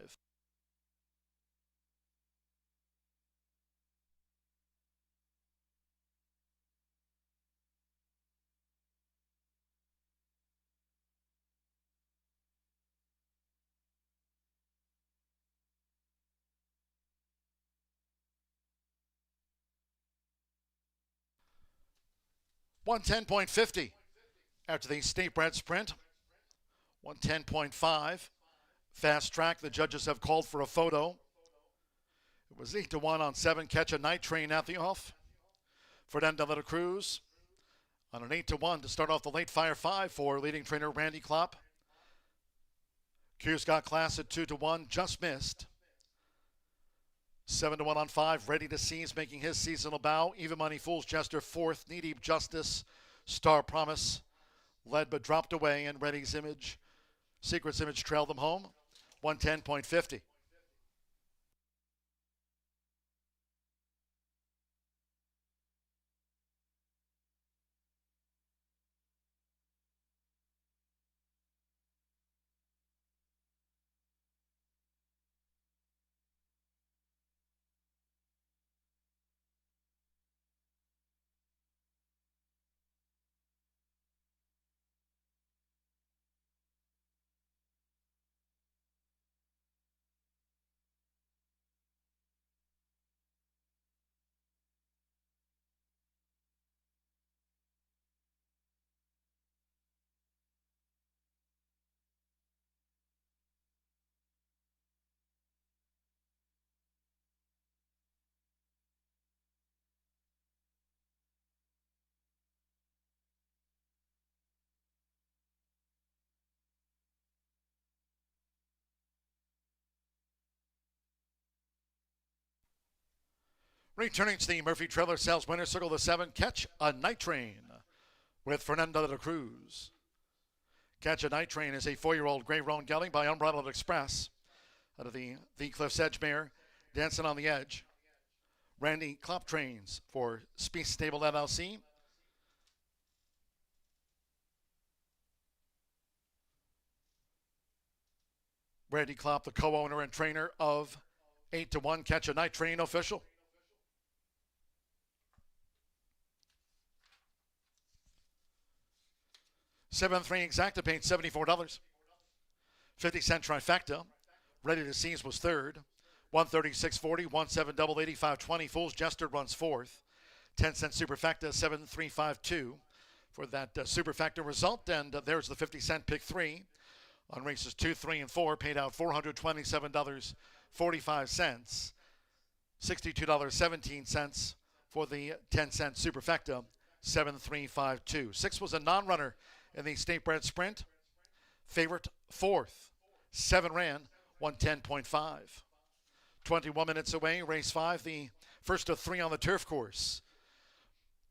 $110.50 after the state bred sprint. 110.5. Fast Track. The judges have called for a photo. It was 8-1 on 7. Catch a Night Train at the off. Fernando de la Cruz on an 8-1 to start off the late Fire 5 for leading trainer Randy Klopp. Q's Got Class at 2-1, just missed. 7-1 on 5, Ready to Seize, making his seasonal bow. Even Money, Fool's Jester, fourth. Need Justice, Star Promise, led but dropped away. And Ready's Image, Secret's Image trailed them home. 110.50. Returning to the Murphy Trailer Sales Winner Circle, the 7, Catch a Night Train with Fernando de la Cruz. Catch a Night Train is a 4-year-old gray roan gelding by Unbridled Express. Out of the Cliff's Edge mare, Dancing on the Edge. Randy Klopp trains for Speed Stable LLC. Randy Klopp, the co-owner and trainer of 8-1 Catch a Night Train official. $7-3 exacta paid $74. 50-cent trifecta. Ready to Seize was third. 136.40, 17 double 85.20. Fool's Jester runs fourth. 10-cent Superfecta 7352 for that Superfecta result. And there's the 50-cent pick three on races 2, 3, and 4. Paid out $427.45. $62.17 for the 10-cent Superfecta 7352. 6 was a non-runner in the State Bred Sprint. Favorite fourth. 7 ran 110.5. 21 minutes away, race 5, the first of 3 on the turf course.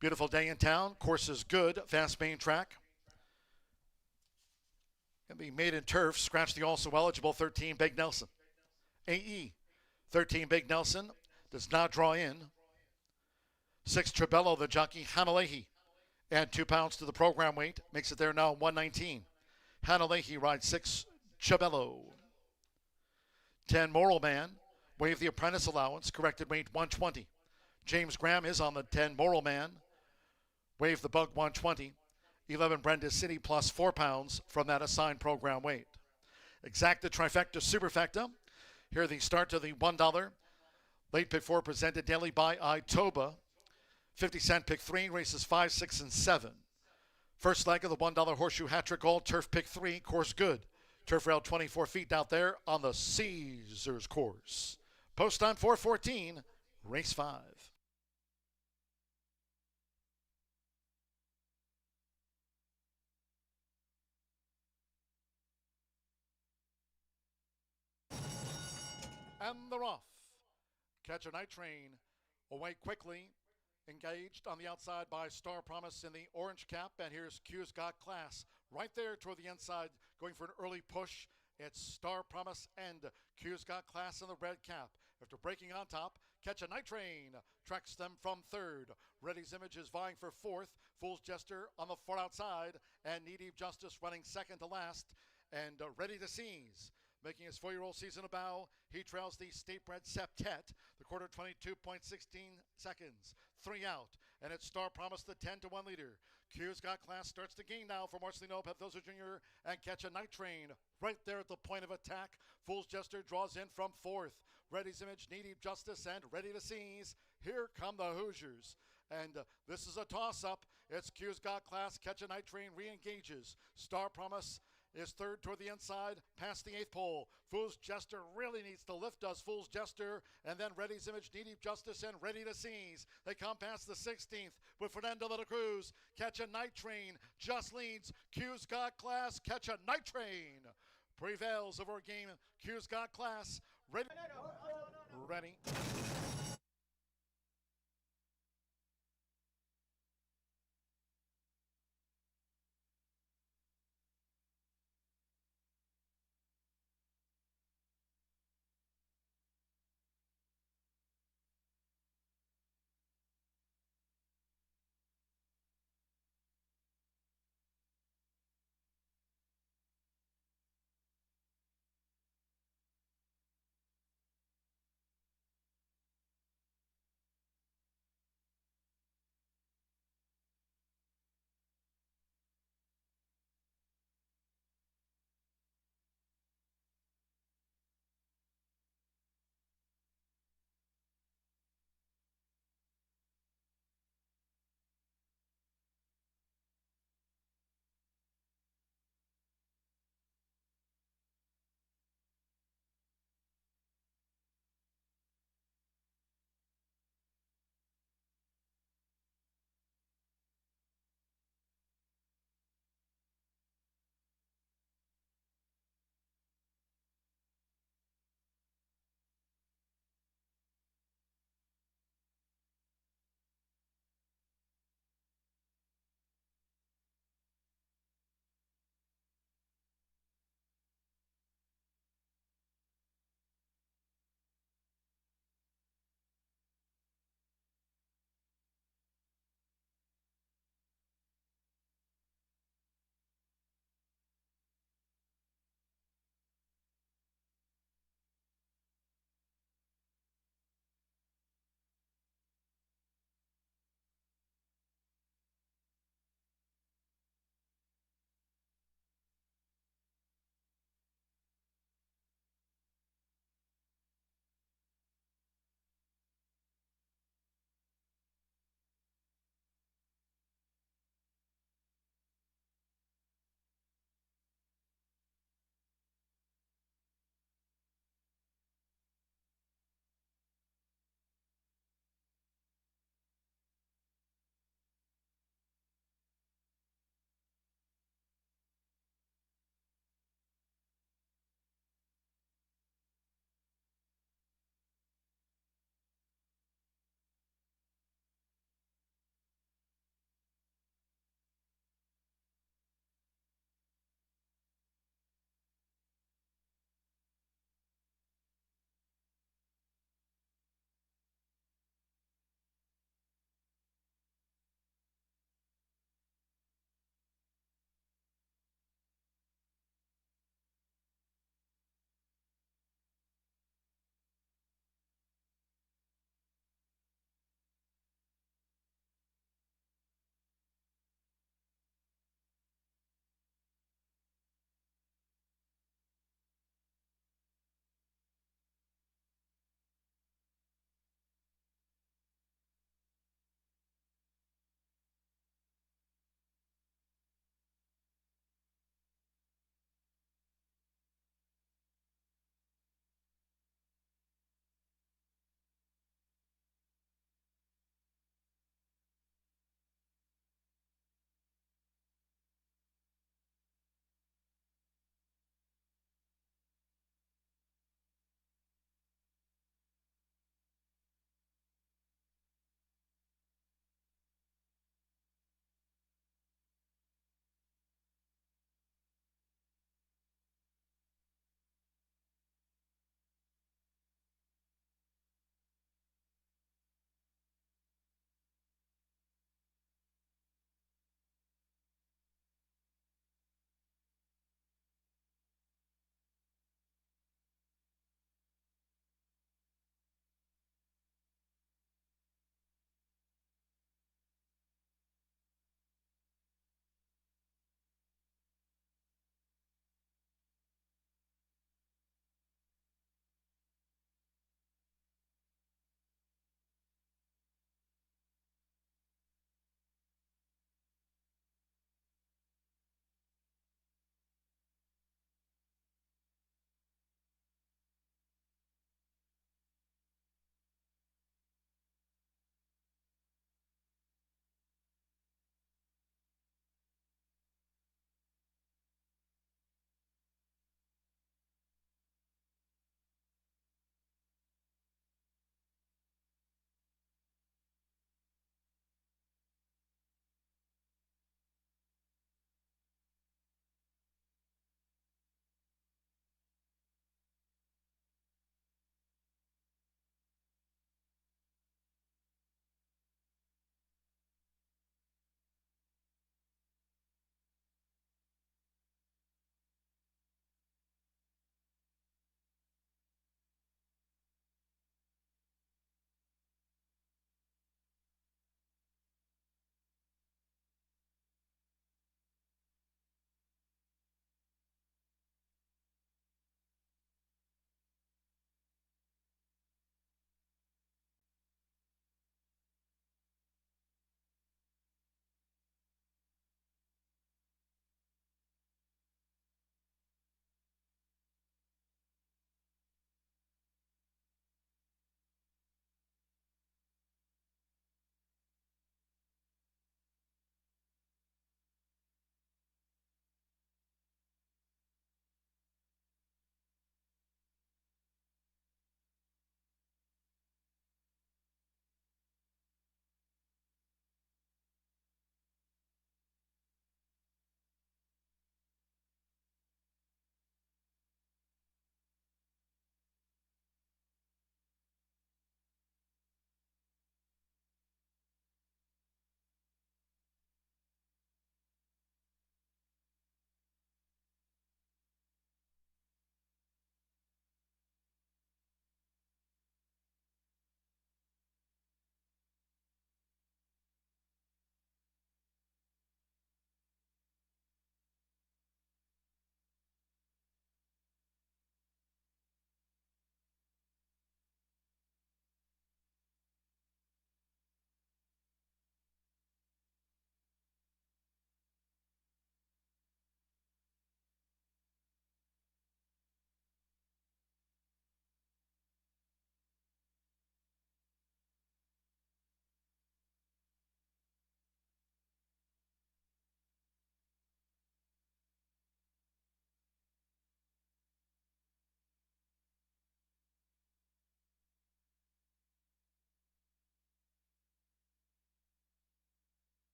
Beautiful day in town. Course is good. Fast main track. Can be made in turf. Scratch the also eligible 13 Big Nelson. AE 13 Big Nelson does not draw in. 6 Trebello, the jockey Hanalehi. Add 2 pounds to the program weight. Makes it there now 119. Hanalehi rides 6 Trebello. 10 Moral Man. Waive the apprentice allowance. Corrected weight 120. James Graham is on the 10 Moral Man. Waive the bug 120. 11 Brenda City plus 4 pounds from that assigned program weight. Exacta Trifecta Superfecta. Here the start to the $1. Late pick 4 presented daily by Itoba. 50-cent pick 3, races 5, 6, and 7. First leg of the $1 Horseshoe Hat-Trick Gold, turf pick 3, course good. Turf rail 24 feet out there on the Caesars course. Post time 4:14, race 5. And they're off. Catch a Night Train away quickly. Engaged on the outside by Star Promise in the orange cap. And here's Q's Got Class right there toward the inside, going for an early push. It's Star Promise and Q's Got Class in the red cap. After breaking on top, Catch a Night Train tracks them from third. Reddy's Image is vying for fourth. Fool's Jester on the far outside. And Needy Justice running second to last. And Ready to Seize, making his 4-year-old season a bow. He trails the State-Bred Septet, the quarter 22.16 seconds. 3 out, and it's Star Promise, the 10-1 leader. Q's Got Class starts to gain now for Marcelino Pethosa Jr. and Catch a Night Train right there at the point of attack. Fool's Jester draws in from fourth. Reddy's Image, Needy Justice, and Ready to Seize. Here come the Hoosiers. And this is a toss-up. It's Q's Got Class. Catch a Night Train re-engages. Star Promise is third toward the inside, past the 8th pole. Fool's Jester really needs to lift, does Fool's Jester, and then Reddy's Image, Needy Justice, and Ready to Seize. They come past the 16th with Fernando de la Cruz. Catch a Night Train just leads. Q's Got Class. Catch a Night Train prevails over a game. Q's Got Class. Ready. Ready.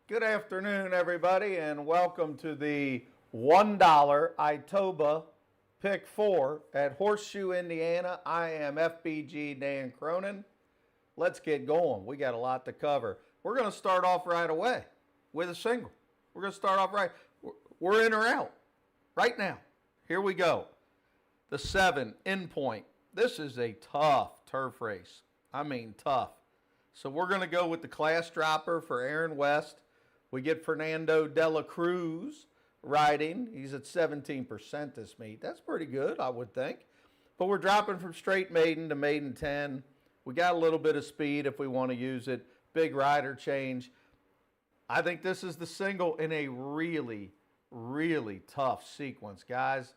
Good afternoon, everybody, and welcome to the $1 Itoba Pick 4 at Horseshoe, Indiana. I am FBG Dan Cronin. Let's get going. We got a lot to cover. We're going to start off right away with a single. We're going to start off right. We're in or out right now. Here we go. The 7 in point. This is a tough turf race. I mean tough. So we're going to go with the class dropper for Aaron West. We get Fernando de la Cruz riding. He's at 17% this meet. That's pretty good, I would think. But we're dropping from straight maiden to maiden 10. We got a little bit of speed if we want to use it. Big rider change. I think this is the single in a really, really tough sequence, guys.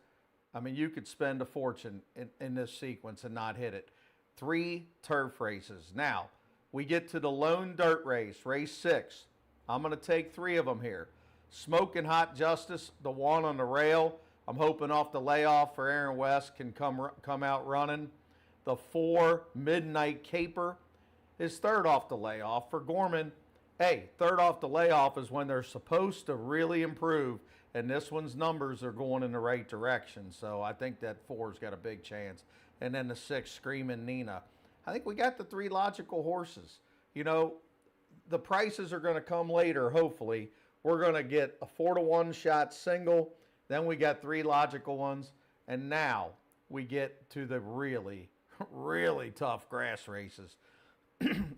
I mean, you could spend a fortune in this sequence and not hit it. 3 turf races. Now, we get to the lone dirt race, race 6. I'm going to take 3 of them here. Smoking Hot Justice, the 1 on the rail. I'm hoping off the layoff for Aaron West can come out running. The 4 Midnight Caper is 3rd off the layoff for Gorman. Hey, 3rd off the layoff is when they're supposed to really improve, and this one's numbers are going in the right direction. So I think that 4's got a big chance. And then the 6, Screaming Nina. I think we got the 3 logical horses. You know, the prices are going to come later, hopefully. We're going to get a 4-to-1 shot single. Then we got 3 logical ones. And now we get to the really, really tough grass races.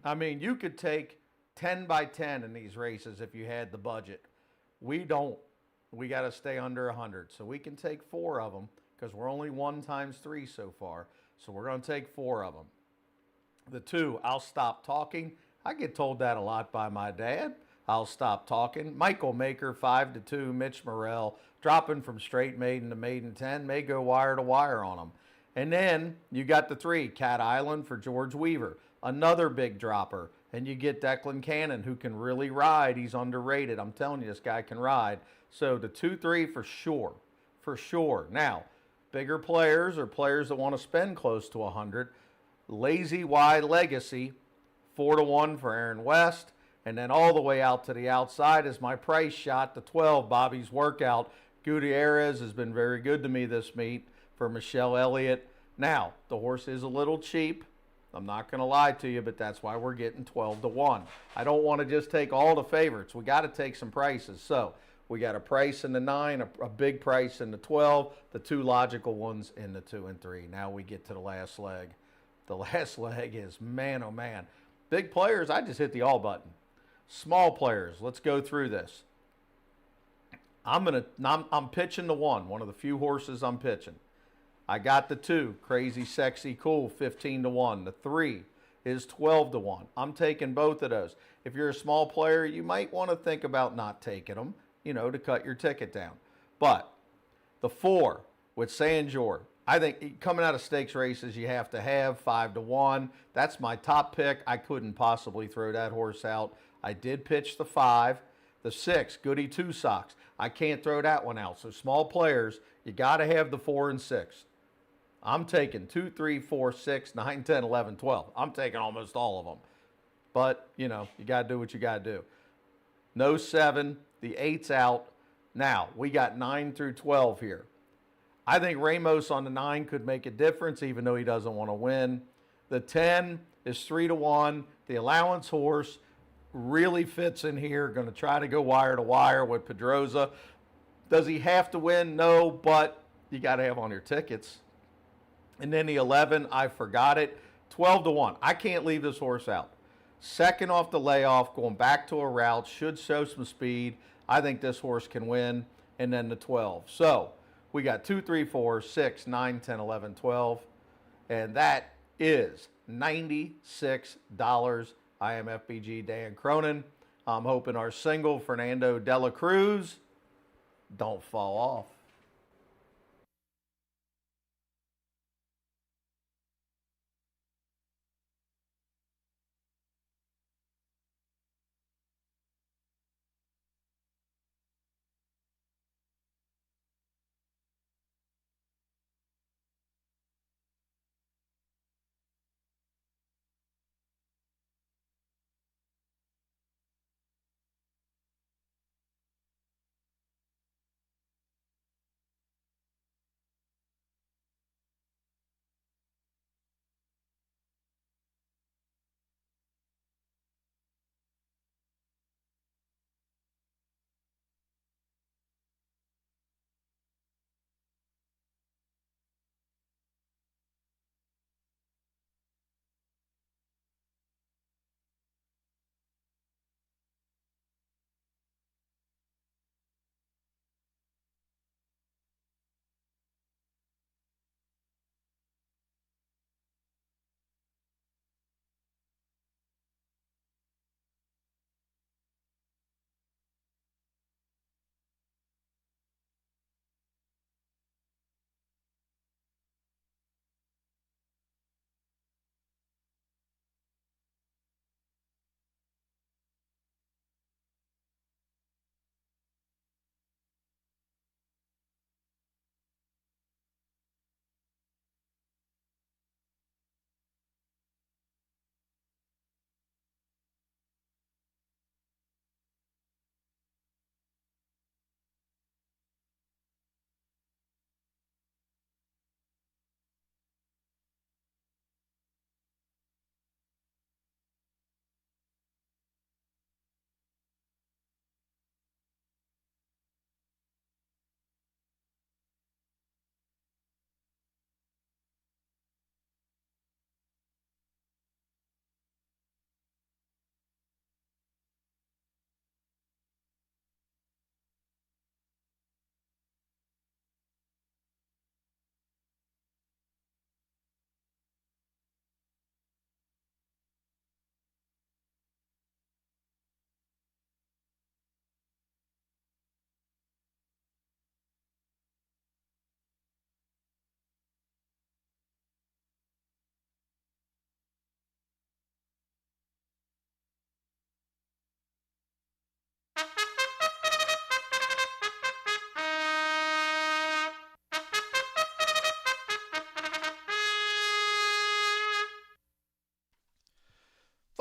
I mean, you could take 10 by 10 in these races if you had the budget. We don't. We got to stay under 100. So we can take 4 of them because we're only 1 times 3 so far. So we're going to take 4 of them. The 2, I'll Stop Talking. I get told that a lot by my dad. I'll Stop Talking. Michael Maker, 5-2. Mitch Morrell, dropping from straight maiden to maiden 10. May go wire to wire on them. And then you got the 3, Cat Island for George Weaver. Another big dropper. And you get Declan Cannon, who can really ride. He's underrated. I'm telling you, this guy can ride. So the 2-3 for sure. For sure. Now, bigger players or players that want to spend close to 100. Lazy Y Legacy, 4-1 for Aaron West. And then all the way out to the outside is my price shot, the 12, Bobby's Workout. Gutierrez has been very good to me this meet for Michelle Elliott. Now, the horse is a little cheap. I'm not going to lie to you, but that's why we're getting 12-1. I don't want to just take all the favorites. We got to take some prices. So we got a price in the 9, a big price in the 12, the 2 logical ones in the 2 and 3. Now we get to the last leg. The last leg is, man, oh man. Big players, I just hit the all button. Small players, let's go through this. I'm pitching the 1 of the few horses I'm pitching. I got the 2, Crazy Sexy Cool, 15-1. The 3 is 12-1. I'm taking both of those. If you're a small player, you might want to think about not taking them, you know, to cut your ticket down. But the 4 with San Jorge, I think coming out of stakes races, you have to have 5-1. That's my top pick. I couldn't possibly throw that horse out. I did pitch the 5. The 6, Goody Two Socks. I can't throw that one out. So small players, you got to have the 4 and 6. I'm taking 2, 3, 4, 6, 9, 10, 11, 12. I'm taking almost all of them. But, you know, you got to do what you got to do. No 7. The 8's out. Now, we got 9 through 12 here. I think Ramos on the 9 could make a difference, even though he doesn't want to win. The 10 is 3-1. The allowance horse really fits in here. Going to try to go wire to wire with Pedroza. Does he have to win? No, but you got to have on your tickets. And then the 11, I forgot it. 12-1. I can't leave this horse out. 2nd off the layoff, going back to a route, should show some speed. I think this horse can win. And then the 12. So we got 2, 3, 4, 6, 9, 10, 11, 12. And that is $96. I am FBG Dan Cronin. I'm hoping our single, Fernando de la Cruz, don't fall off.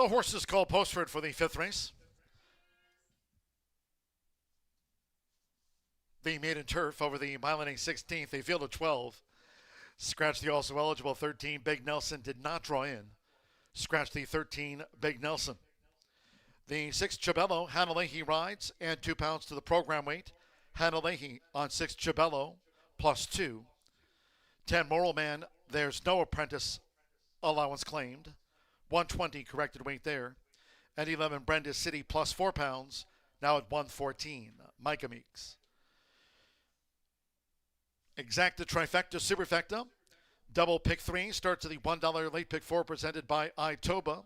The horses called Postford for the 5th race. The maiden turf over the mile and 16th, a field of 12. Scratch the also eligible 13, Big Nelson did not draw in. Scratch the 13, Big Nelson. The 6 Chabello, Hannah Leahy rides, and 2 pounds to the program weight. Hannah Leahy on 6 Chabello, +2. 10 Moral Man, there's no apprentice allowance claimed. 120 corrected weight there. And 11 Brenda City, +4 pounds, now at 114. Micah Meeks. Exacta Trifecta Superfecta. Double pick 3 starts at the $1 late pick 4 presented by Itoba.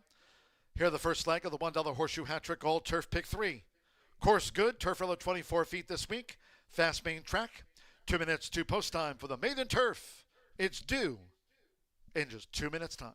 Here the first leg of the $1 Horseshoe Hat Trick Gold Turf Pick 3. Course good, turf road 24 feet this week. Fast main track. 2 minutes to post time for the maiden turf. It's due in just 2 minutes time.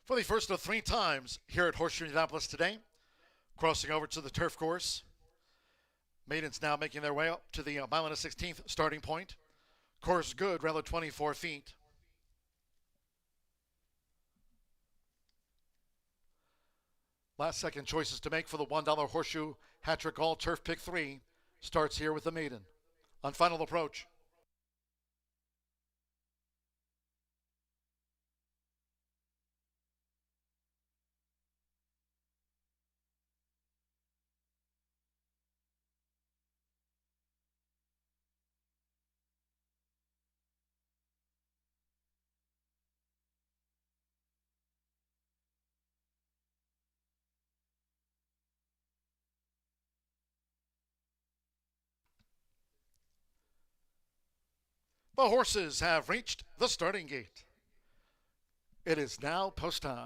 For the first of 3 times here at Horseshoe Indianapolis today, crossing over to the turf course. Maidens now making their way up to the mile and a 16th starting point. Course good, rather 24 feet. Last second choices to make for the $1 Horseshoe Hat-Trick All Turf Pick 3 starts here with the maiden. On final approach. The horses have reached the starting gate. It is now post time.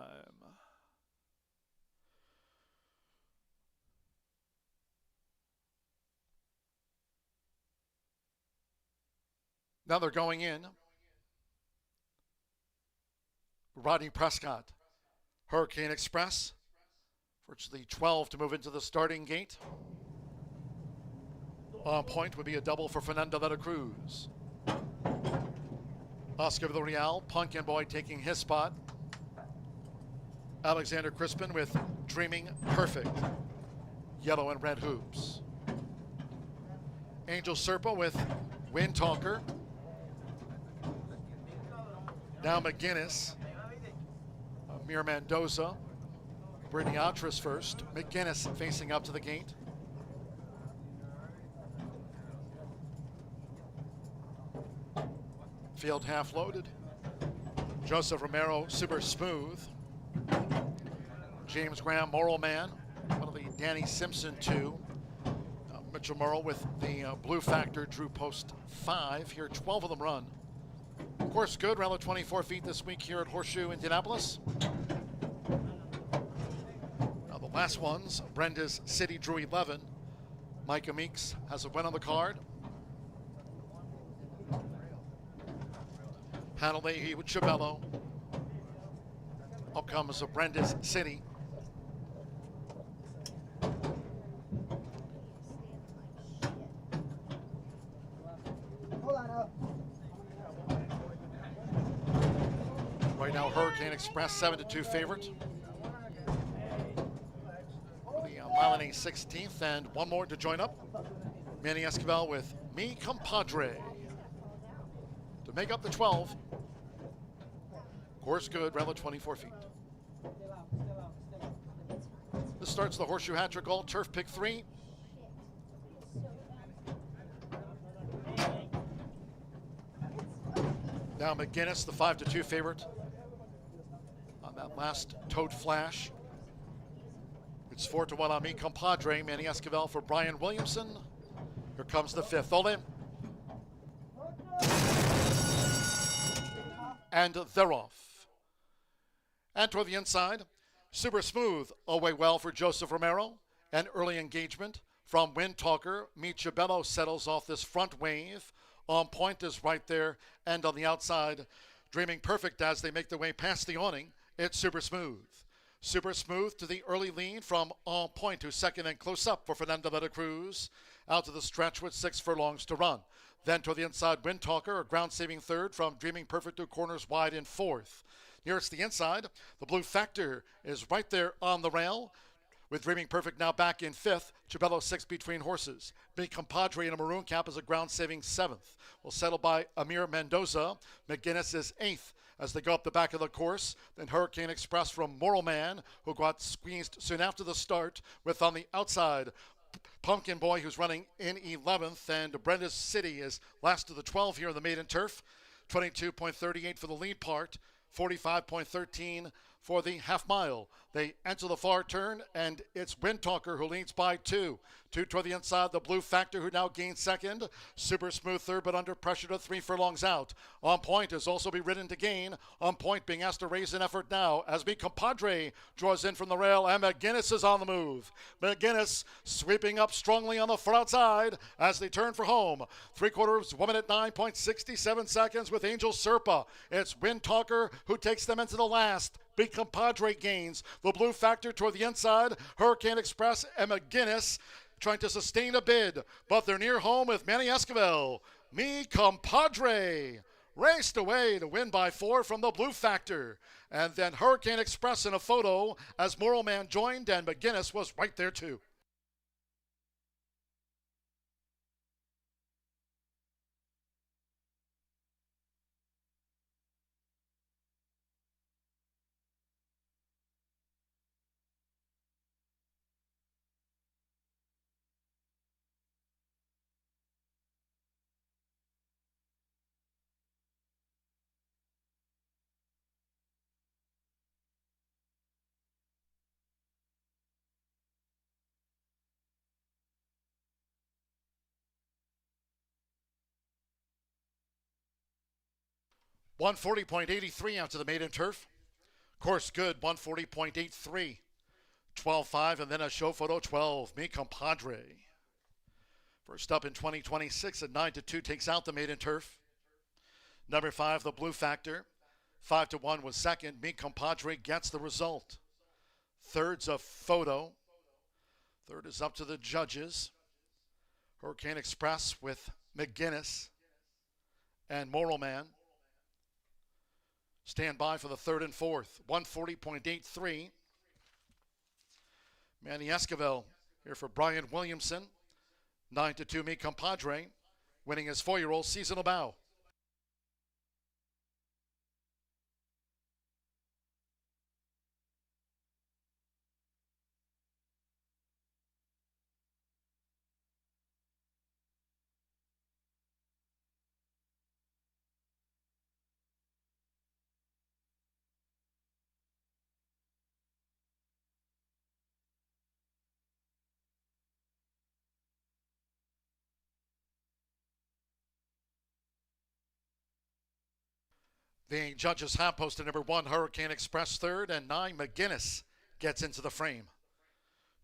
Now they're going in. Rodney Prescott, Hurricane Express, virtually 12 to move into the starting gate. On point would be a double for Fernando de la Cruz. Oscar Villarreal, Pumpkin Boy taking his spot. Alexander Crispin with Dreaming Perfect, yellow and red hoops. Angel Serpa with Wind Talker. Now McGinnis, Amir Mendoza, Brittany Atras first. McGinnis facing up to the gate. Field half loaded. Joseph Romero, Super Smooth. James Graham, Moral Man, one of the Danny Simpson 2. Mitchell Morrow with the Blue Factor, drew post 5. Here, 12 of them run. Course good, around 24 feet this week here at Horseshoe Indianapolis. Now the last ones, Brenda's City drew 11. Micah Meeks has a win on the card. Hanalei with Chabello. Up comes Brenda's City. Right now, Hurricane Express 7-2 favorite. The mile and a 16th, and one more to join up. Manny Esquivel with Mi Compadre to make up the 12. Course good, around 24 feet. This starts the Horseshoe Hat-Trick All Turf Pick 3. Now McGinnis, the 5-2 favorite on that last toad flash. It's 4-1 on Mi Compadre. Manny Esquivel for Brian Williamson. Here comes the 5th. All in. And they're off. And toward the inside, Super Smooth away well for Joseph Romero. An early engagement from Wind Talker. Michabello settles off this front wave. On point is right there. And on the outside, Dreaming Perfect as they make their way past the awning. It's Super Smooth. Super Smooth to the early lead from On Point, who's second and close up for Fernando de la Cruz. Out to the stretch with 6 furlongs to run. Then to the inside, Wind Talker, a ground-saving third from Dreaming Perfect, 2 corners wide in 4th. Nearest the inside, the Blue Factor is right there on the rail, with Dreaming Perfect now back in 5th. Chabello 6th between horses. Big Compadre in a maroon cap is a ground-saving 7th. Will settle by Amir Mendoza. McGinnis is 8th as they go up the back of the course. Then Hurricane Express from Moral Man, who got squeezed soon after the start, with on the outside Pumpkin Boy, who's running in 11th, and Brenda's City is last of the 12 here in the maiden turf. 22.38 for the lead part, 45.13 for the half mile. They enter the far turn, and it's Windtalker who leads by 2. 2 toward the inside, the Blue Factor, who now gains second. Super Smooth third, but under pressure to 3 furlongs out. On Point is also be ridden to gain. On Point being asked to raise an effort now as Mi Compadre draws in from the rail, and McGinnis is on the move. McGinnis sweeping up strongly on the far outside as they turn for home. 3/4 1 minute 9.67 seconds with Angel Serpa. It's Windtalker who takes them into the last. Big Compadre gains. The Blue Factor toward the inside. Hurricane Express and McGinnis trying to sustain a bid, but they're near home with Manny Esquivel. Mi Compadre raced away to win by 4 from the Blue Factor. And then Hurricane Express in a photo as Moral Man joined, and McGinnis was right there too. $140.83 out to the maiden turf. Course good, 140.83. 12.5, and then a show photo 12. Mi Compadre. First up in 2026 at 9-2 takes out the maiden turf. Number 5, the Blue Factor. 5-1 was second. Mi Compadre gets the result. Third's a photo. Third is up to the judges. Hurricane Express with McGinnis and Moral Man. Stand by for the third and fourth. 140.83. Manny Esquivel here for Brian Williamson. 9-2 Mi Compadre, winning his 4-year-old seasonal bow. The judges have posted number 1, Hurricane Express third, and 9, McGinnis gets into the frame.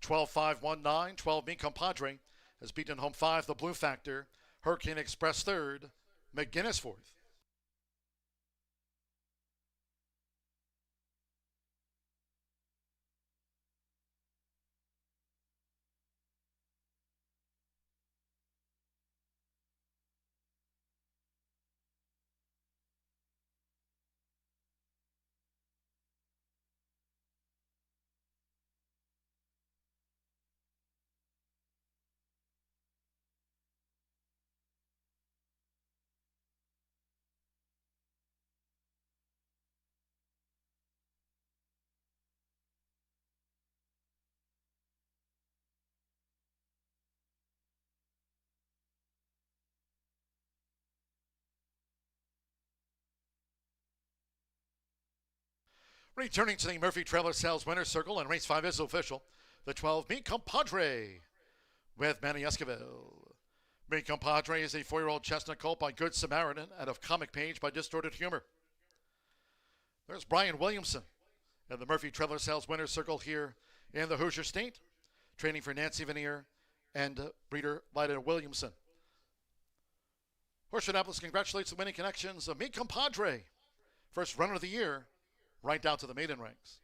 12-5-1-9, 12 Mi Compadre has beaten home 5, the Blue Factor. Hurricane Express third, McGinnis fourth. Returning to the Murphy Trailer Sales Winner's Circle, and race 5 is official. The 12, Mi Compadre with Manny Esquivel. Mi Compadre is a 4-year-old chestnut colt by Good Samaritan and of Comic Page by Distorted Humor. There's Brian Williamson in the Murphy Trailer Sales Winner's Circle here in the Hoosier State, training for Nancy Veneer and breeder Lyda Williamson. Horseshoe Indianapolis congratulates the winning connections of Mi Compadre, first runner of the year, right down to the maiden ranks.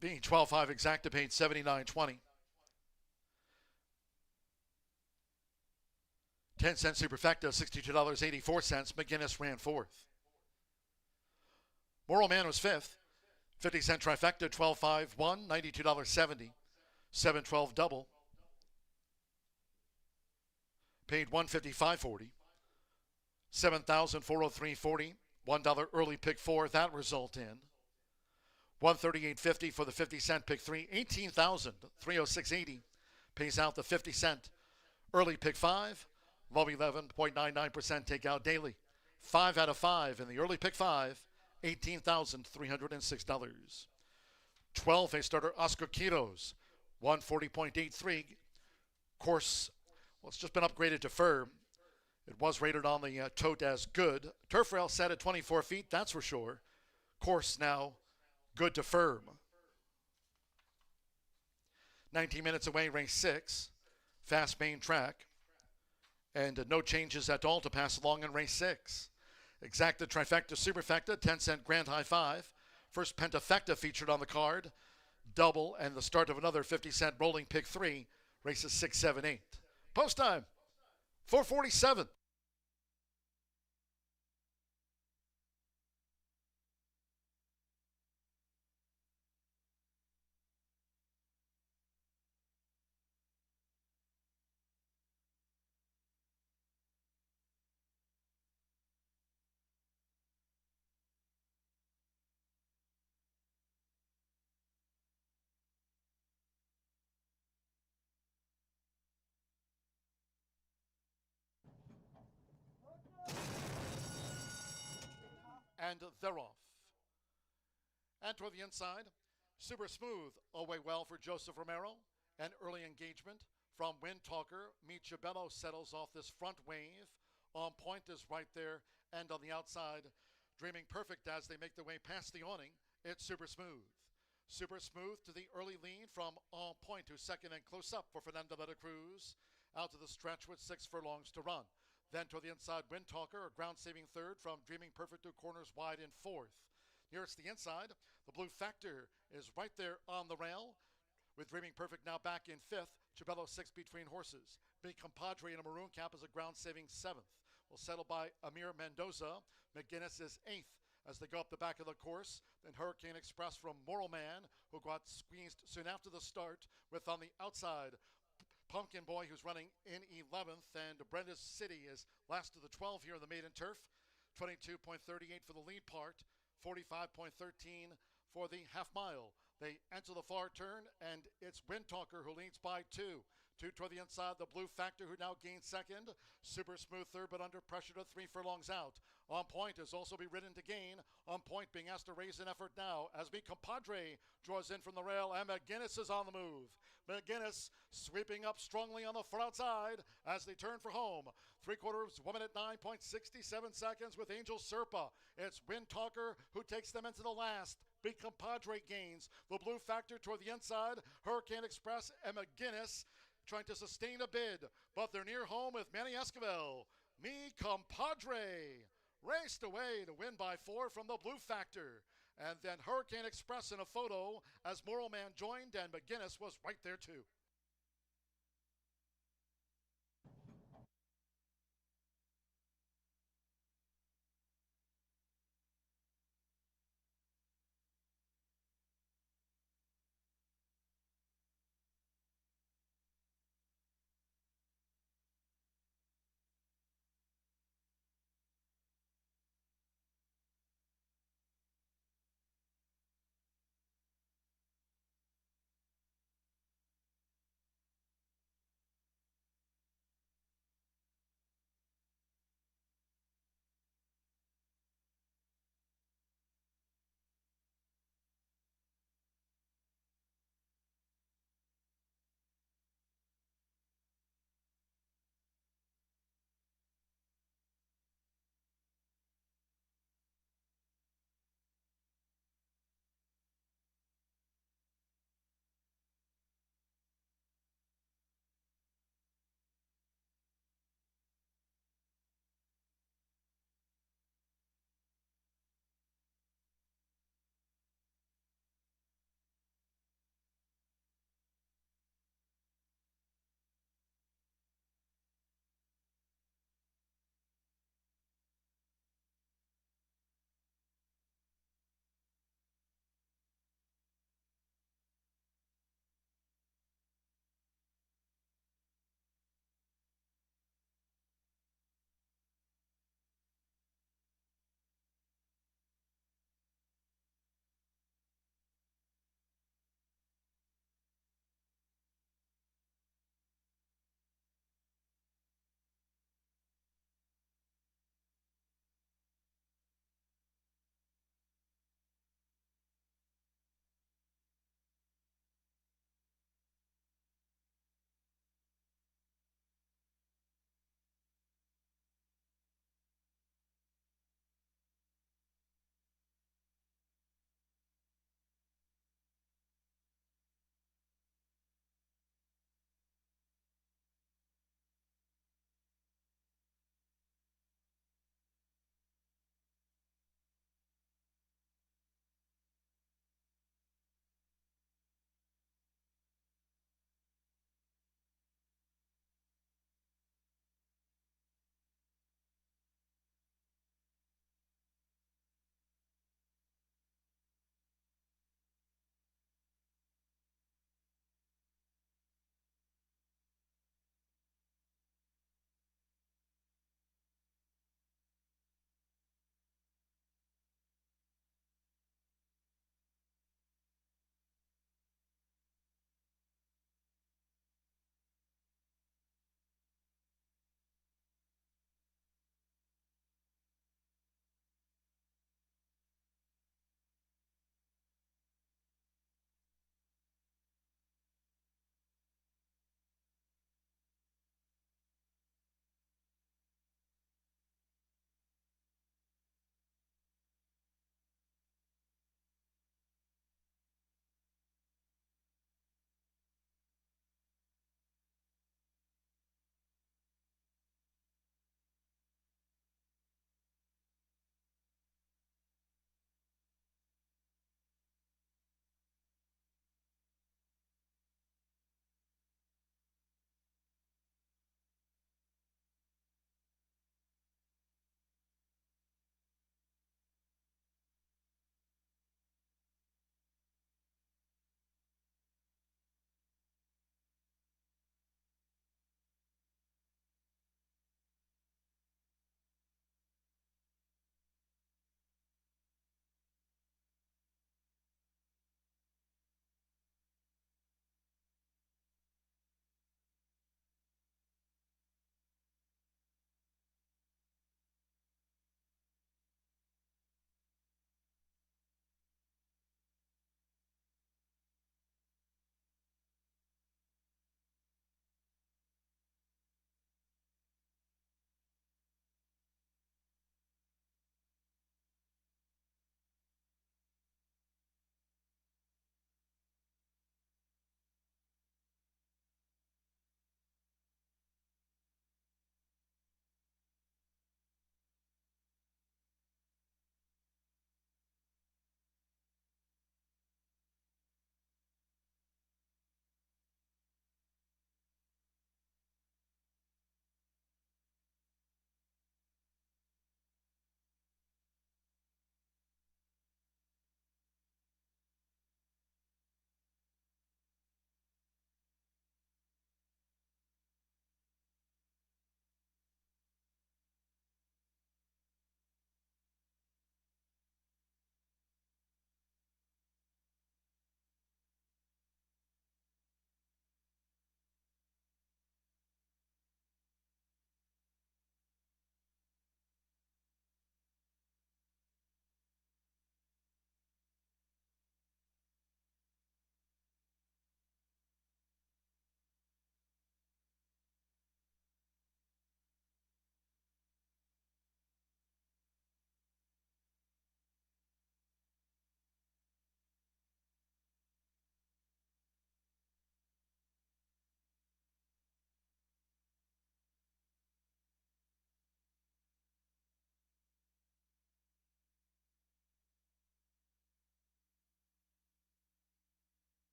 Being 12.5 exacta paid $79.20. 10-cent superfecta, $62.84. McGinnis ran fourth. Moral Man was fifth. 50-cent trifecta, 12.5 won, $92.70. 7-12 double. Paid $155.40. 7,403.40. $1 early pick 4. That result in 138.50 for the 50-cent pick 3. 18,306.80 pays out the 50-cent early pick 5. Low 11.99% takeout daily. 5 out of 5 in the early pick 5. $18,306. 12 a starter Oscar Quiros. 140.83. Course, well, it's just been upgraded to firm. It was rated on the tote as good. Turf rail set at 24 feet, that's for sure. Course now good to firm. 19 minutes away, race 6. Fast main track. And no changes at all to pass along in race 6. Exacta Trifecta Superfecta, 10-cent Grand High 5. First Pentafecta featured on the card. Double and the start of another 50-cent rolling pick 3. Races 6, 7, 8. Post time, 4:47. And they're off. And toward the inside, Super Smooth, away well for Joseph Romero. An early engagement from Wind Talker. Michabello settles off this front wave. On Point is right there. And on the outside, Dreaming Perfect as they make their way past the awning. It's Super Smooth. Super Smooth to the early lead from On Point, who's second and close up for Fernando de la Cruz. Out to the stretch with 6 furlongs to run. Then to the inside, Wind Talker, a ground-saving third from Dreaming Perfect, 2 corners wide in 4th. Nearest the inside, the Blue Factor is right there on the rail, with Dreaming Perfect now back in 5th. Chabello 6 between horses. Big Compadre in a maroon cap is a ground-saving 7th. Will settle by Amir Mendoza. McGinnis is 8th as they go up the back of the course. Then Hurricane Express from Moral Man, who got squeezed soon after the start, with on the outside Pumpkin Boy, who's running in 11th, and Brenda's City is last of the 12 here in the maiden turf. 22.38 for the lead part, 45.13 for the half mile. They enter the far turn, and it's Wind Talker who leads by 2. 2 toward the inside, the Blue Factor, who now gains second. Super Smooth third, but under pressure to 3 furlongs out. On Point is also be ridden to gain. On Point being asked to raise an effort now as Big Compadre draws in from the rail, and McGinnis is on the move. McGinnis sweeping up strongly on the far outside as they turn for home. 3/4 woman at 9.67 seconds with Angel Serpa. It's Wind Talker who takes them into the last. Big Compadre gains. The Blue Factor toward the inside. Hurricane Express and McGinnis trying to sustain a bid, but they're near home with Manny Esquivel. Me Compadre raced away to win by 4 from the Blue Factor. And then Hurricane Express in a photo as Moral Man joined, and McGinnis was right there too.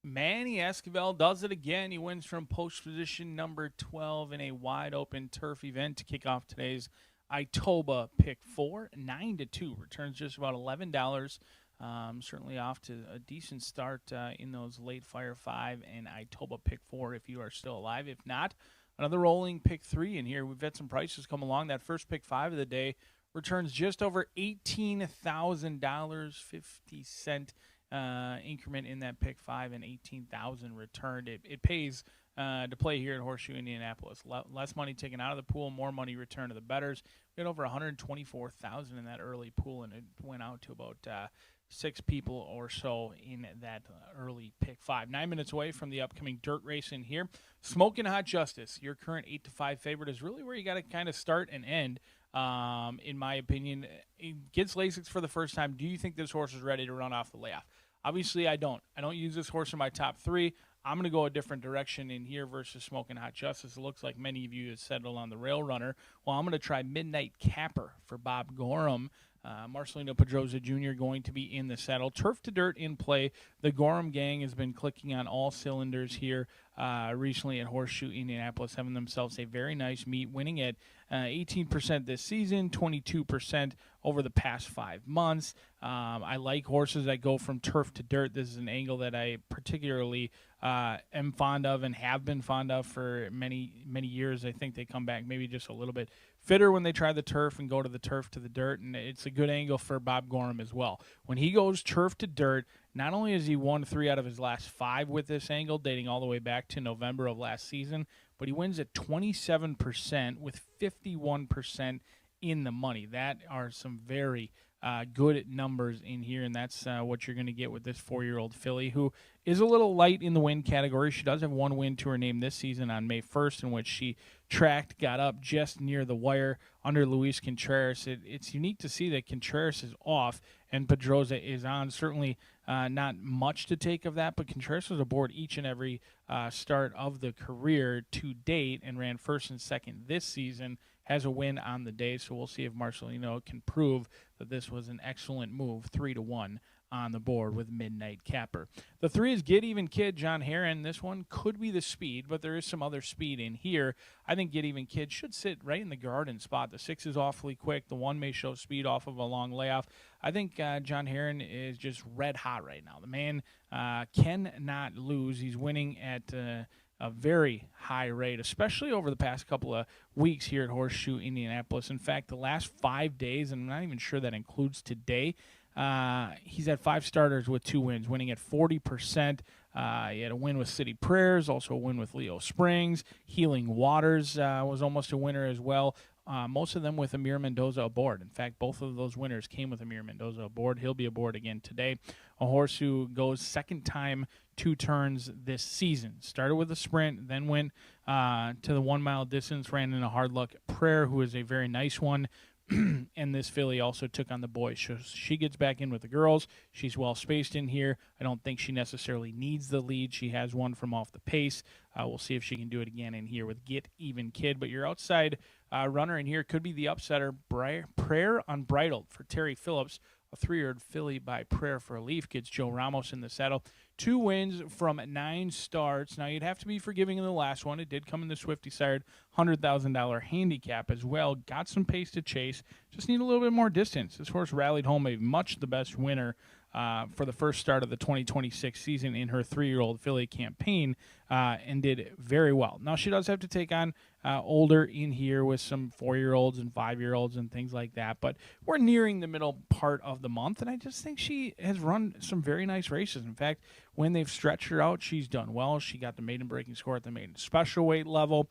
Manny Esquivel does it again. He wins from post position number 12 in a wide open turf event to kick off today's Itoba Pick 4. 9-2 returns just about $11. Certainly off to a decent start in those late Fire 5 and Itoba Pick 4 if you are still alive. If not, another rolling Pick 3 in here. We've had some prices come along. That first Pick 5 of the day returns just over $18,000, 50 cent increment in that Pick 5 and 18,000 returned. It pays to play here at Horseshoe Indianapolis. Less money taken out of the pool, more money returned to the bettors. We had over 124,000 in that early pool, and it went out to about 6 people or so in that early Pick 5. 9 minutes away from the upcoming dirt race in here. Smoking Hot Justice, your current 8-5 favorite, is really where you got to kind of start and end. In my opinion, it gets Lasix for the first time. Do you think this horse is ready to run off the layoff? Obviously, I don't. I don't use this horse in my top 3. I'm going to go a different direction in here versus Smoking Hot Justice. It looks like many of you have settled on the Rail Runner. Well, I'm going to try Midnight Capper for Bob Gorham. Marcelino Pedroza Jr. going to be in the saddle. Turf to dirt in play. The Gorham gang has been clicking on all cylinders here recently at Horseshoe Indianapolis, having themselves a very nice meet, winning at 18% this season, 22% over the past 5 months. I like horses that go from turf to dirt. This is an angle that I particularly am fond of and have been fond of for many, many years. I think they come back maybe just a little bit fitter when they try the turf and go to the turf to the dirt, and it's a good angle for Bob Gorham as well. When he goes turf to dirt, not only has he won 3 out of his last 5 with this angle, dating all the way back to November of last season, but he wins at 27% with 51% in the money. That are some very good numbers in here, and that's what you're going to get with this 4-year-old filly, who is a little light in the win category. She does have 1 win to her name this season on May 1st, in which she tracked, got up just near the wire under Luis Contreras. It's unique to see that Contreras is off and Pedroza is on. Certainly not much to take of that, but Contreras was aboard each and every start of the career to date and ran first and second this season. Has a win on the day, so we'll see if Marcelino can prove that this was an excellent move. 3-1 on the board with Midnight Capper. The 3 is Get Even Kid, John Heron. This one could be the speed, but there is some other speed in here. I think Get Even Kid should sit right in the garden spot. The 6 is awfully quick. The 1 may show speed off of a long layoff. I think John Heron is just red hot right now. The man cannot lose. He's winning at a very high rate, especially over the past couple of weeks here at Horseshoe Indianapolis. In fact, the last 5 days, and I'm not even sure that includes today, he's had 5 starters with 2 wins, winning at 40%. He had a win with City Prayers, also a win with Leo Springs. Healing Waters was almost a winner as well. Most of them with Amir Mendoza aboard. In fact, both of those winners came with Amir Mendoza aboard. He'll be aboard again today. A horse who goes second time 2 turns this season. Started with a sprint, then went to the 1 mile distance, ran in a Hard Luck Prayer, who is a very nice one. And this filly also took on the boys. So she gets back in with the girls. She's well spaced in here. I don't think she necessarily needs the lead. She has one from off the pace. We'll see if she can do it again in here with Get Even Kid. But your outside runner in here could be the upsetter, Prayer Unbridled for Terry Phillips. A 3-year-old filly by Prayer for Relief gets Joe Ramos in the saddle. 2 wins from 9 starts. Now, you'd have to be forgiving in the last one. It did come in the Swifty-sired $100,000 handicap as well. Got some pace to chase. Just need a little bit more distance. This horse rallied home a much the best winner for the first start of the 2026 season in her 3-year-old filly campaign and did very well. Now, she does have to take on older in here with some 4-year-olds and 5-year-olds and things like that, but we're nearing the middle part of the month, and I just think she has run some very nice races. In fact, when they've stretched her out, she's done well. She got the maiden breaking score at the maiden special weight level,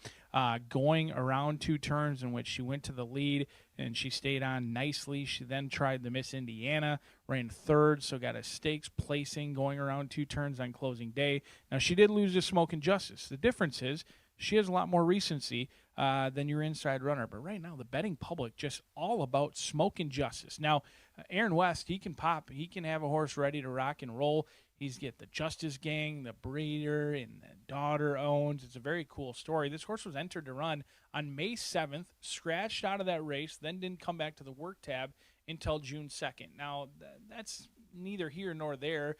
going around 2 turns in which she went to the lead and she stayed on nicely. She then tried the Miss Indiana, ran 3rd, so got a stakes placing going around 2 turns on closing day. Now, she did lose to Smoking Justice. The difference is she has a lot more recency than your inside runner. But right now, the betting public just all about Smoking Justice. Now, Aaron West, he can pop. He can have a horse ready to rock and roll. He's get the Justice Gang, the breeder, and the daughter owns. It's a very cool story. This horse was entered to run on May 7th, scratched out of that race, then didn't come back to the work tab until June 2nd. Now, that's neither here nor there.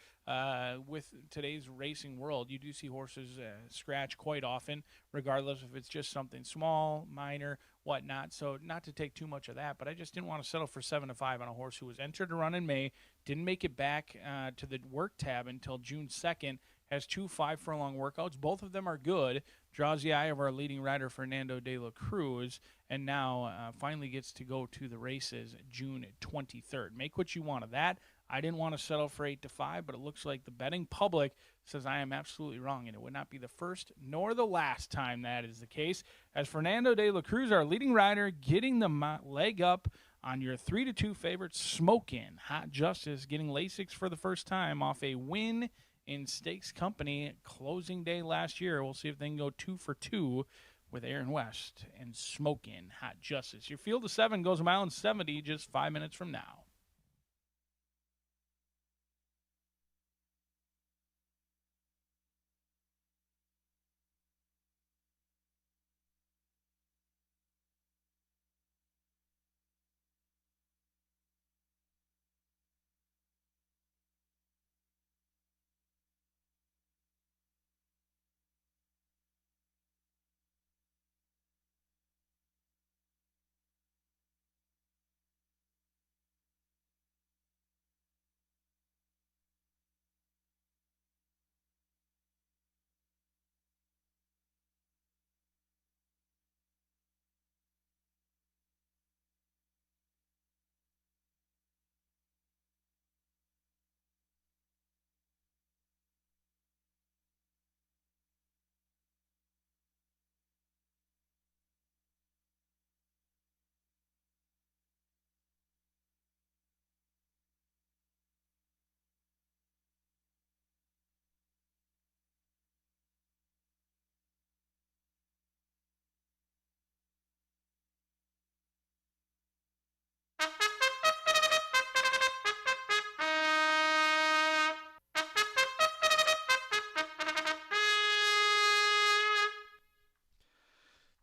With today's racing world, you do see horses scratch quite often, regardless if it's just something small, minor, whatnot. So not to take too much of that, but I just didn't want to settle for 7-5 on a horse who was entered to run in May, didn't make it back to the work tab until June 2nd, has 2 5-furlong workouts. Both of them are good. Draws the eye of our leading rider, Fernando de la Cruz, and now finally gets to go to the races June 23rd. Make what you want of that. I didn't want to settle for 8-5, but it looks like the betting public says I am absolutely wrong, and it would not be the first nor the last time that is the case. As Fernando de la Cruz, our leading rider, getting the leg up on your 3-2 favorite, Smokin'. Hot Justice getting Lasix for the first time off a win in Stakes Company closing day last year. We'll see if they can go 2 for 2 with Aaron West and Smokin' Hot Justice. Your field of 7 goes a mile and 70 just 5 minutes from now.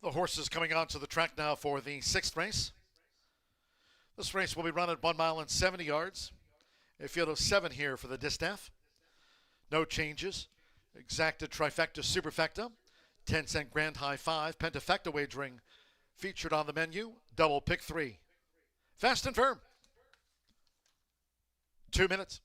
The horses coming onto the track now for the 6th race. This race will be run at 1 mile and 70 yards. A field of 7 here for the distaff. No changes. Exacta, trifecta, superfecta. 10-cent grand high 5. Pentafecta wagering featured on the menu. Double pick 3. Fast and firm. 2 minutes.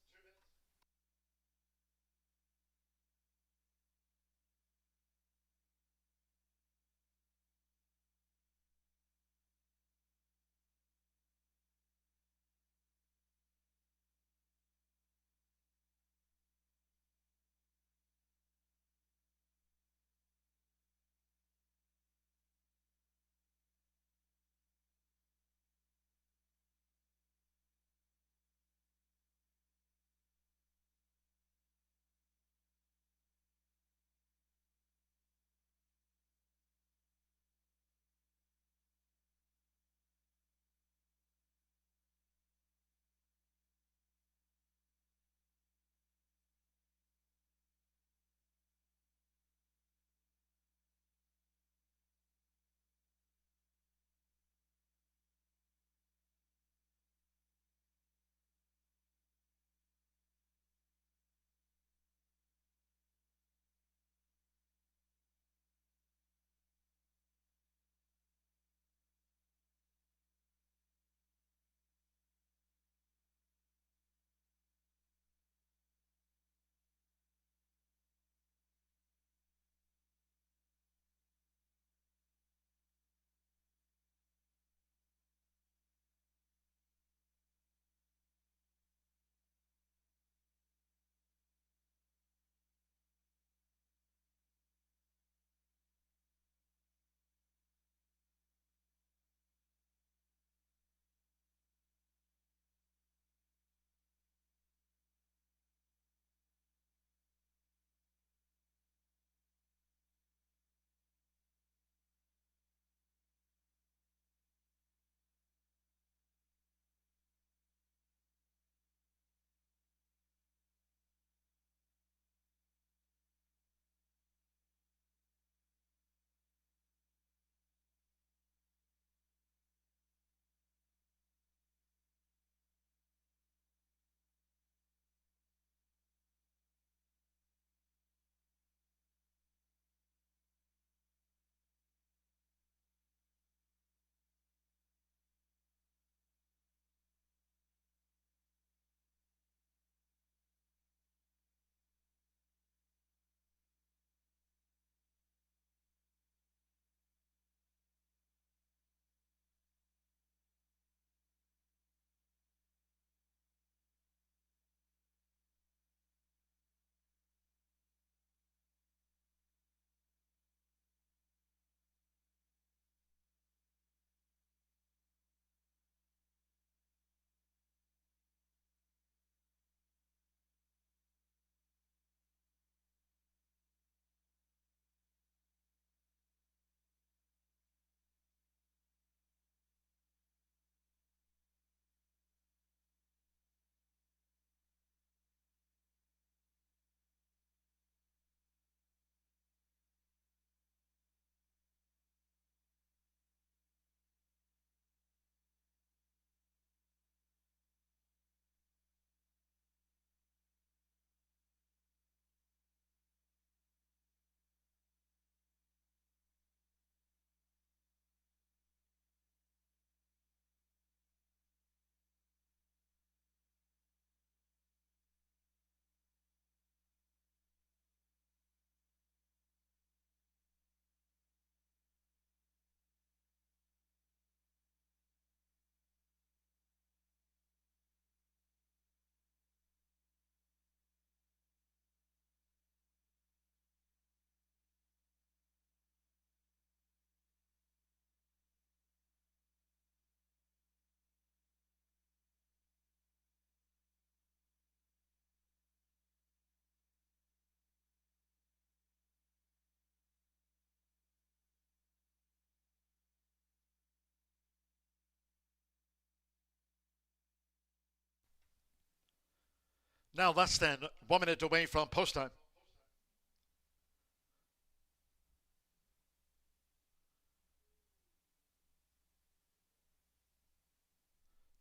Now less than 1 minute away from post time.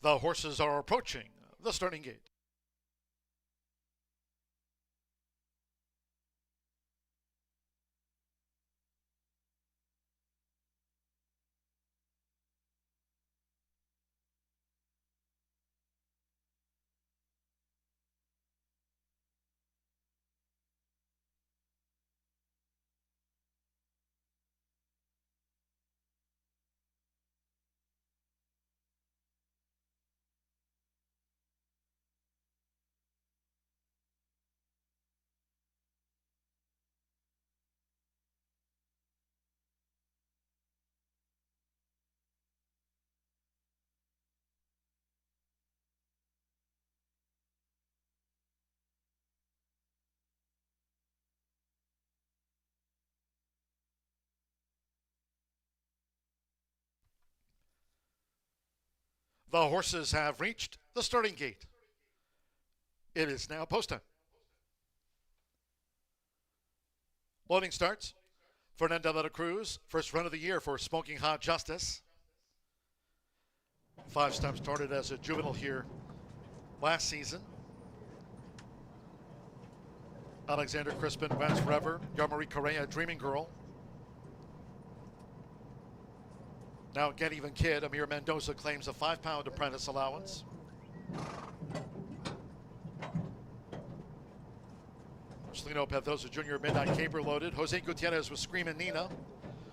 The horses are approaching the starting gate. The horses have reached the starting gate. It is now post time. Loading starts. Fernando de la Cruz, first run of the year for Smoking Hot Justice. 5 steps started as a juvenile here last season. Alexander Crispin wins forever. Yarmarie Correa, Dreaming Girl. Now Get Even Kid, Amir Mendoza claims a 5-pound apprentice allowance. Celino Pedrosa Jr. Midnight Caper loaded. Jose Gutierrez with Screamin' Nina.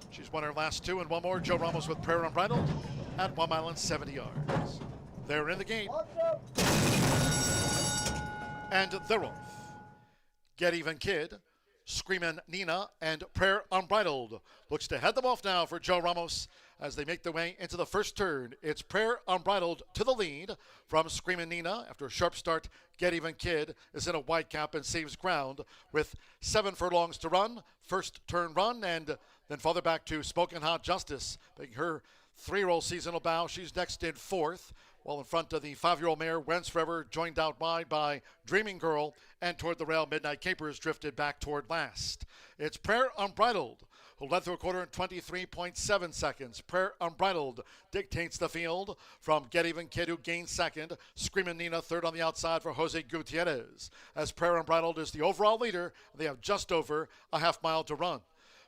She's won her last 2 and 1 more. Joe Ramos with Prayer Unbridled at 1 mile and 70 yards. They're in the gate. And they're off. Get Even Kid, Screamin' Nina, and Prayer Unbridled looks to head them off now for Joe Ramos as they make their way into the first turn. It's Prayer Unbridled to the lead from Screamin' Nina. After a sharp start, Get Even Kid is in a white cap and saves ground with 7 furlongs to run. First turn run, and then farther back to Smokin' Hot Justice, making her 3-year-old seasonal bow. She's next in 4th, while in front of the 5-year-old mare, Wentz Forever, joined out wide by Dreaming Girl, and toward the rail, Midnight Capers drifted back toward last. It's Prayer Unbridled, who led through a quarter in 23.7 seconds. Prayer Unbridled dictates the field from Get Even Kid, who gains second. Screamin' Nina third on the outside for Jose Gutierrez. As Prayer Unbridled is the overall leader, they have just over a half mile to run.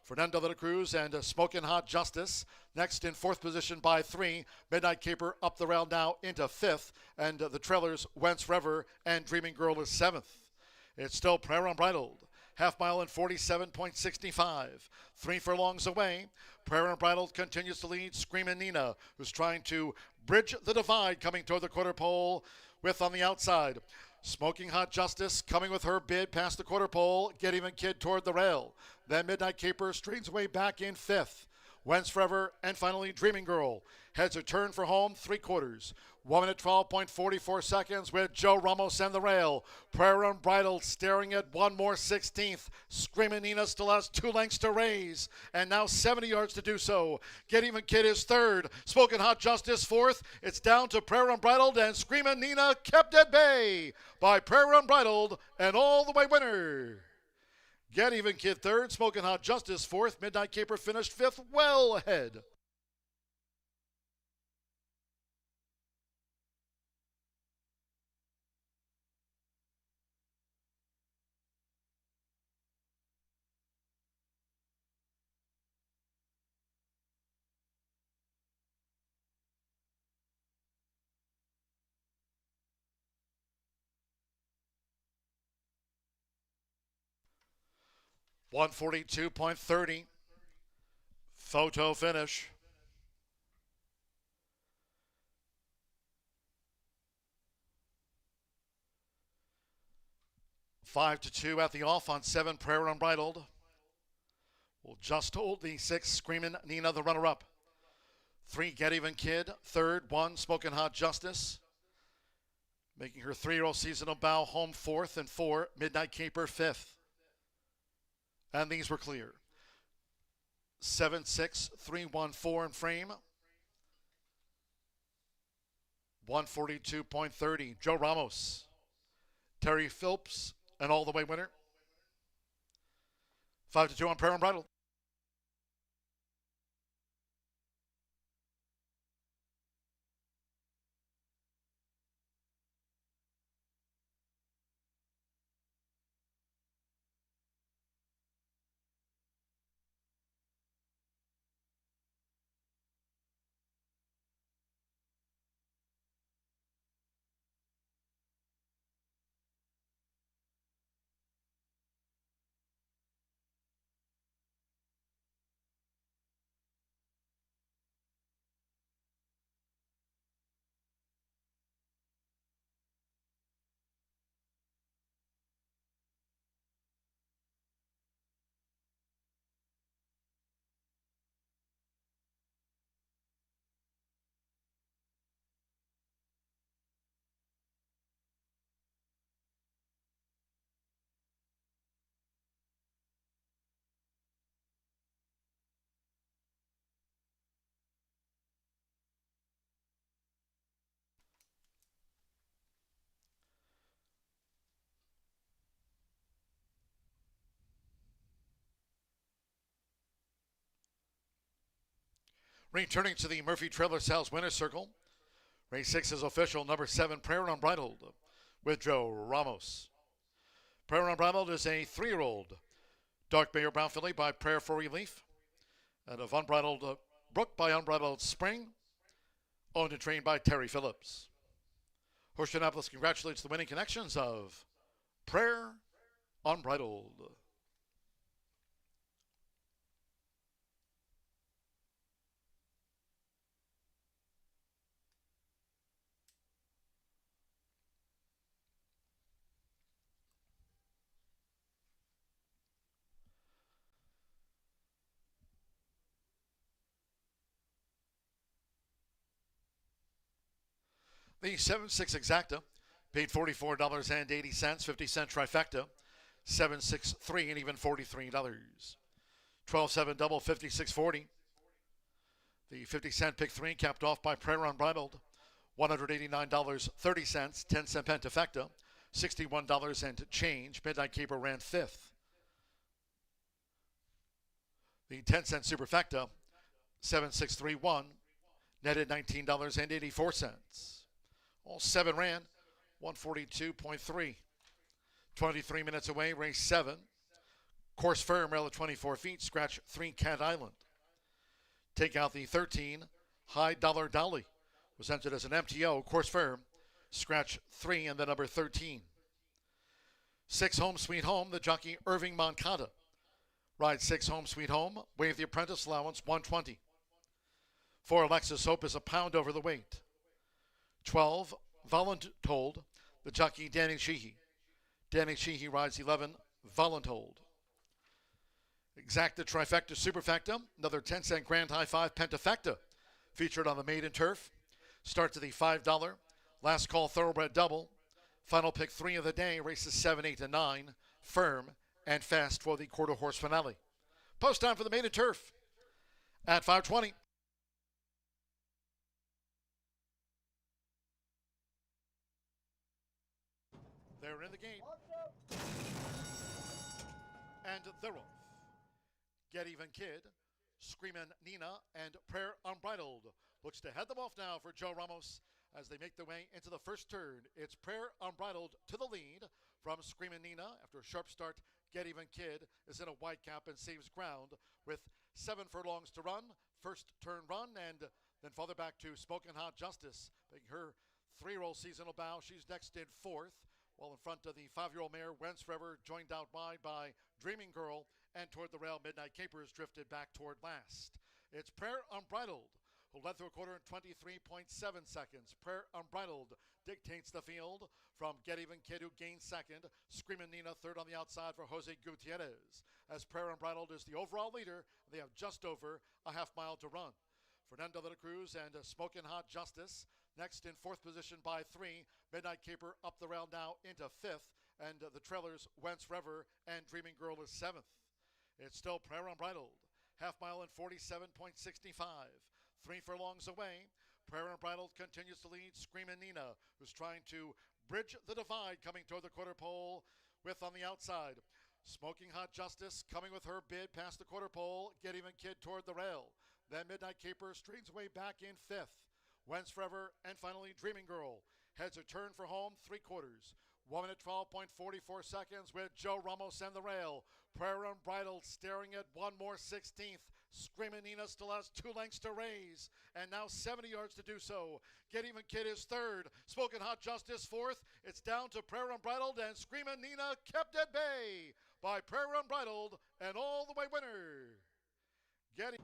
Fernando de la Cruz and Smokin' Hot Justice next in 4th position by 3. Midnight Caper up the rail now into 5th, and the trailers Wentz Forever and Dreaming Girl is 7th. It's still Prayer Unbridled. Half mile in 47.65. 3 furlongs away. Prayer Unbridled continues to lead Screamin' Nina, who's trying to bridge the divide coming toward the quarter pole with on the outside. Smoking Hot Justice coming with her bid past the quarter pole. Get Even Kid toward the rail. Then Midnight Caper straightens way back in 5th. Wentz Forever, and finally Dreaming Girl heads a turn for home, 3/4. 1 minute 12.44 seconds with Joe Ramos and the rail. Prayer Unbridled staring at 1 more 16th. Screamin' Nina still has 2 lengths to raise, and now 70 yards to do so. Get Even Kid is 3rd. Smokin' Hot Justice 4th. It's down to Prayer Unbridled, and Screamin' Nina kept at bay by Prayer Unbridled, and all the way winner. Get Even Kid 3rd, Smokin' Hot Justice 4th, Midnight Caper finished 5th, well ahead. .142.30. Photo finish. Five to 2 at the off on 7 Prayer Unbridled. Will just hold the 6 Screamin' Nina, the runner-up. 3 Get Even Kid, 3rd, 1 Smokin' Hot Justice, making her 3-year-old seasonal bow home 4th, and 4 Midnight Caper 5th. And these were clear. 7-6-3-1-4 in frame. 142.30. Joe Ramos Terry Phillips, an all-the-way winner. 5-2 on Prayer Unbridled. Returning to the Murphy Trailer Sales Winner's Circle, race 6 is official, number 7, Prayer Unbridled, with Joe Ramos. Prayer Unbridled is a 3-year-old dark bay or brown filly by Prayer for Relief, and of Unbridled Brook by Unbridled Spring, owned and trained by Terry Phillips. Horseshoe Indianapolis congratulates the winning connections of Prayer Unbridled. The 7-6 exacta paid $44.80, 50-cent trifecta, 7-6-3 and even $43. 12-7 double, 56.40. The 50-cent pick 3 capped off by Prayer Unbridled, $189.30, 10-cent pentafecta, $61 and change. Midnight Caper ran 5th. The 10-cent superfecta, 7-6-3-1, netted $19.84. All 7 ran, 142.3. 23 minutes away, race 7. Course Firm, rail at 24 feet, scratch 3, Cat Island. Take out the 13, High Dollar Dolly. Was entered as an MTO, Course Firm, scratch 3 and the number 13. 6, Home Sweet Home, the jockey Irving Moncada. Ride 6, Home Sweet Home, waive the apprentice allowance, 120. 4, Alexis Hope is a pound over the weight. 12, Voluntold, the jockey Danny Sheehy. Danny Sheehy rides 11, Voluntold. Exacta Trifecta Superfecta, another 10-cent Grand High 5 Pentafecta, featured on the Maiden Turf. Starts at the $5, last call Thoroughbred Double. Final pick 3 of the day, races 7, 8, and 9, firm and fast for the quarter horse finale. Post time for the Maiden Turf at 5:20. They're in the game. And they're off. Get Even Kid, Screamin' Nina, and Prayer Unbridled looks to head them off now for Joe Ramos as they make their way into the first turn. It's Prayer Unbridled to the lead from Screamin' Nina. After a sharp start, Get Even Kid is in a white cap and saves ground with 7 furlongs to run. First turn run, and then farther back to Smokin' Hot Justice, making her 3-year-old seasonal bow. She's next in 4th. While in front of the 5-year-old mare, Wentz Forever, joined out wide by Dreaming Girl, and toward the rail, Midnight Capers drifted back toward last. It's Prayer Unbridled, who led through a quarter in 23.7 seconds. Prayer Unbridled dictates the field from Get Even Kid, who gains second. Screamin' Nina third on the outside for Jose Gutierrez. As Prayer Unbridled is the overall leader, they have just over a half mile to run. Fernando de la Cruz and Smokin' Hot Justice next in 4th position by 3. Midnight Caper up the rail now into 5th. And the trailers, Wentz Forever and Dreaming Girl is 7th. It's still Prayer Unbridled. Half mile in 47.65. 3 furlongs away. Prayer Unbridled continues to lead Screamin' Nina, who's trying to Bridge the Divide coming toward the quarter pole with on the outside. Smoking Hot Justice coming with her bid past the quarter pole. Get Even Kid toward the rail. Then Midnight Caper straightens away back in fifth. When's Forever, and finally Dreaming Girl heads a turn for home, 3/4. 1 minute 12.44 seconds with Joe Ramos and the rail. Prayer Unbridled staring at one more 16th. Screaming Nina still has 2 lengths to raise, and now 70 yards to do so. Get Even Kid is third. Smoking Hot Justice fourth. It's down to Prayer Unbridled, and Screaming Nina kept at bay by Prayer Unbridled, and all the way winner. Get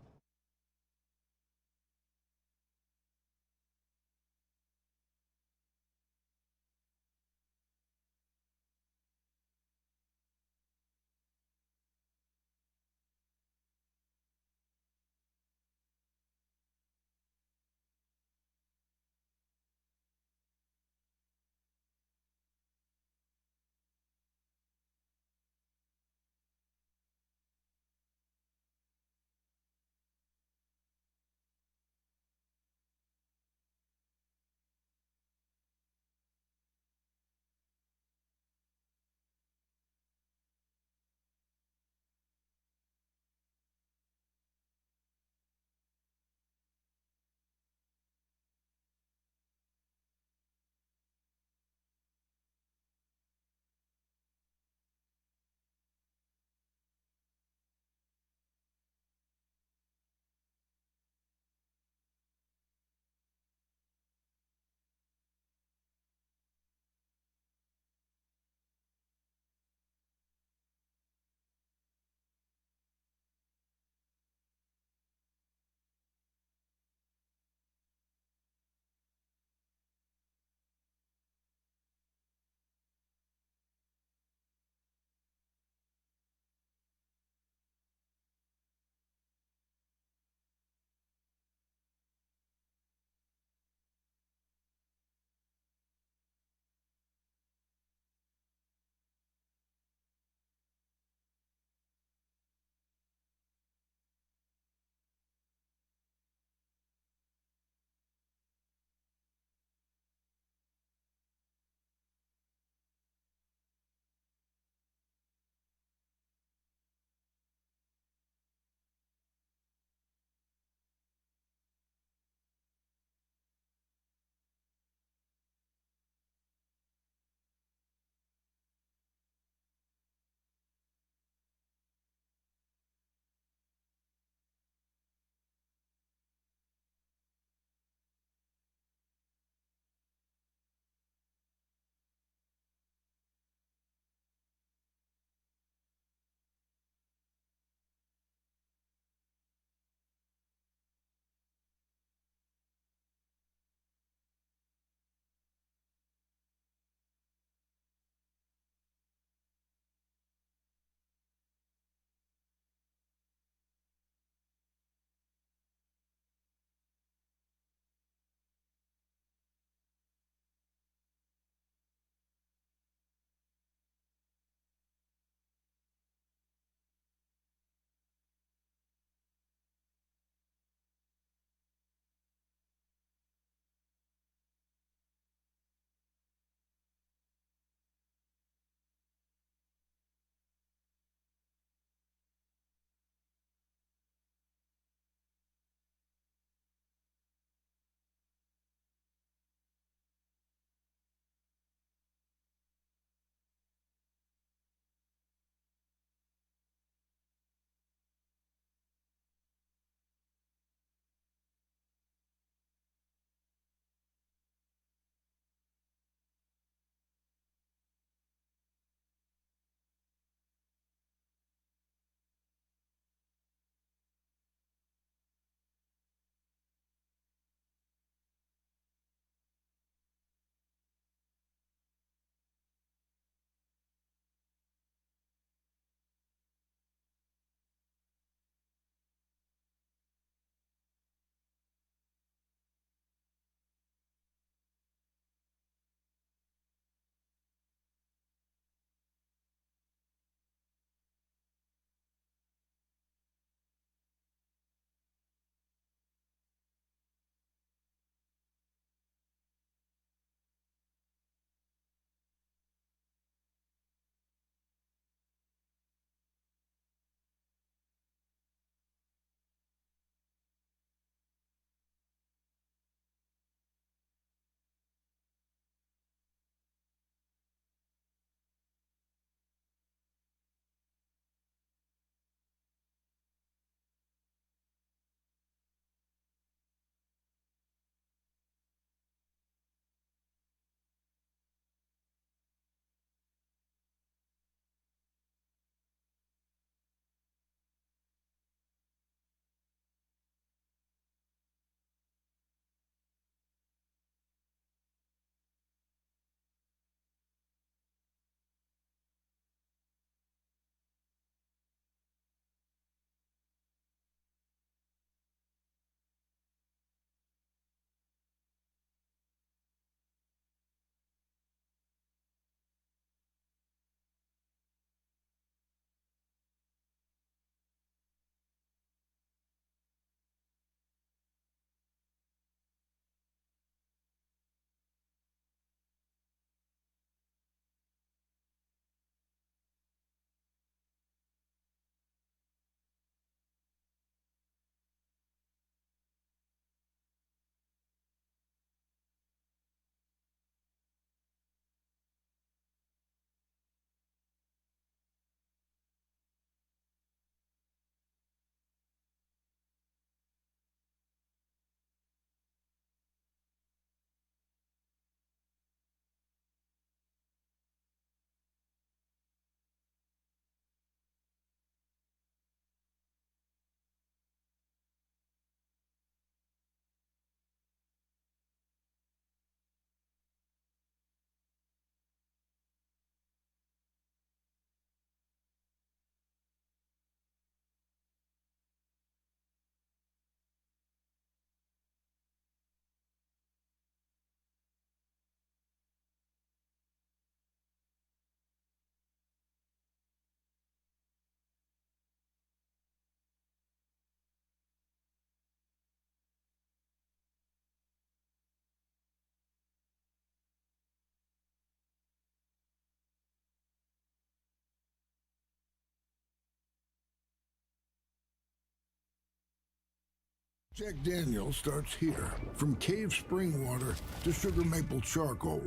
Jack Daniels starts here. From cave spring water to sugar maple charcoal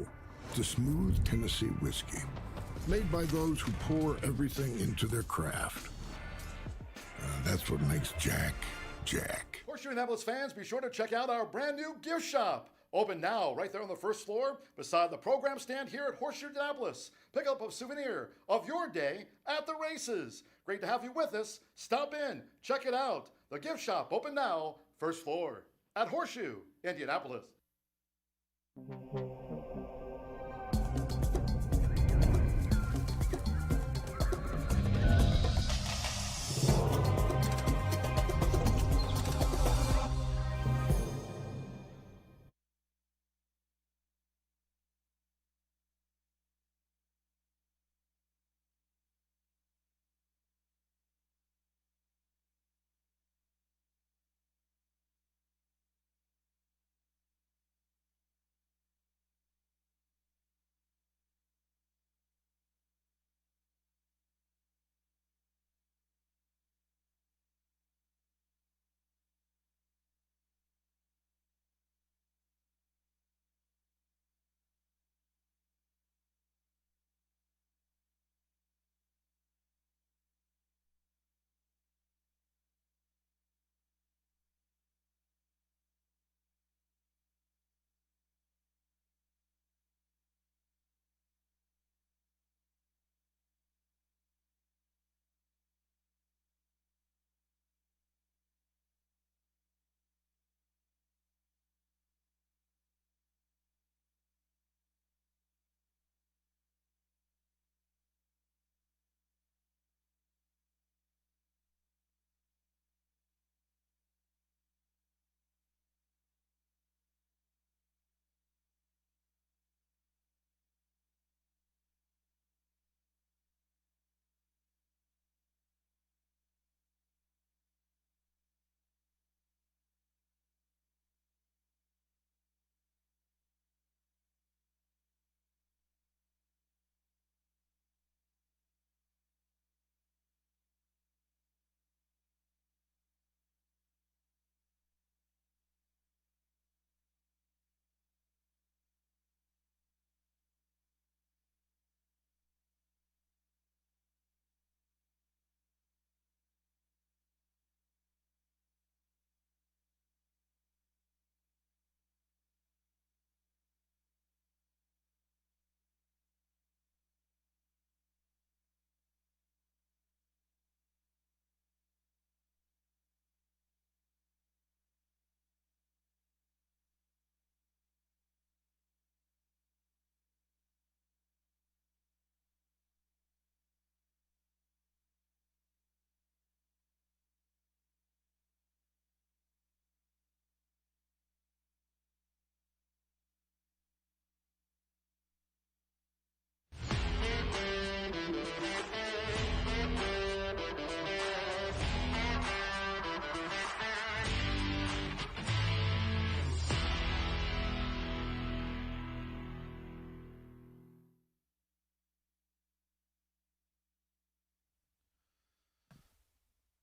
to smooth Tennessee whiskey. Made by those who pour everything into their craft. That's what makes Jack, Jack. Horseshoe Indianapolis fans, be sure to check out our brand new gift shop. Open now, right there on the first floor, beside the program stand here at Horseshoe Indianapolis. Pick up a souvenir of your day at the races. Great to have you with us. Stop in, check it out. The gift shop, open now, first floor at Horseshoe Indianapolis.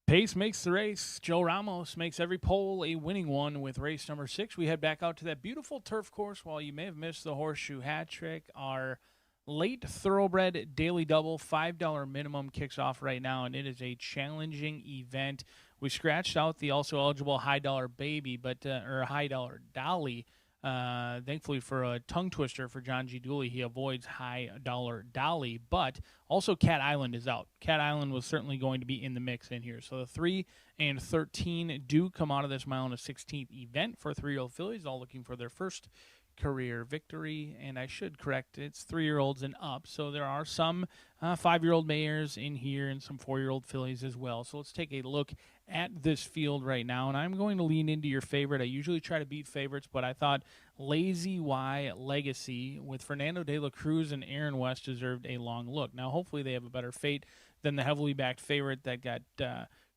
Pace makes the race. Joe Ramos makes every pole a winning one with race number 6. We head back out to that beautiful turf course. While you may have missed the Horseshoe hat trick, our late thoroughbred daily double, $5 minimum, kicks off right now, and it is a challenging event. We scratched out the also eligible high dollar baby, or high dollar dolly. Thankfully for a tongue twister for John G. Dooley, he avoids high dollar dolly, but also Cat Island is out. Cat Island was certainly going to be in the mix in here. So the 3 and 13 do come out of this mile and a 16th event for 3-year-old fillies, all looking for their first career victory. And I should correct, it's 3-year-olds and up. So there are some 5-year-old mares in here and some 4-year-old fillies as well. So let's take a look at this field right now, and I'm going to lean into your favorite. I usually try to beat favorites, but I thought Lazy Y Legacy with Fernando de la Cruz and Aaron West deserved a long look. Now, hopefully they have a better fate than the heavily backed favorite that got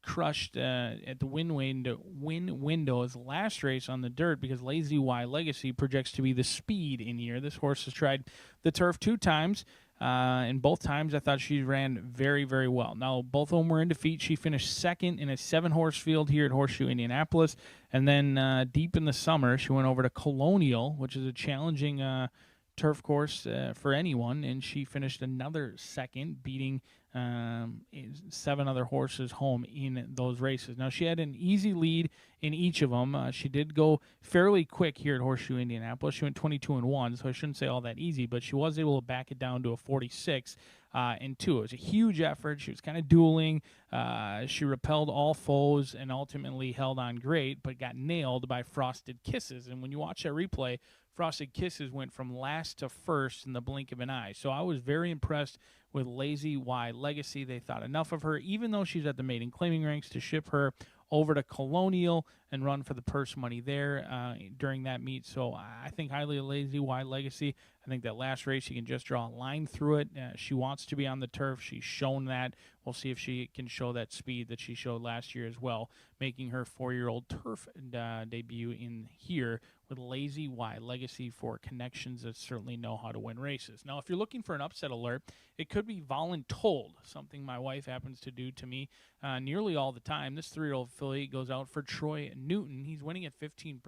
crushed at the win window's last race on the dirt, because Lazy Y Legacy projects to be the speed in here. This horse has tried the turf 2 times. And both times I thought she ran very, very well. Now, both of them were in defeat. She finished second in a 7-horse field here at Horseshoe Indianapolis. And then deep in the summer, she went over to Colonial, which is a challenging turf course for anyone, and she finished another second, beating 7 other horses home in those races. Now, she had an easy lead in each of them. She did go fairly quick here at Horseshoe Indianapolis. She went 22-1, so I shouldn't say all that easy, but she was able to back it down to a 46 and 2. It was a huge effort. She was kind of dueling. She repelled all foes and ultimately held on great, but got nailed by Frosted Kisses. And when you watch that replay, Frosted Kisses went from last to first in the blink of an eye. So I was very impressed with Lazy Y Legacy. They thought enough of her, even though she's at the maiden claiming ranks, to ship her over to Colonial and run for the purse money there during that meet. So I think highly of Lazy Y Legacy. I think that last race, you can just draw a line through it. She wants to be on the turf. She's shown that. We'll see if she can show that speed that she showed last year as well, making her 4-year-old turf debut in here with Lazy Y Legacy for connections that certainly know how to win races. Now, if you're looking for an upset alert, it could be voluntold, something my wife happens to do to me nearly all the time. This 3-year-old filly goes out for Troy Newton. He's winning at 15%,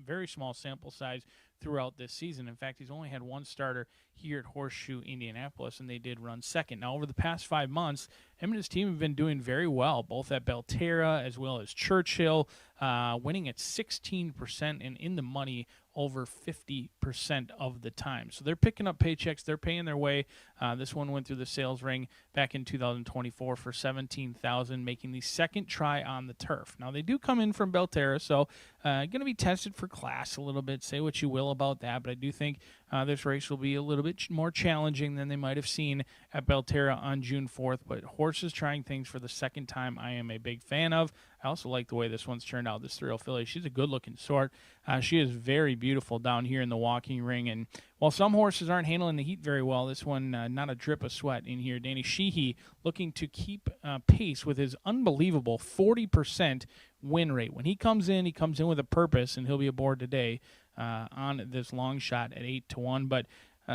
very small sample size throughout this season. In fact, he's only had one starter here at Horseshoe Indianapolis, and they did run second. Now, over the past 5 months, him and his team have been doing very well, both at Belterra as well as Churchill, winning at 16% and in the money over 50% of the time. So they're picking up paychecks. They're paying their way. This one went through the sales ring back in 2024 for $17,000, making the second try on the turf. Now, they do come in from Belterra, so going to be tested for class a little bit. Say what you will about that, but I do think this race will be a little bit more challenging than they might have seen at Belterra on June 4th. But horses trying things for the second time, I am a big fan of. I also like the way this one's turned out. This 3-year-old filly, she's a good-looking sort. She is very beautiful down here in the walking ring. And while some horses aren't handling the heat very well, this one, not a drip of sweat in here. Danny Sheehy looking to keep pace with his unbelievable 40% win rate. When he comes in with a purpose, and he'll be aboard today on this long shot at 8-1. But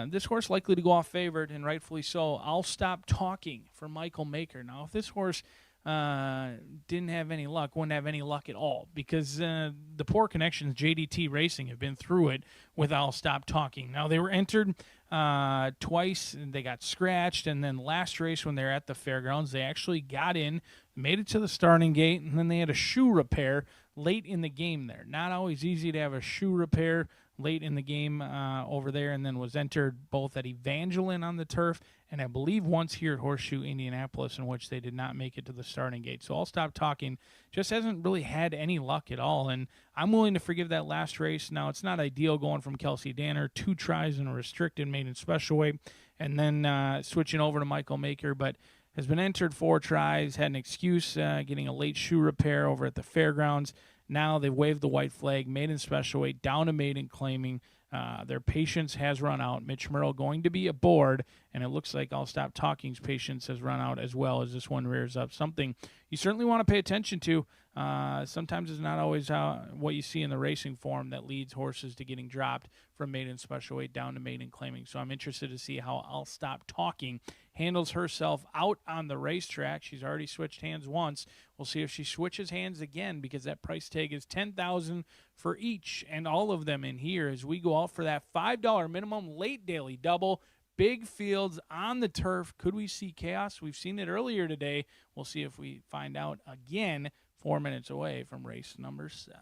this horse likely to go off favored, and rightfully so. I'll Stop Talking for Michael Maker. Now, if this horse didn't have any luck, wouldn't have any luck at all, because the poor connections JDT Racing have been through it with I'll Stop Talking. Now, they were entered twice, and they got scratched, and then last race when they were at the fairgrounds, they actually got in, made it to the starting gate, and then they had a shoe repair late in the game there. Not always easy to have a shoe repair late in the game over there, and then was entered both at Evangeline on the turf and I believe once here at Horseshoe Indianapolis, in which they did not make it to the starting gate. So I'll Stop Talking. Just hasn't really had any luck at all, and I'm willing to forgive that last race. Now, it's not ideal going from Kelsey Danner, 2 tries in a restricted maiden special weight, and then switching over to Michael Maker, but has been entered 4 tries, had an excuse getting a late shoe repair over at the fairgrounds. Now they've waved the white flag, maiden special weight, down to maiden claiming. Their patience has run out. Mitch Merle going to be aboard, and it looks like I'll Stop Talking's patience has run out as well as this one rears up. Something you certainly want to pay attention to. Sometimes it's not always what you see in the racing form that leads horses to getting dropped from maiden special weight down to maiden claiming. So I'm interested to see how I'll Stop Talking handles herself out on the racetrack. She's already switched hands once. We'll see if she switches hands again, because that price tag is $10,000 for each and all of them in here as we go out for that $5 minimum late daily double. Big fields on the turf. Could we see chaos? We've seen it earlier today. We'll see if we find out again 4 minutes away from race number 7.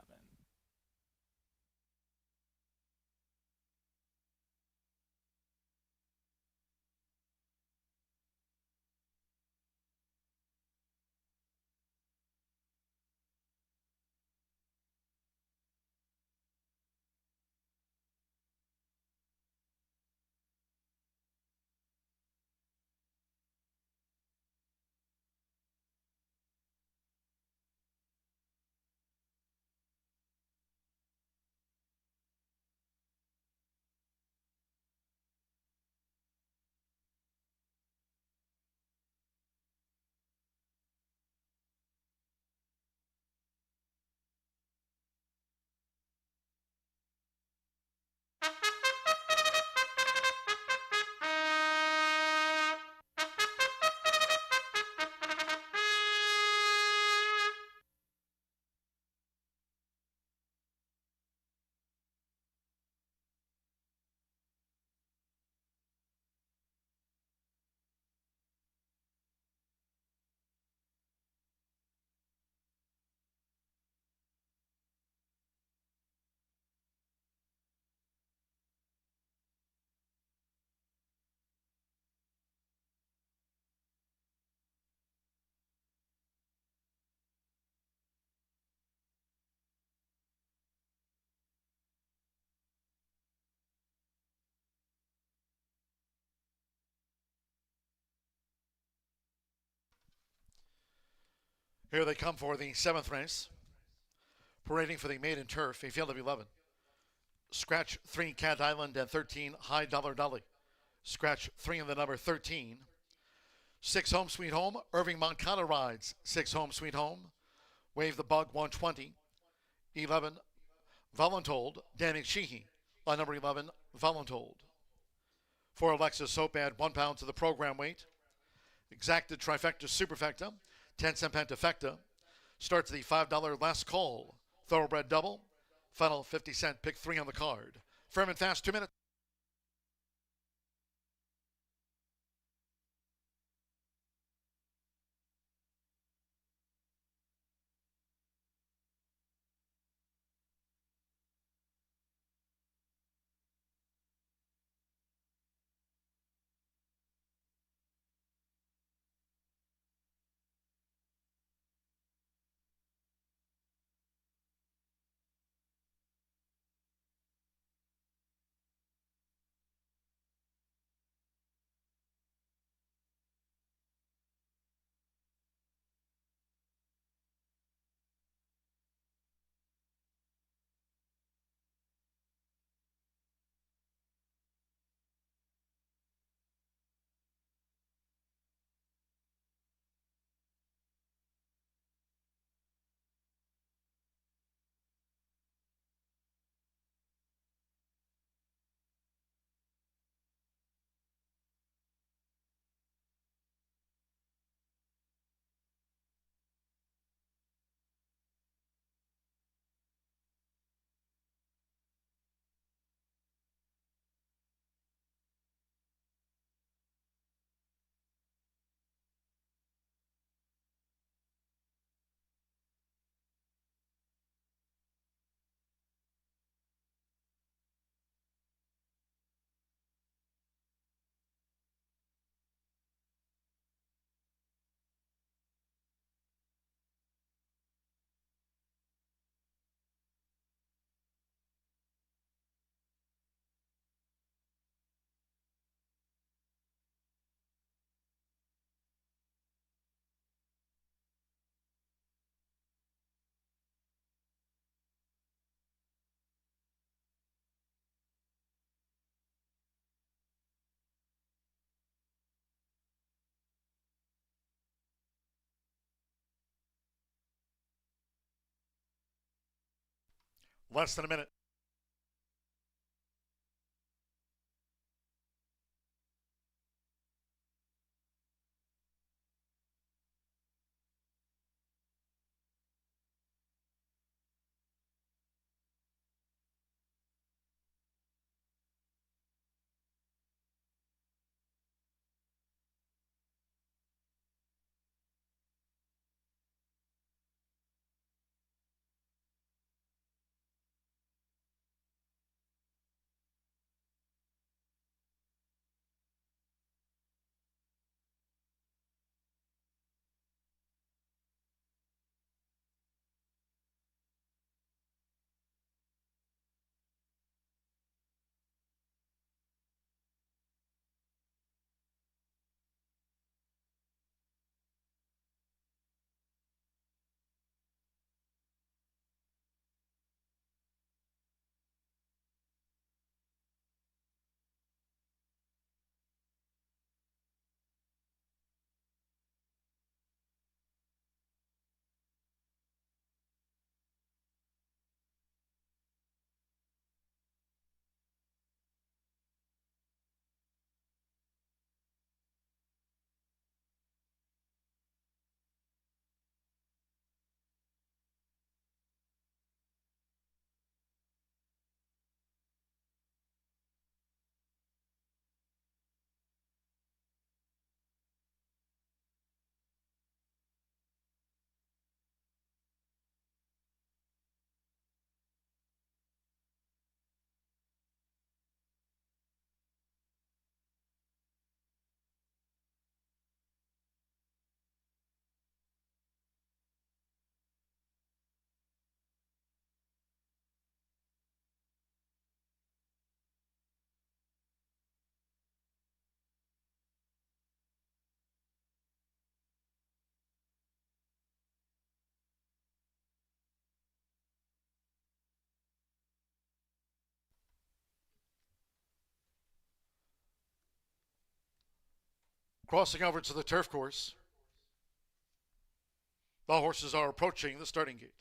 Here they come for the 7th race. Parading for the maiden turf, a field of 11. Scratch 3, Cat Island, and 13, High Dollar Dolly. Scratch 3 in the number 13. 6, Home Sweet Home, Irving Moncada rides. 6, Home Sweet Home. Wave the Bug, 120. 11, Voluntold, Danny Sheehy. On number 11, Voluntold. For Alexis Soap, add 1 pound to the program weight. Exacted Trifecta Superfecta, 10-cent Pentafecta. Starts the $5 last call. Thoroughbred double. Final 50-cent, pick 3 on the card. Firm and fast, 2 minutes. Less than a minute. Crossing over to the turf course, the horses are approaching the starting gate.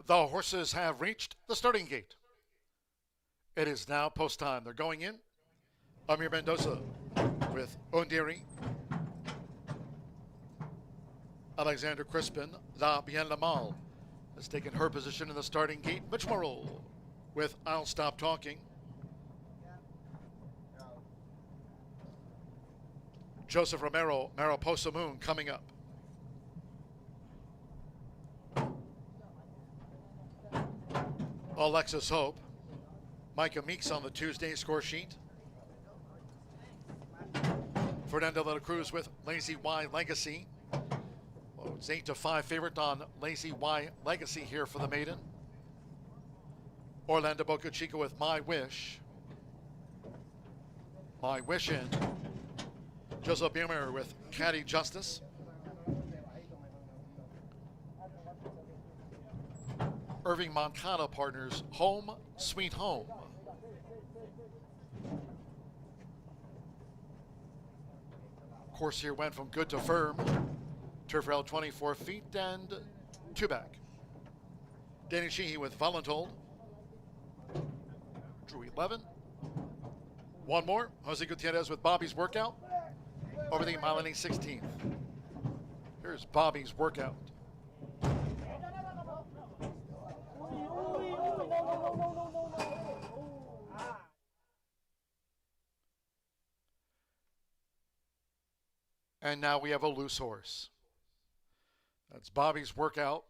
The horses have reached the starting gate. It is now post time. They're going in. Amir Mendoza with Ondiri. Alexander Crispin, the Bien Lamal, has taken her position in the starting gate. Mitch Morrill with I'll Stop Talking. Joseph Romero, Mariposa Moon coming up. Alexis Hope. Micah Meeks on the Tuesday score sheet. Fernando de la Cruz with Lazy Y Legacy. Well, it's 8-5 favorite on Lazy Y Legacy here for the maiden. Orlando Boca Chica with My Wish. My Wish in. Joseph Biemer with Caddy Justice. Irving Moncada Partners, Home Sweet Home. Course here went from good to firm. Turf rail 24 feet and 2 back. Danny Sheehy with Voluntold. Drew 11. One more. Jose Gutierrez with Bobby's Workout. Over the mile and 16th. Here's Bobby's Workout. And now we have a loose horse. That's Bobby's Workout.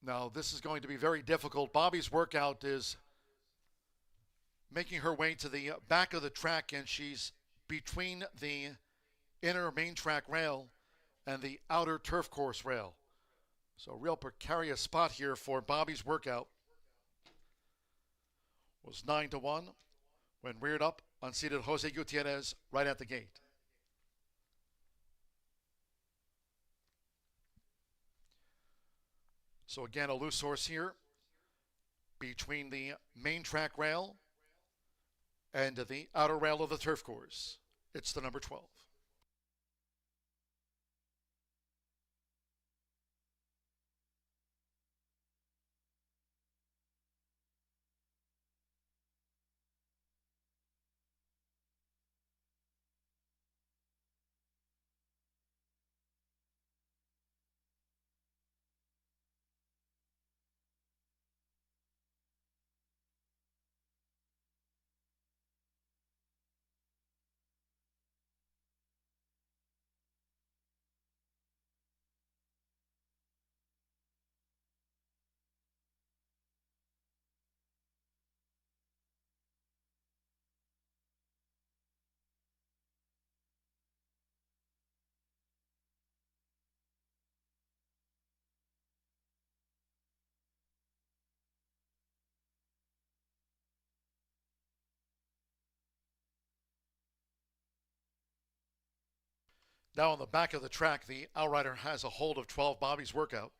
Now this is going to be very difficult. Bobby's Workout is making her way to the back of the track, and she's between the inner main track rail and the outer turf course rail. So a real precarious spot here for Bobby's Workout. Was 9-1 when reared up, unseated Jose Gutierrez right at the gate. So again, a loose horse here between the main track rail and the outer rail of the turf course. It's the number 12. Now on the back of the track, the outrider has a hold of 12 Bobby's Workout.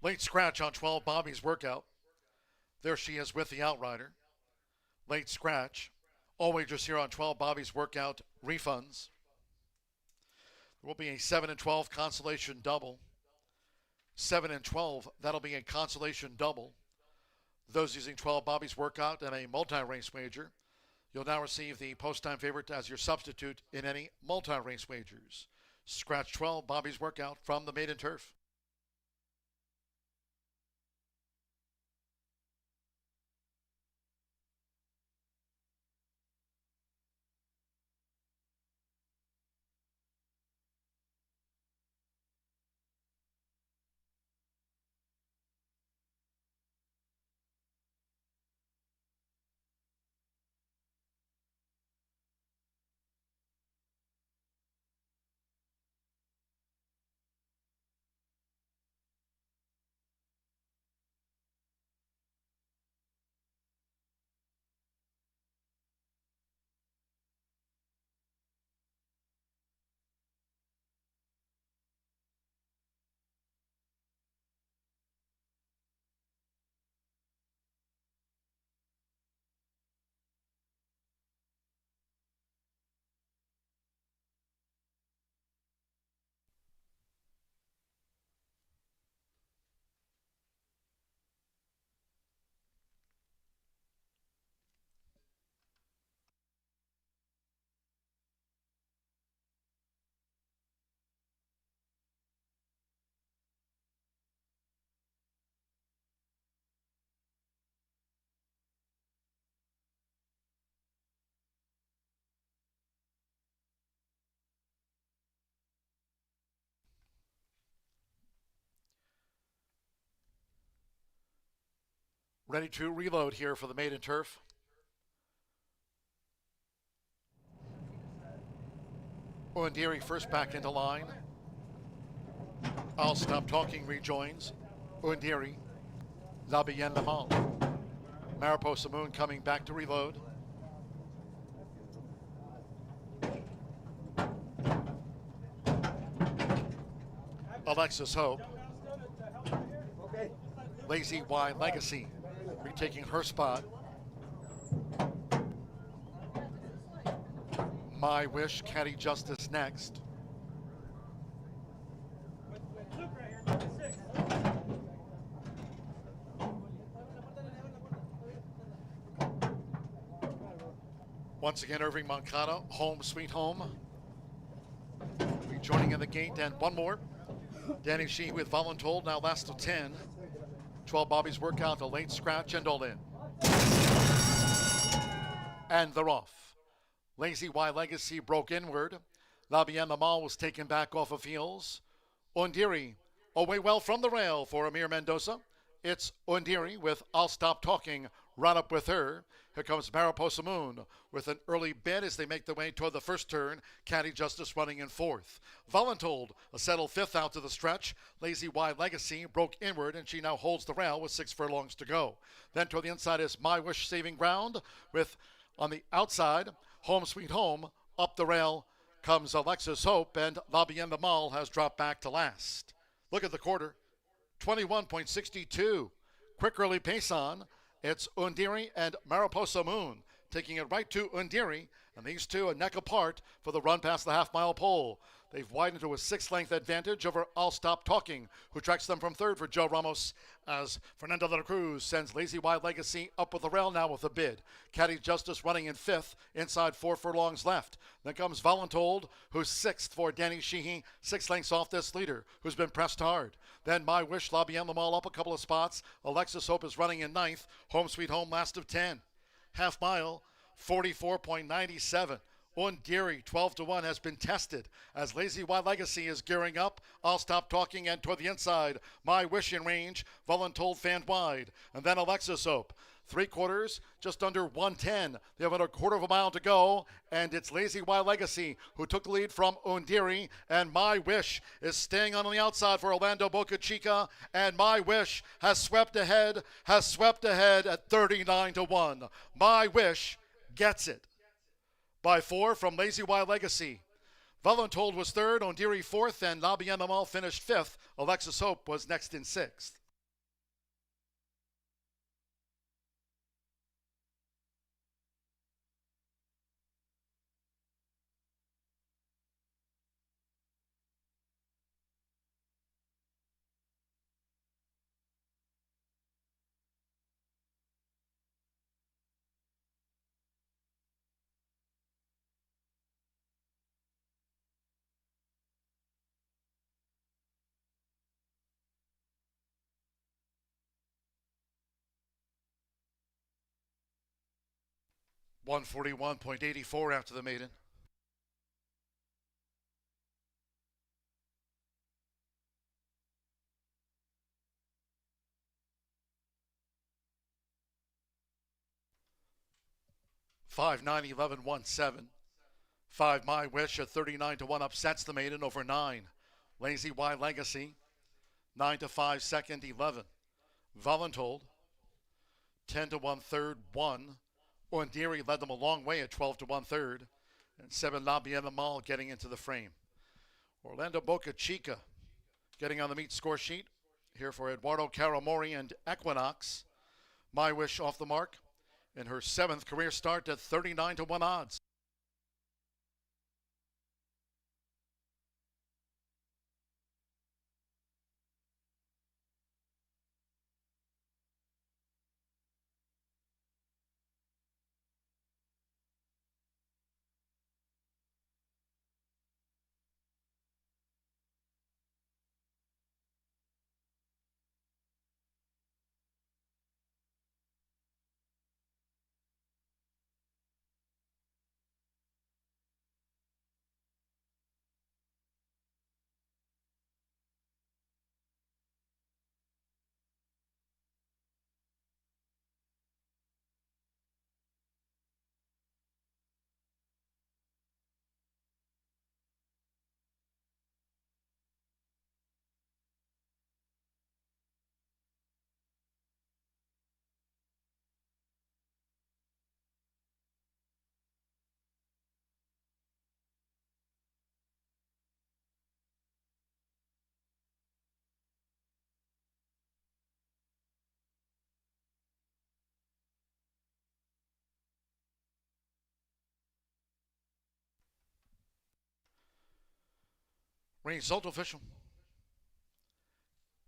Late scratch on 12, Bobby's Workout. There she is with the outrider. Late scratch. All wagers here on 12, Bobby's Workout refunds. There will be a 7 and 12 consolation double. 7 and 12, that'll be a consolation double. Those using 12 Bobby's Workout and a multi-race wager, you'll now receive the post-time favorite as your substitute in any multi-race wagers. Scratch 12 Bobby's Workout from the Maiden Turf. Ready to reload here for the Maiden Turf. Oendiri first back into line. I'll Stop Talking rejoins. Oendiri, La Bien Le Mal. Mariposa Moon coming back to reload. Alexis Hope. Lazy Y Legacy retaking her spot. My Wish, Caddy Justice next. Once again, Irving Moncada, Home Sweet Home. Rejoining in the gate, and one more. Danny Sheehy with Voluntold, now last of 10. 12 Bobby's Workout, a late scratch, and all in. And they're off. Lazy Y Legacy broke inward. La Bien Le Mal was taken back off of heels. Oendiri away well from the rail for Amir Mendoza. It's Oendiri with I'll Stop Talking right up with her. Here comes Mariposa Moon with an early bid as they make their way toward the first turn. Caddy Justice running in fourth. Voluntold, a settled fifth out to the stretch. Lazy Y Legacy broke inward, and she now holds the rail with 6 furlongs to go. Then toward the inside is My Wish saving ground with, on the outside, Home Sweet Home. Up the rail comes Alexis Hope, and La Bien Le Mal has dropped back to last. Look at the quarter, 21.62. Quick early pace on. It's Oendiri and Mariposa Moon taking it right to Oendiri, and these two a neck apart for the run past the half-mile pole. They've widened to a 6-length advantage over I'll Stop Talking, who tracks them from third for Joe Ramos, as Fernando de la Cruz sends Lazy Y Legacy up with the rail now with a bid. Caddy Justice running in fifth, inside 4 furlongs left. Then comes Voluntold, who's sixth for Danny Sheehy, 6 lengths off this leader, who's been pressed hard. Then My Wish, La Bien Le Mal up a couple of spots. Alexis Hope is running in ninth. Home Sweet Home last of 10. Half mile, 44.97. Oendiri, 12-1, has been tested as Lazy Y Legacy is gearing up. I'll Stop Talking, and toward the inside, My Wish in range. Voluntold fanned wide. And then Alexis Hope. 3/4, just under 110. They have about a quarter of a mile to go, and it's Lazy Y Legacy who took the lead from Oendiri, and My Wish is staying on the outside for Orlando Boca Chica, and My Wish has swept ahead at 39-1. My Wish gets it by 4 from Lazy Y Legacy. Voluntold was third, Oendiri fourth, and La Bien Le Mal finished fifth. Alexis Hope was next in sixth. 141.84 after the maiden. Five 9-11-1-7. 5 My Wish at 39-1 upsets the maiden over 9. Lazy Y Legacy 9-5 second 11. Voluntold 10-1 third 1. Ondiri led them a long way at 12-1 third. And 7 La Bienna Mall getting into the frame. Orlando Boca Chica getting on the meet score sheet here for Eduardo Caramori and Equinox. My Wish off the mark in her 7th career start at 39-1 odds. Result official.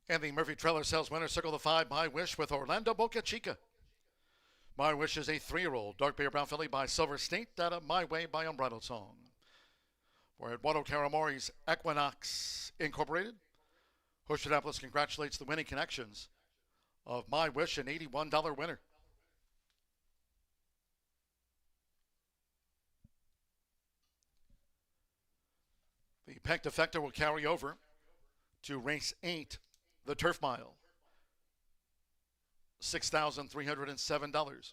And the Murphy Trailer Sales winner, circle the 5, My Wish with Orlando Boca Chica. My Wish is a 3-year-old dark bear brown filly by Silver State out of My Way by Unbridled Song. For Eduardo Caramori's Equinox Incorporated, Horseshoe Indianapolis congratulates the winning connections of My Wish, an $81 winner. The Pecked will carry over to race 8, the Turf Mile. $6,307.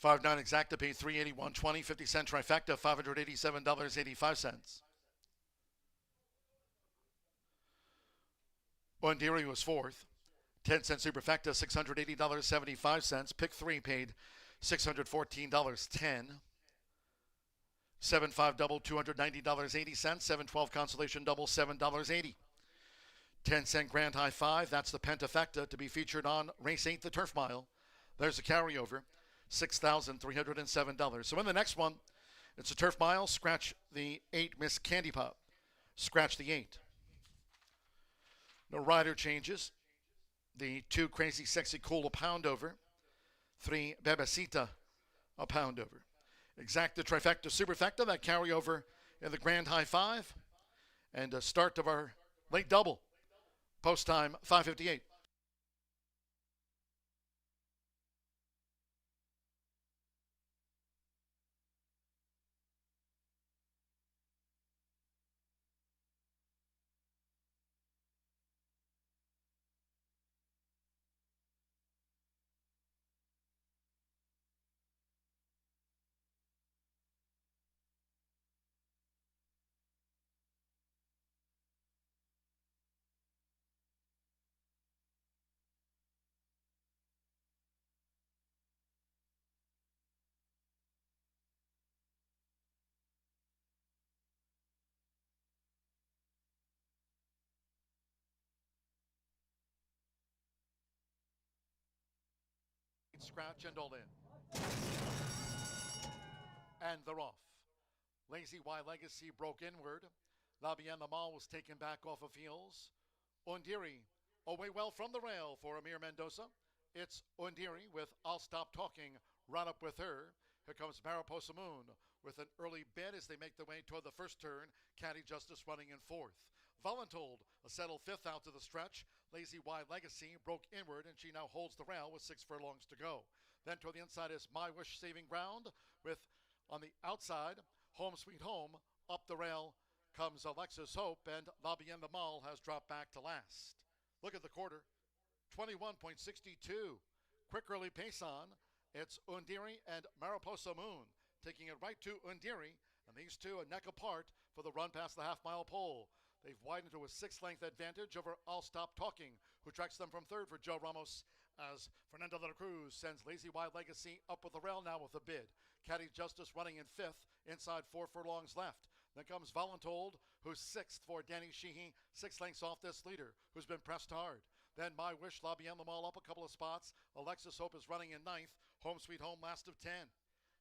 5-9 exacta paid $381.20, 50-cent trifecta, $587.85. Ondiri was 4th. 10-cent superfecta, $680.75. Pick 3 paid $614.10. 7-5 double, $290.80. 7-12 consolation double, $7.80. 10-cent grand high 5, that's the Pentafecta to be featured on race 8, the Turf Mile. There's a carryover, $6,307. So in the next one, it's a Turf Mile. Scratch the 8 Miss Candy Pop. Scratch the 8. No rider changes. The 2 Crazy Sexy Cool, a pound over. 3 Bebecita, a pound over. Exacta trifecta superfecta, that carryover in the grand high 5. And a start of our late double. Post time 5:58. Scratch and all in. And they're off. Lazy Y Legacy broke inward. La Bienna Mall was taken back off of heels. Ondiri away well from the rail for Amir Mendoza. It's Ondiri with I'll Stop Talking right up with her. Here comes Mariposa Moon with an early bid as they make their way toward the first turn. Caddy Justice running in 4th. Voluntold, a settled 5th out to the stretch. Lazy Y Legacy broke inward, and she now holds the rail with 6 furlongs to go. Then toward the inside is My Wish Saving Ground with on the outside, Home Sweet Home. Up the rail comes Alexis Hope, and La Bien the Mal has dropped back to last. Look at the quarter, 21.62. Quick early pace on. It's Undiri and Mariposa Moon taking it right to Undiri, and these two a neck apart for the run past the half-mile pole. They've widened to a 6-length advantage over I'll Stop Talking, who tracks them from third for Joe Ramos, as Fernando de la Cruz sends Lazy Y Legacy up with the rail now with a bid. Caddy Justice running in fifth, inside 4 furlongs left. Then comes Voluntold, who's sixth for Danny Sheehy, 6 lengths off this leader, who's been pressed hard. Then My Wish, La Bien the Mal up a couple of spots. Alexis Hope is running in ninth. Home Sweet Home last of 10.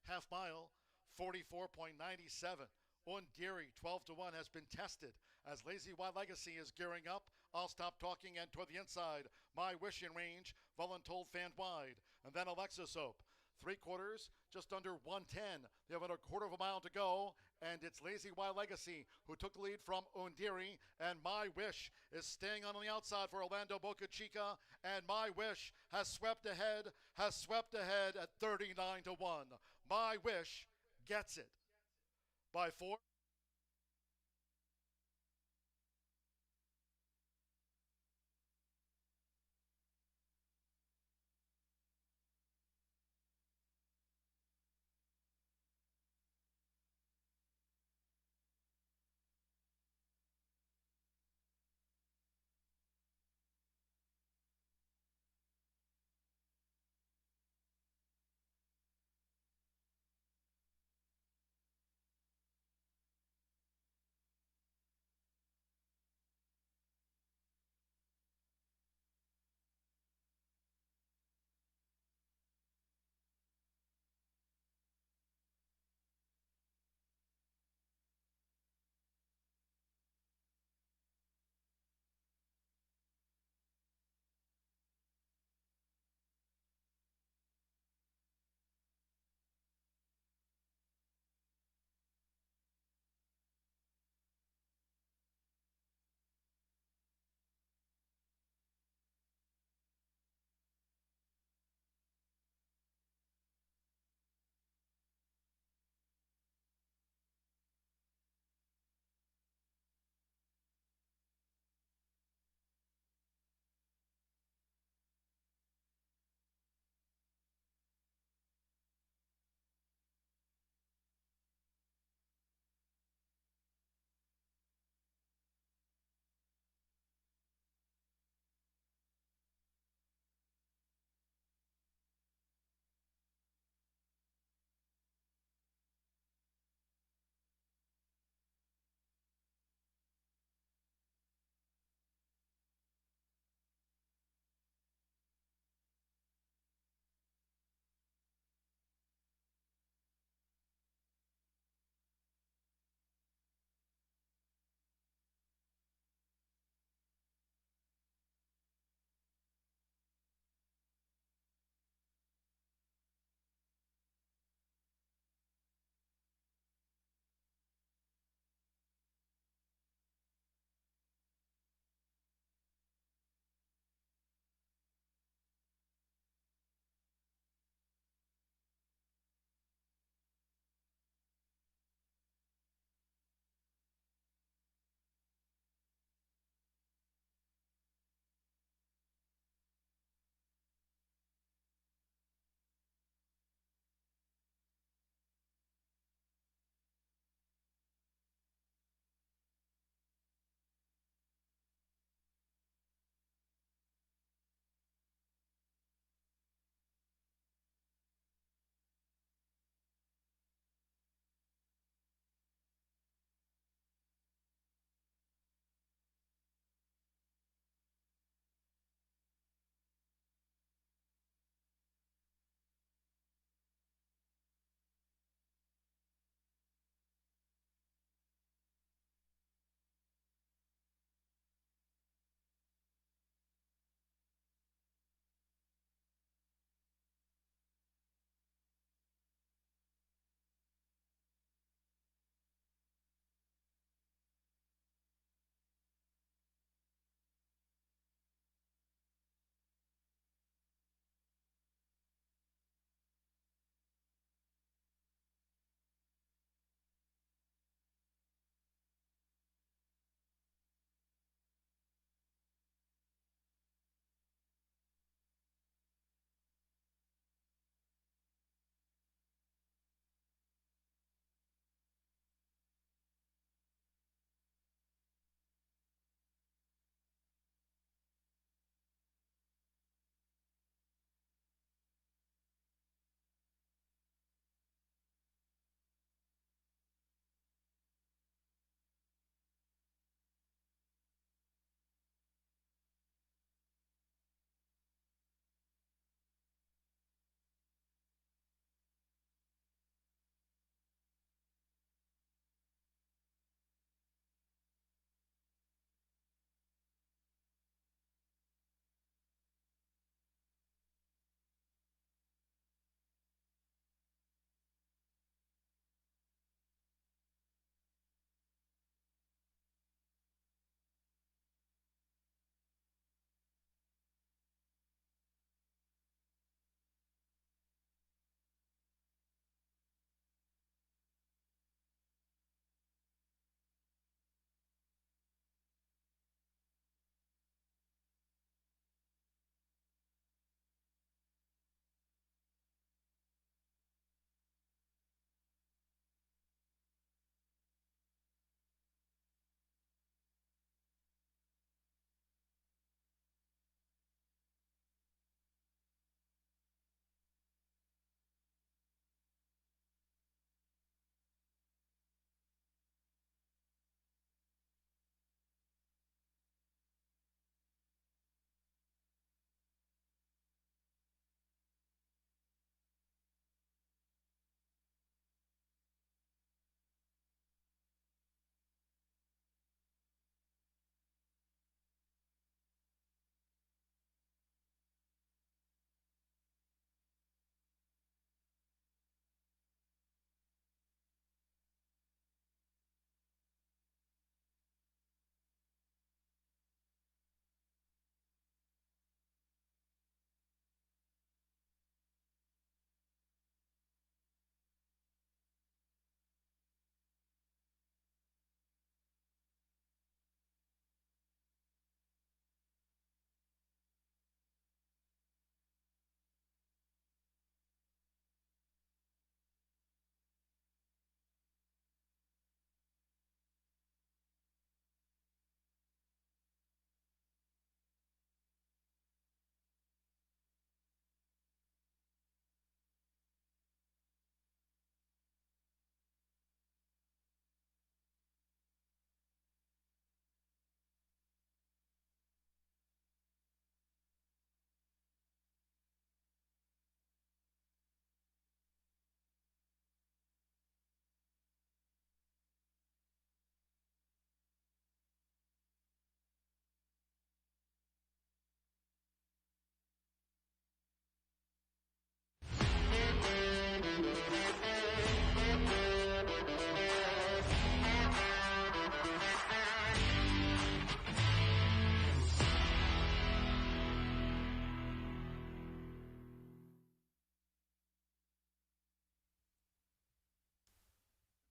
Half mile, 44.97. Undiri, 12-1, has been tested as Lazy Y Legacy is gearing up. I'll Stop Talking, and toward the inside, My Wish in range, Voluntold fan wide, and then Alexis Hope. 3/4, just under 110. They have about a quarter of a mile to go, and it's Lazy Y Legacy who took the lead from Undiri, and My Wish is staying on the outside for Orlando Boca Chica, and My Wish has swept ahead at 39-1. My Wish gets it by 4.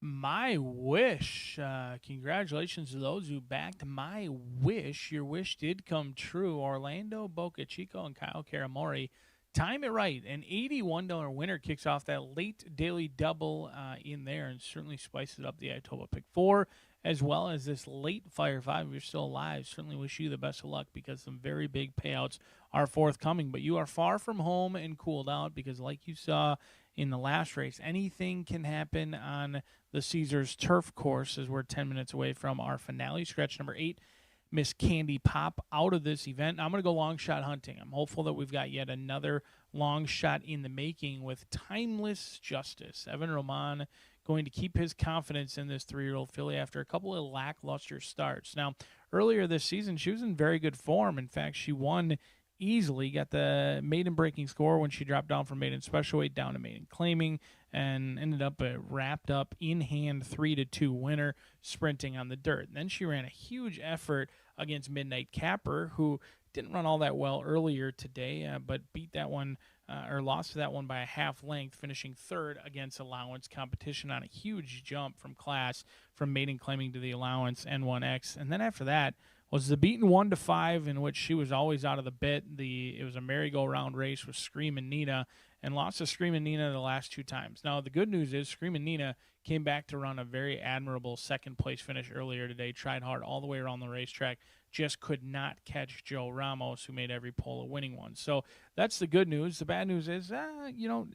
My Wish. Congratulations to those who backed My Wish. Your wish did come true. Orlando, Boca Chico, and Kyle Caramori. Time it right. An $81 winner kicks off that late daily double in there and certainly spices up the Itoba Pick 4, as well as this late Fire 5. If you're still alive, certainly wish you the best of luck because some very big payouts are forthcoming. But you are far from home and cooled out because, like you saw in the last race, anything can happen on the Caesars turf course as we're 10 minutes away from our finale. Scratch number 8, Miss Candy Pop, out of this event. Now I'm going to go long shot hunting. I'm hopeful that we've got yet another long shot in the making with Timeless Justice. Evan Roman going to keep his confidence in this 3-year-old filly after a couple of lackluster starts. Now, earlier this season, she was in very good form. In fact, she won easily, got the maiden breaking score when she dropped down from maiden special weight down to maiden claiming, and ended up a wrapped up in hand 3-2 winner sprinting on the dirt. And then she ran a huge effort against Midnight Capper, who didn't run all that well earlier today, but beat that one or lost to that one by a half length, finishing third against allowance competition on a huge jump from class from maiden claiming to the allowance N1X. And then after that was the beaten 1-5, in which she was always out of the bit. It was a merry-go-round race with Screamin' Nina, and lost to Screamin' Nina the last 2 times. Now, the good news is Screamin' Nina came back to run a very admirable second-place finish earlier today, tried hard all the way around the racetrack, just could not catch Joe Ramos, who made every pole a winning one. So that's the good news. The bad news is,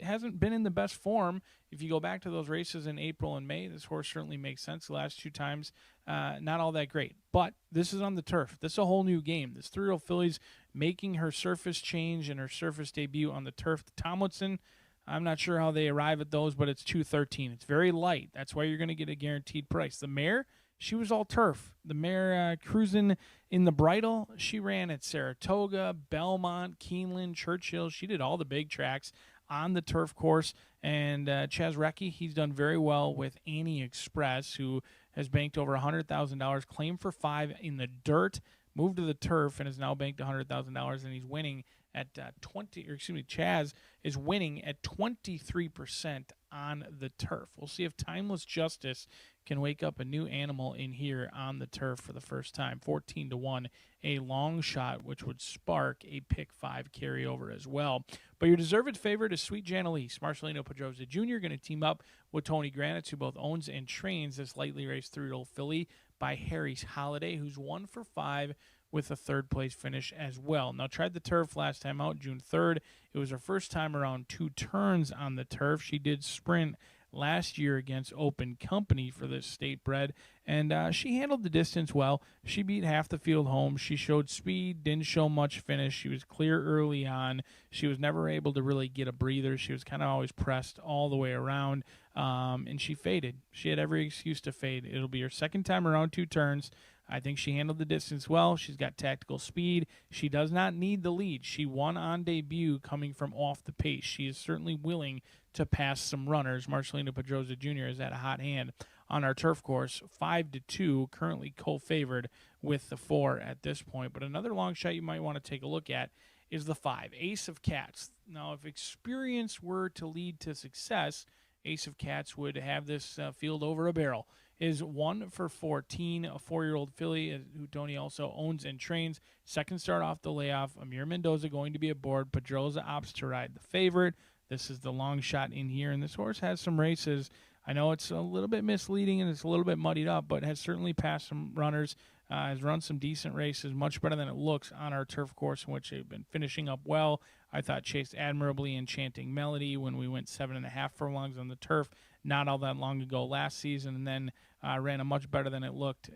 hasn't been in the best form. If you go back to those races in April and May, this horse certainly makes sense. The last 2 times, not all that great. But this is on the turf. This is a whole new game. This 3-year-old filly's making her surface change and her surface debut on the turf. The Tomlinson, I'm not sure how they arrive at those, but it's 213. It's very light. That's why you're going to get a guaranteed price. The mare, she was all turf. The mare cruising in the bridle, she ran at Saratoga, Belmont, Keeneland, Churchill. She did all the big tracks on the turf course. And Chaz Recchi, he's done very well with Annie Express, who has banked over $100,000, claimed for 5 in the dirt, moved to the turf, and has now banked $100,000, and he's winning at Chaz is winning at 23% on the turf. We'll see if Timeless Justice can wake up a new animal in here on the turf for the first time. 14-1, a long shot, which would spark a pick 5 carryover as well. But your deserved favorite is Sweet Janelise. Marcelino Pedroza Jr. going to team up with Tony Granitz, who both owns and trains this lightly raced 3-year-old filly by Harry's Holiday, who's 1 for 5 with a 3rd-place finish as well. Now, tried the turf last time out, June 3rd. It was her first time around 2 turns on the turf. She did sprint last year against Open Company for this state bred, and she handled the distance well. She beat half the field home. She showed speed, didn't show much finish. She was clear early on. She was never able to really get a breather. She was kind of always pressed all the way around, and she faded. She had every excuse to fade. It'll be her 2nd time around 2 turns. I think she handled the distance well. She's got tactical speed. She does not need the lead. She won on debut coming from off the pace. She is certainly willing to pass some runners. Marcelino Pedroza Jr. is at a hot hand on our turf course, 5-2, currently co-favored with the 4 at this point. But another long shot you might want to take a look at is the 5, Ace of Cats. Now, if experience were to lead to success, Ace of Cats would have this field over a barrel. Is 1 for 14, a 4-year-old filly who Tony also owns and trains. 2nd start off the layoff. Amir Mendoza going to be aboard. Pedroza opts to ride the favorite. This is the long shot in here, and this horse has some races. I know it's a little bit misleading and it's a little bit muddied up, but has certainly passed some runners, has run some decent races, much better than it looks on our turf course, in which they've been finishing up well. I thought chased admirably Enchanting Melody when we went 7.5 furlongs on the turf not all that long ago last season, and then ran a much better than it looked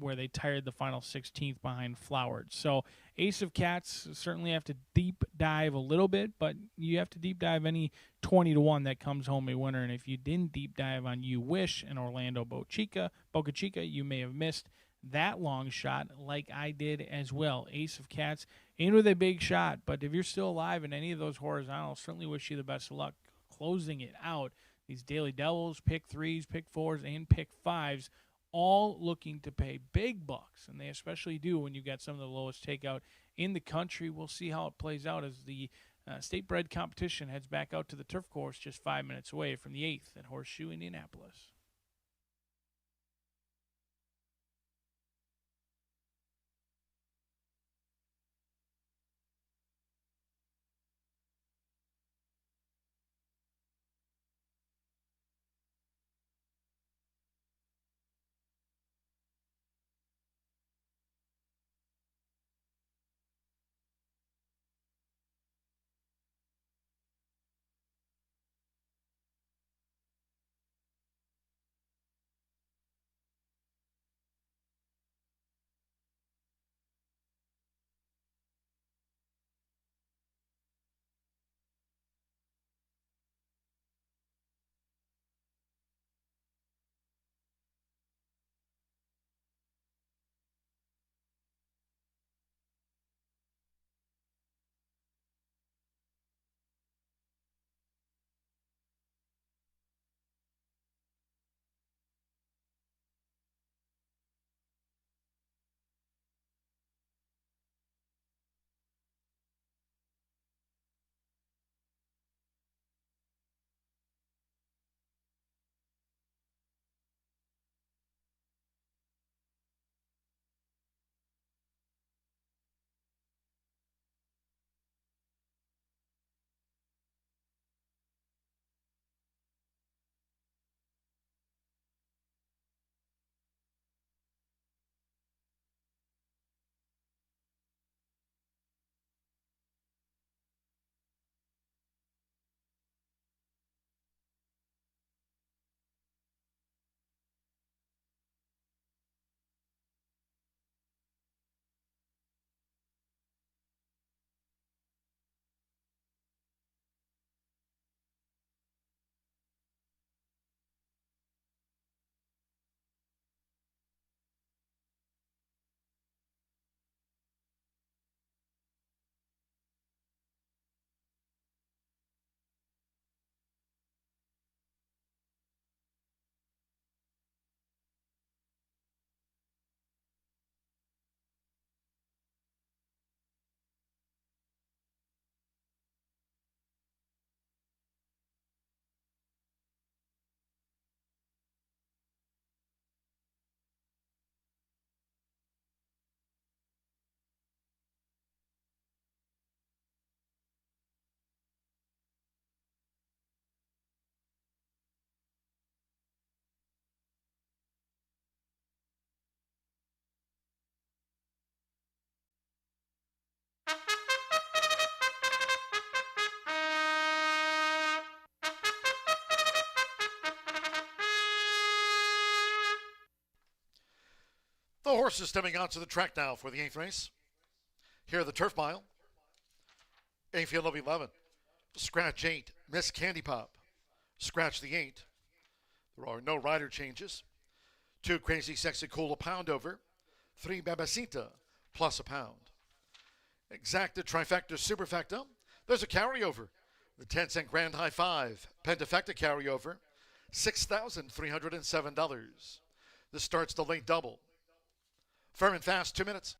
where they tired the final 16th behind Flowered. So Ace of Cats certainly have to deep dive a little bit, but you have to deep dive any 20-1 that comes home a winner. And if you didn't deep dive on You Wish and Orlando Boca Chica, you may have missed that long shot like I did as well. Ace of Cats in with a big shot, but if you're still alive in any of those horizontals, certainly wish you the best of luck closing it out. These daily doubles, pick 3s, pick 4s, and pick 5s, all looking to pay big bucks, and they especially do when you got some of the lowest takeout in the country. We'll see how it plays out as the state-bred competition heads back out to the turf course just 5 minutes away from the 8th at Horseshoe Indianapolis. The horses stepping onto the track now for the 8th race. Here are the turf mile. Infield of 11. Scratch 8, Miss Candy Pop. Scratch the 8. There are no rider changes. 2 Crazy Sexy Cool, a pound over. 3 Babasita, plus a pound. Exacta, trifecta, superfecta. There's a carryover. The 10-cent Grand High Five, Pentafecta carryover, $6,307. This starts the late double. Firm and fast, 2 minutes.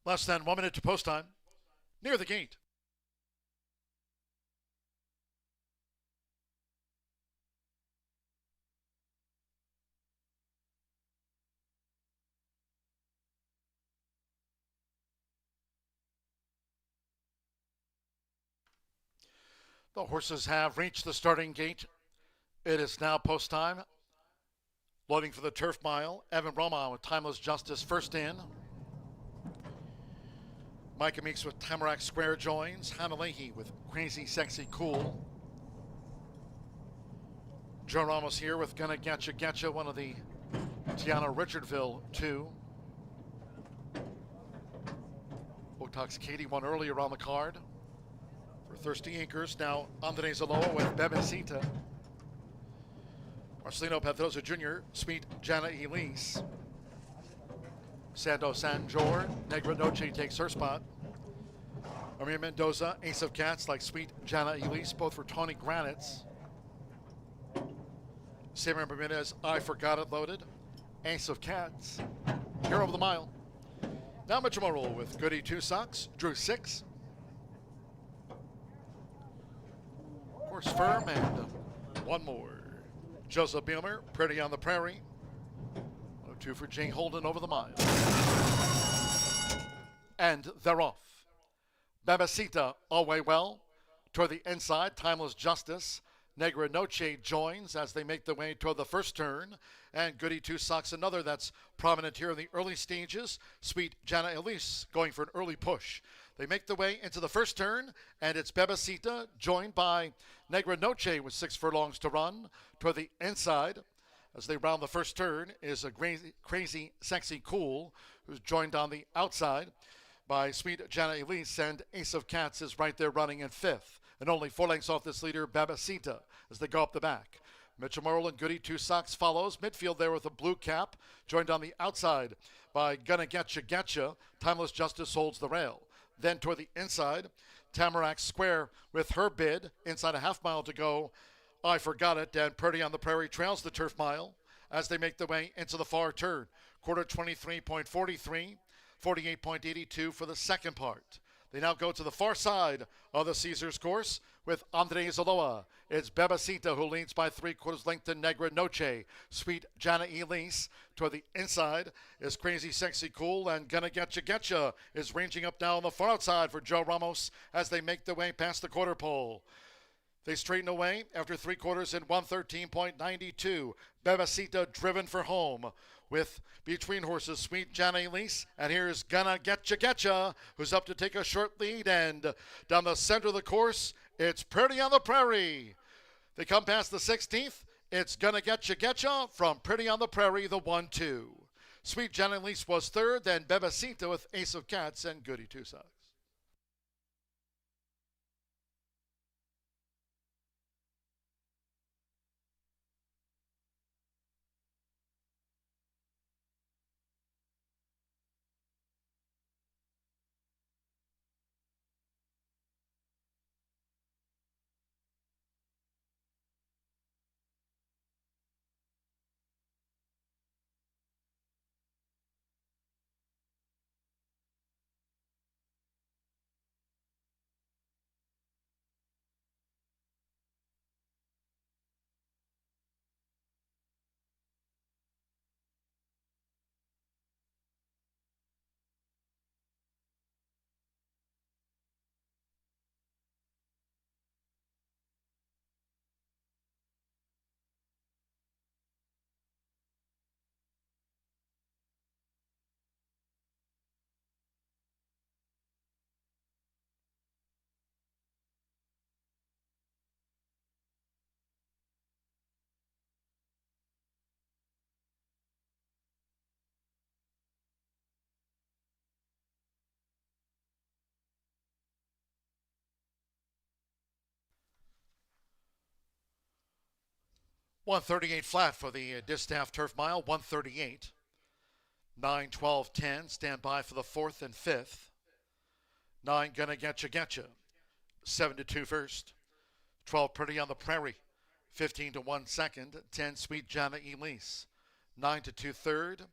Less than 1 minute to post time. Near the gate. The horses have reached the starting gate. It is now post time. Loading for the turf mile. Evan Roma with Timeless Justice first in. Micah Meeks with Tamarack Square joins. Hannah Leahy with Crazy Sexy Cool. Joe Ramos here with Gonna Getcha Getcha, one of the Tiana Richardville 2. Botox Katie won earlier on the card. For Thirsty Inkers, now Andres Aloha with Bebecita. Marcelino Pedrosa Jr., Sweet Jana Elise. Sando Sanjor, Negra Noche takes her spot. Amir Mendoza, Ace of Cats like Sweet Jana Elise, both for Tawny Granites. Samuel Ramirez, I Forgot It loaded. Ace of Cats, Hero of the Mile. Now Mitchell Morrill with Goody Two Socks, drew 6. Of course, Firm and one more. Joseph Beamer, Pretty on the Prairie. 2 for Jay Holden over the mile. And they're off. Babacita, all way well. Toward the inside, Timeless Justice. Negra Noche joins as they make their way toward the first turn. And Goody Two Socks, another that's prominent here in the early stages. Sweet Jana Elise going for an early push. They make their way into the first turn, and it's Bebecita joined by Negra Noche with 6 furlongs to run. Toward the inside, as they round the first turn, is a crazy Sexy Cool, who's joined on the outside by Sweet Jana Elise, and Ace of Cats is right there running in 5th. And only 4 lengths off this leader, Babacita, as they go up the back. Mitchell Morrill and Goody Two Socks follows. Midfield there with a blue cap, joined on the outside by Gonna Getcha Getcha. Timeless Justice holds the rail. Then toward the inside, Tamarack Square with her bid. Inside a half mile to go, I Forgot It, and Purdy on the Prairie trails the turf mile as they make their way into the far turn. Quarter 23.43, 48.82 for the second part. They now go to the far side of the Caesars course with Andres Aloha. It's Bebecita who leads by 3/4 length to Negra Noche. Sweet Jana Elise toward the inside is Crazy Sexy Cool, and Gonna Getcha Getcha is ranging up now on the far outside for Joe Ramos as they make their way past the quarter pole. They straighten away after 3/4 in 113.92. Bebecita driven for home with between horses Sweet Jana Elise, and here's Gonna Getcha Getcha, who's up to take a short lead, and down the center of the course, it's Pretty on the Prairie. They come past the 16th. It's Gonna Getcha Getcha from Pretty on the Prairie, the 1-2. Sweet Jana Elise was third, then Bebecita with Ace of Cats and Goody Two Socks. .138 flat for the Distaff Turf Mile, 138. 9, 12, 10, stand by for the 4th and 5th. 9, Gonna Getcha Getcha, 7-2 first. 12, Pretty on the Prairie, 15-1 second. 10, Sweet Jana Elise, 9-2 third.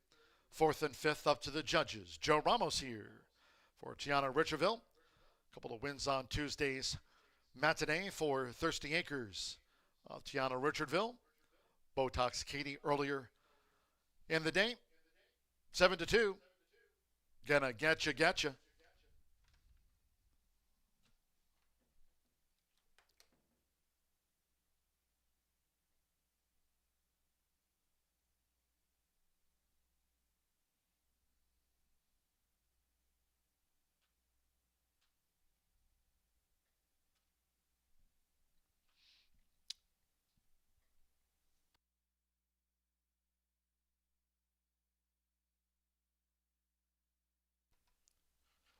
4th and 5th up to the judges. Joe Ramos here. for Tiana Richardville. A couple of wins on Tuesday's matinee for Thirsty Acres of Tiana Richardville. Botox Katie earlier in the day. 7-2. Gonna getcha.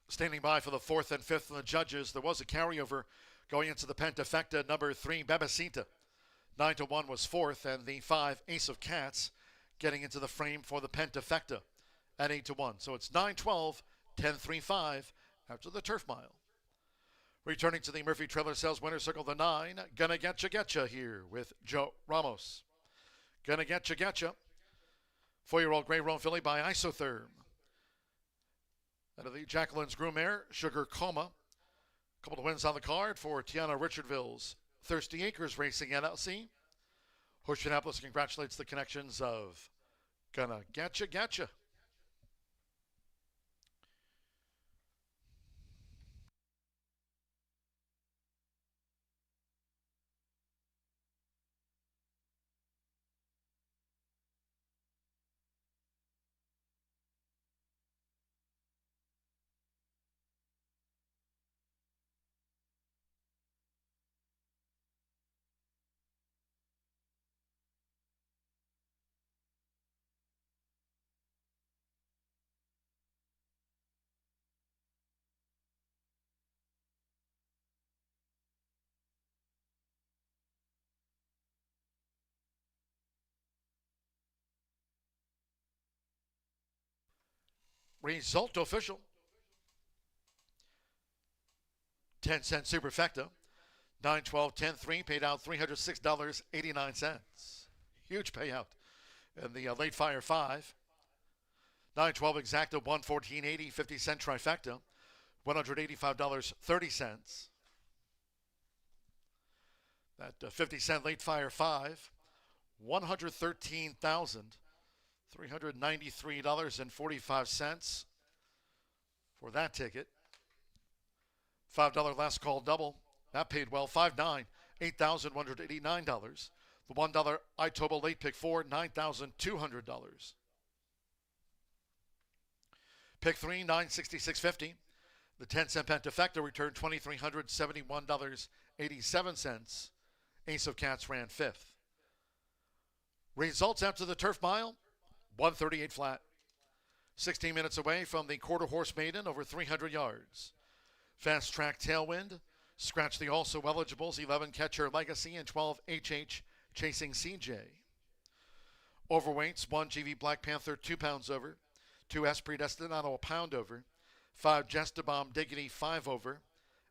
Standing by for the fourth and fifth of the judges, there was a carryover going into the Pentafecta. Number 3, Bebecita. 9-1 was fourth, and the 5, Ace of Cats, getting into the frame for the Pentafecta at 8-1. So it's 9-12, 10-3-5 after the turf mile. Returning to the Murphy Trailer Sales Winner Circle, the 9, Gonna Getcha here with Joe Ramos. Gonna Getcha. 4-year-old Gray Roan filly by Isotherm. Out of the Jacqueline's Groom Mare, Sugar Coma. A couple of wins on the card for Tiana Richardville's Thirsty Acres Racing LLC. Horseshoe Indianapolis congratulates the connections of Gonna Getcha. Result official. 10-cent superfecta. 9-12-10-3 paid out $306.89. Huge payout. And the late fire 5. 9-12 exacta 114.80 50-cent trifecta. $185.30. That 50-cent late fire 5. $113,393.45 for that ticket. $5 last call double. That paid well. 5-9, $8,189. The $1 Itoba late pick 4, $9,200. Pick 3, $966.50. The 10-cent Pentafecta returned $2,371.87. Ace of Cats ran 5th. Results after the turf mile, 138 flat. 16 minutes away from the quarter horse maiden, over 300 yards. Fast track tailwind, scratch the also eligibles, 11 Catcher Legacy and 12 HH Chasing CJ. Overweights, 1 GV Black Panther, 2 pounds over. 2 S Predestinado, a pound over. 5 Jestabomb Diggity, 5 over.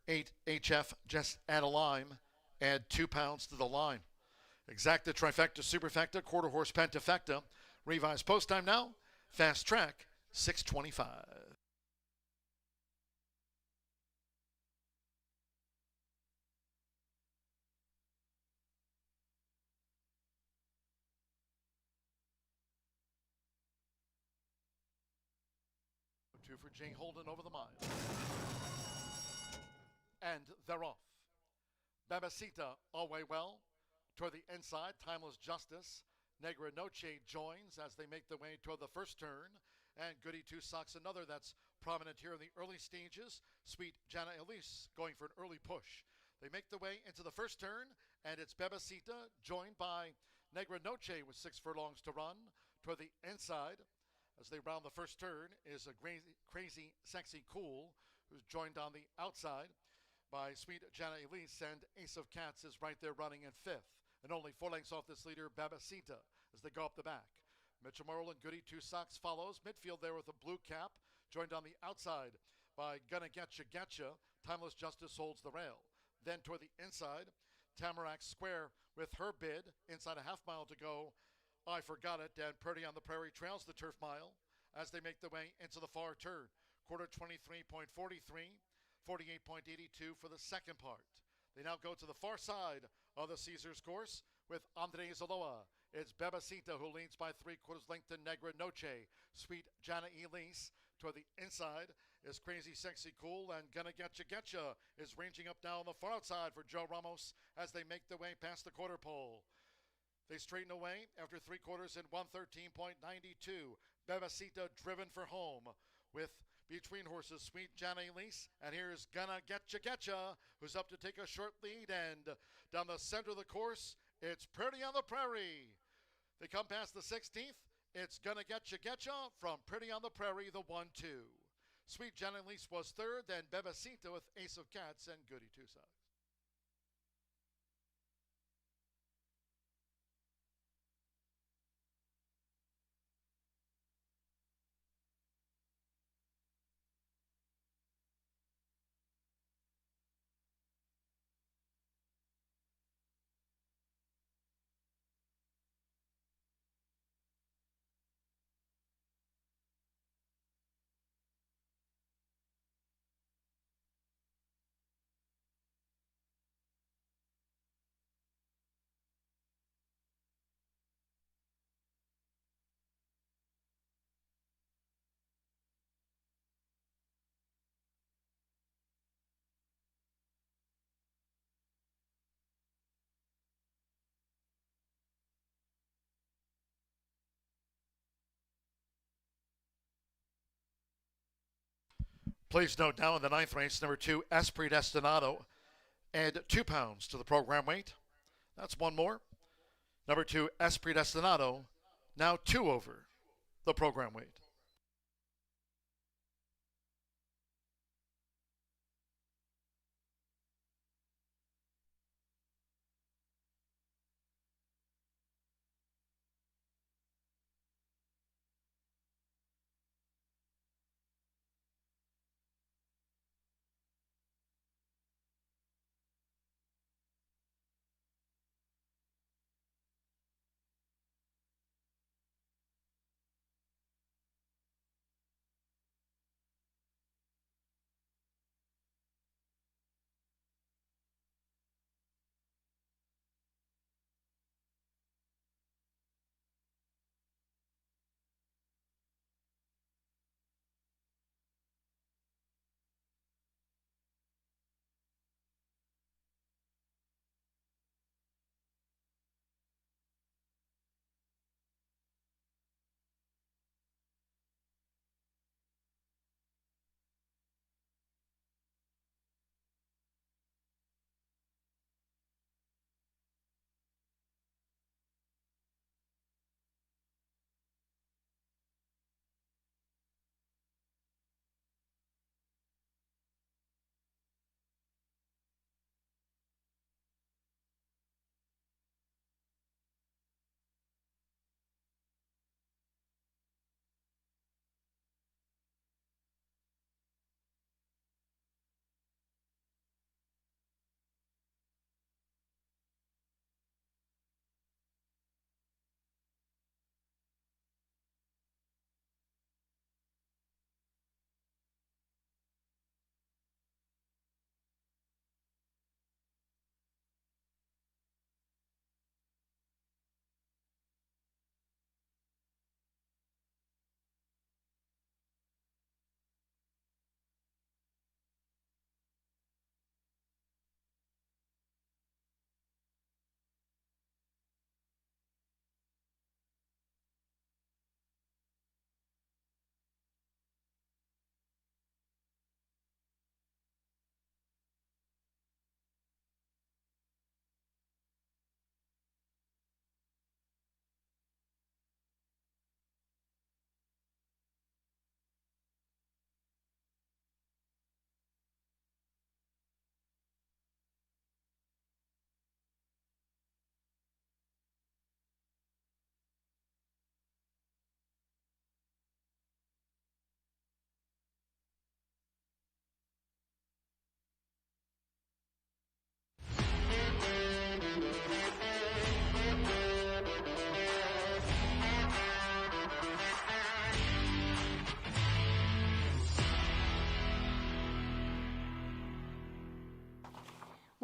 8 HF Just Add a Lime, add 2 pounds to the line. Exacta, trifecta, superfecta, quarter horse pentafecta. Revised post time now. Fast track, 6:25. Two for Jay Holden over the mile. And they're off. Babacita all way well. Toward the inside, Timeless Justice. Negra Noche joins as they make their way toward the first turn. And Goody Two Socks, another that's prominent here in the early stages. Sweet Jana Elise going for an early push. They make their way into the first turn, and it's Babacita joined by Negra Noche with 6 furlongs to run. Toward the inside, as they round the first turn, is a crazy, sexy, cool, who's joined on the outside by Sweet Jana Elise, and Ace of Cats is right there running in 5th. And only 4 lengths off this leader, Babacita, as they go up the back. Mitchell Merle and Goody Two Socks follows. Midfield there with a blue cap, joined on the outside by Gonna Getcha. Timeless Justice holds the rail. Then toward the inside, Tamarack Square with her bid. Inside a half mile to go, I Forgot It, and Purdy on the Prairie trails the turf mile as they make their way into the far turn. Quarter 23.43, 48.82 for the second part. They now go to the far side of the Caesars course with Andres Aloa. It's Bebecita who leads by 3/4 length to Negra Noche. Sweet Jana Elise toward the inside is Crazy Sexy Cool, and Gonna Getcha is ranging up now on the far outside for Joe Ramos as they make their way past the quarter pole. They straighten away after 3/4 in 113.92. Bebecita driven for home with between horses Sweet Jana Elise, and here's Gonna Getcha, who's up to take a short lead, and down the center of the course, it's Pretty on the Prairie. They come past the 16th. It's Gonna Getcha from Pretty on the Prairie, the 1-2. Sweet Jana Elise was third, then Bebecita with Ace of Cats and Goody Two Socks. Please note now in the 9th race, number 2, Esprit Destinado, add 2 pounds to the program weight. That's one more. Number 2, Esprit Destinado, now 2 over the program weight.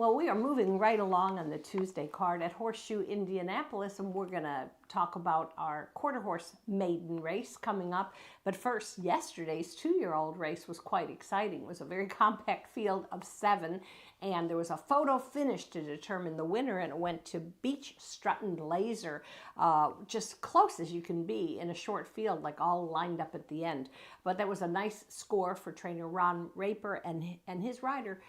Well, we are moving right along on the Tuesday card at Horseshoe Indianapolis, and we're going to talk about our quarter horse maiden race coming up. But first, yesterday's 2-year-old race was quite exciting. It was a very compact field of 7, and there was a photo finish to determine the winner, and it went to Beach Strutting Laser, just close as you can be in a short field, like all lined up at the end. But that was a nice score for trainer Ron Raper and his rider,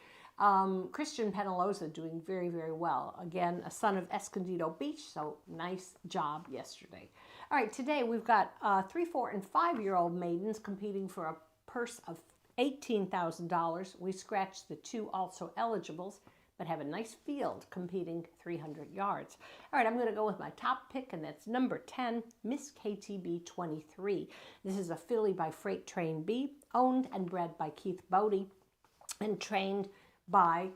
Christian Penaloza, doing very, very well. Again, a son of Escondido Beach, so nice job yesterday. All right, today we've got 3, 4, and 5-year-old maidens competing for a purse of $18,000. We scratched the 2 also eligibles, but have a nice field competing 300 yards. All right, I'm going to go with my top pick, and that's number 10, Miss KTB 23. This is a filly by Freight Train B, owned and bred by Keith Bodie, and trained by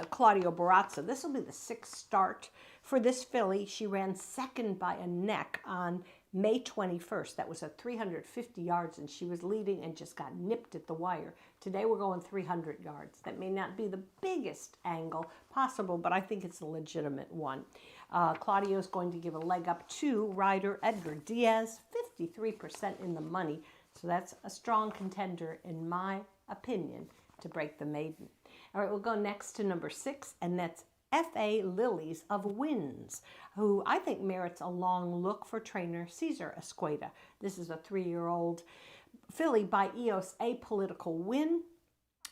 Claudio Barazza. This will be the 6th start for this filly. She ran second by a neck on May 21st. That was at 350 yards, and she was leading and just got nipped at the wire. Today we're going 300 yards. That may not be the biggest angle possible, but I think it's a legitimate one. Claudio's going to give a leg up to rider Edgar Diaz, 53% in the money. So that's a strong contender, in my opinion, to break the maiden. All right, we'll go next to number 6, and that's F.A. Lilies of Winds, who I think merits a long look for trainer Cesar Escueda. This is a 3-year-old filly by EOS Apolitical Win,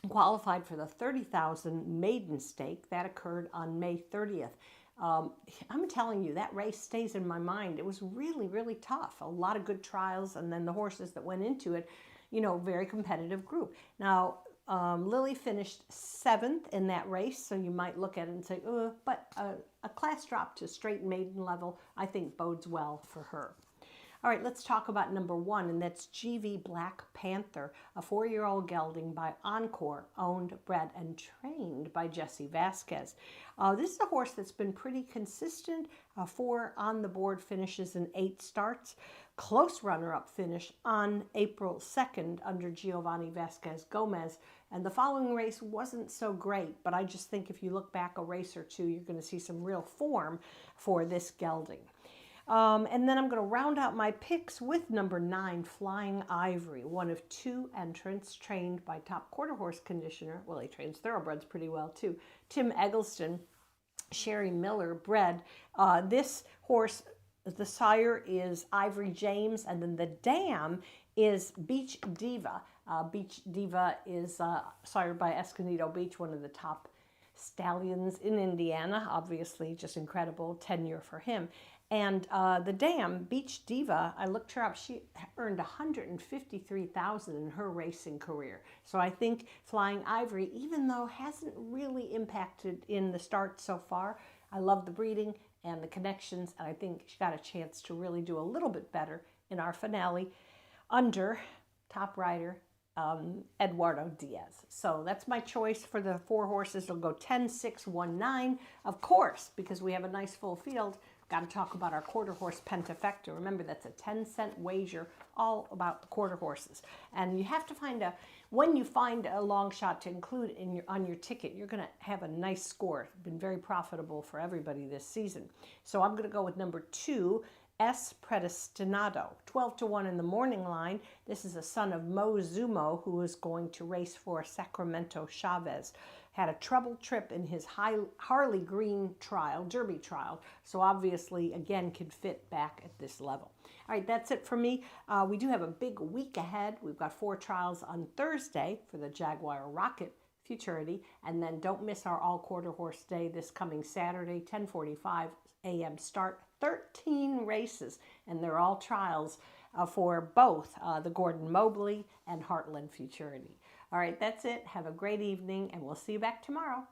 qualified for the 30,000 maiden stake that occurred on May 30th. I'm telling you, that race stays in my mind. It was really, really tough. A lot of good trials, and then the horses that went into it, you know, very competitive group. Now, Lily finished 7th in that race, so you might look at it and say, but a class drop to straight maiden level, I think bodes well for her. All right, let's talk about number 1, and that's GV Black Panther, a 4-year-old gelding by Encore, owned, bred, and trained by Jesse Vasquez. This is a horse that's been pretty consistent, 4 on-the-board finishes in 8 starts. Close runner-up finish on April 2nd under Giovanni Vasquez Gomez. And the following race wasn't so great, but I just think if you look back a race or two, you're going to see some real form for this gelding. And then I'm going to round out my picks with number 9, Flying Ivory, one of 2 entrants trained by top quarter horse conditioner. Well, he trains thoroughbreds pretty well too. Tim Eggleston, Sherry Miller bred. This horse, the sire is Ivory James, and then the dam is Beach Diva. Beach Diva is sired by Escondido Beach, one of the top stallions in Indiana. Obviously, just incredible tenure for him. And the dam, Beach Diva, I looked her up, she earned $153,000 in her racing career. So I think Flying Ivory, even though hasn't really impacted in the start so far, I love the breeding and the connections, and I think she got a chance to really do a little bit better in our finale under top rider Eduardo Diaz. So that's my choice for the 4 horses. It'll go 10, 6, 1, 9. Of course, because we have a nice full field, got to talk about our quarter horse pentafecta. Remember, that's a 10-cent wager, all about the quarter horses. And you have to find when you find a long shot to include on your ticket, you're going to have a nice score. It's been very profitable for everybody this season. So I'm going to go with number 2, S. Predestinado, 12-1 in the morning line. This is a son of Mo Zumo, who is going to race for Sacramento Chavez. Had a troubled trip in his Harley Green trial, Derby trial, so obviously, again, could fit back at this level. All right, that's it for me. We do have a big week ahead. We've got 4 trials on Thursday for the Jaguar Rocket Futurity, and then don't miss our all-quarter horse day this coming Saturday, 10:45 a.m. start. 13 races, and they're all trials for both the Gordon Mobley and Heartland Futurity. All right, that's it. Have a great evening, and we'll see you back tomorrow.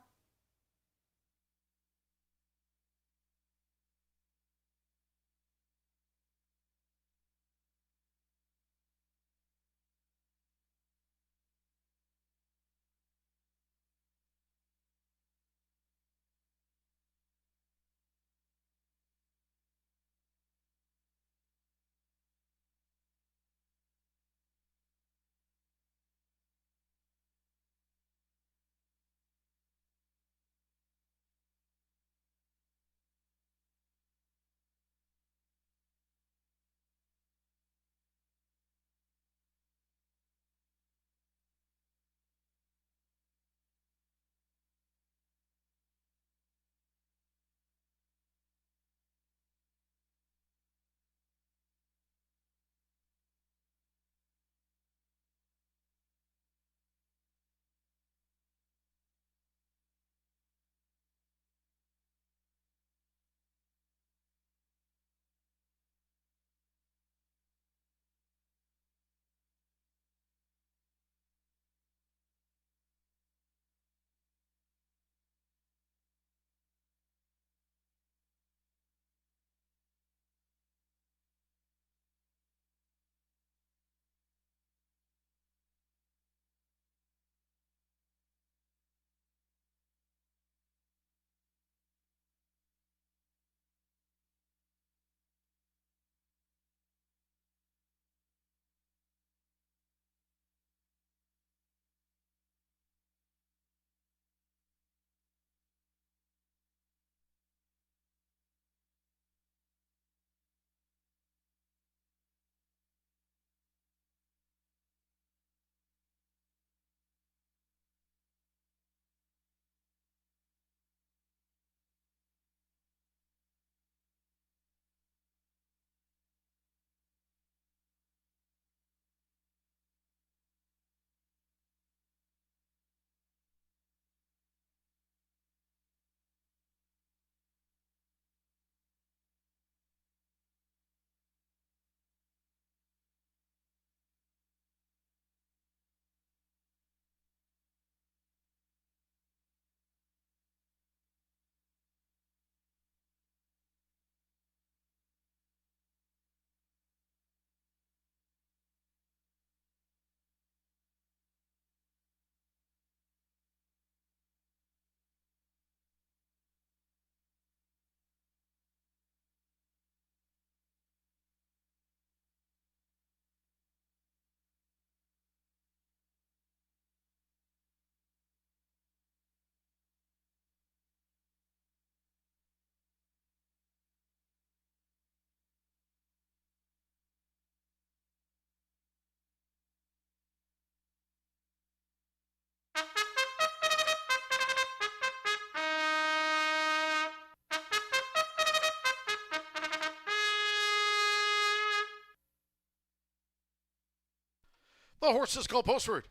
The horses go postward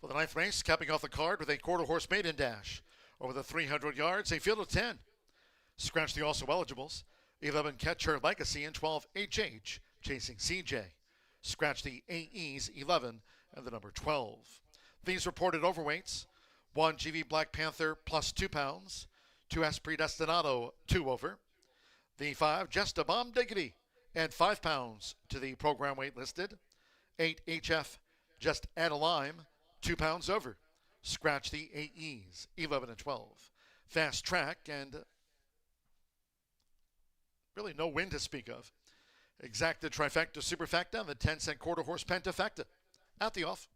for the 9th race, capping off the card with a quarter horse maiden dash. Over the 300 yards, a field of 10. Scratch the also eligibles. 11 Catcher Legacy and 12 HH chasing CJ. Scratch the AEs 11 and the number 12. These reported overweights: 1 GV Black Panther plus 2 pounds, 2 S Predestinado 2 over, the 5 Just a Bomb Diggity and 5 pounds to the program weight listed, 8 HF Just Add a Lime 2 pounds over. Scratch the AEs 11 and 12. Fast Track and really no win to speak of. Exacta Trifecta Superfecta and the 10-cent quarter horse Pentafecta. At the off.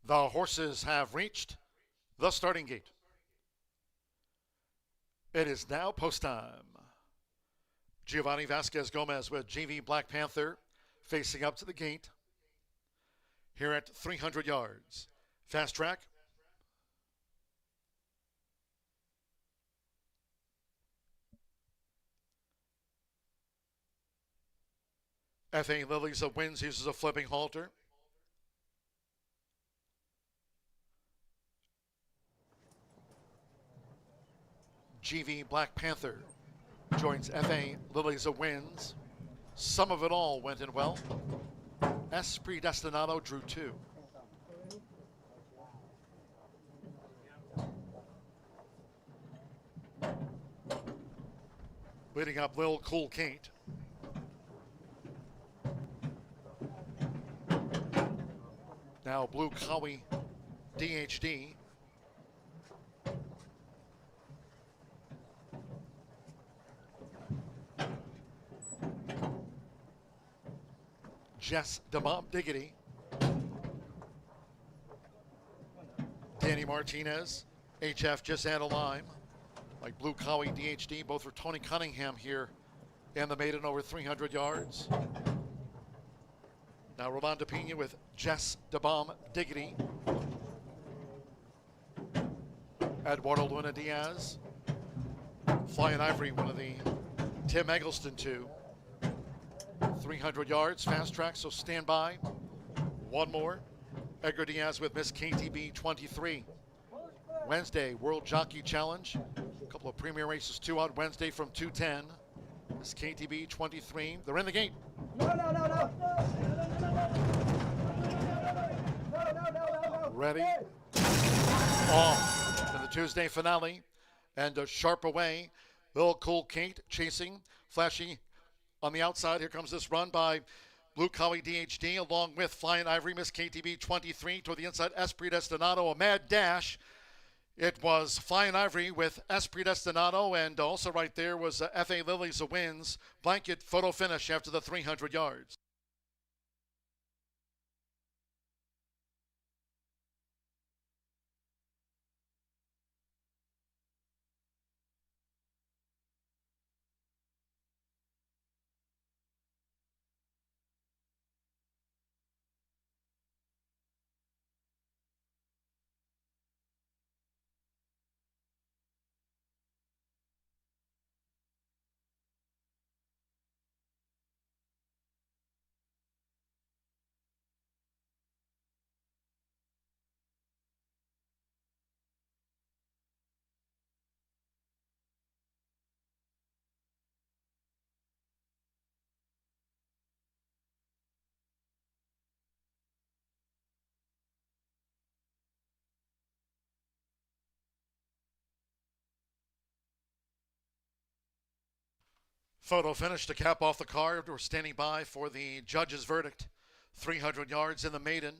The horses have reached the starting gate. It is now post time. Giovanni Vasquez Gomez with GV Black Panther facing up to the gate here at 300 yards. Fast Track. F.A. Lilies of Winds uses a flipping halter. GV Black Panther joins F.A. Lilies of Winds. Some of it all went in well. S Predestinado drew 2. Leading up Lil Cool Kate. Now Blue Cowie DHD. Jess DeMont Diggity. Danny Martinez. HF Just Add a Lime. Like Blue Cowie DHD, both for Tony Cunningham here in the maiden over 300 yards. Now Rolanda Pena with Jess DeBomb Diggity. Eduardo Luna Diaz. Flying Ivory, one of the Tim Eggleston 2. 300 yards, fast track, so stand by. One more. Edgar Diaz with Miss KTB 23. Wednesday, World Jockey Challenge. A couple of premier races, 2 on Wednesday from 210. Miss KTB 23. They're in the gate. Ready? Off. In the Tuesday finale. And sharp away. Little Cool Kate chasing. Flashy on the outside. Here comes this run by Blue Collie DHD along with Flying Ivory, Miss KTB 23 toward the inside. Esprit Destinado, a mad dash. It was Flying Ivory with Esprit Destinado, and also right there was F.A. Lilies of Wins blanket photo finish after the 300 yards. Photo finish to cap off the card. We're standing by for the judge's verdict. 300 yards in the maiden.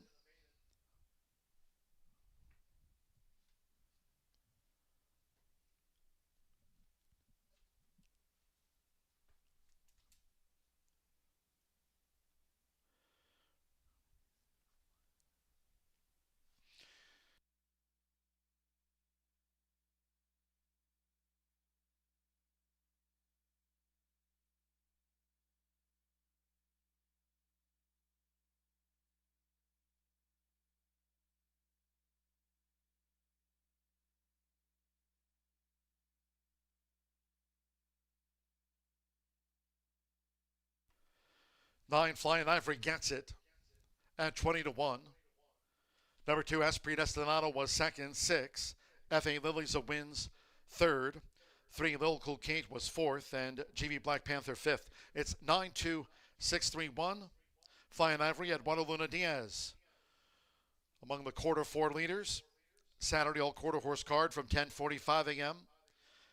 Nine Flying Ivory gets it at 20-1. Number 2, Esprit Destinado was second, 6. F.A. Lilies of Wins, third. 3, Lil Cool Kate was fourth, and GV Black Panther fifth. It's 9-2, 6-3-1. Flying Ivory, Eduardo Luna Diaz. Among the quarter 4 leaders, Saturday all quarter horse card from 10:45 a.m.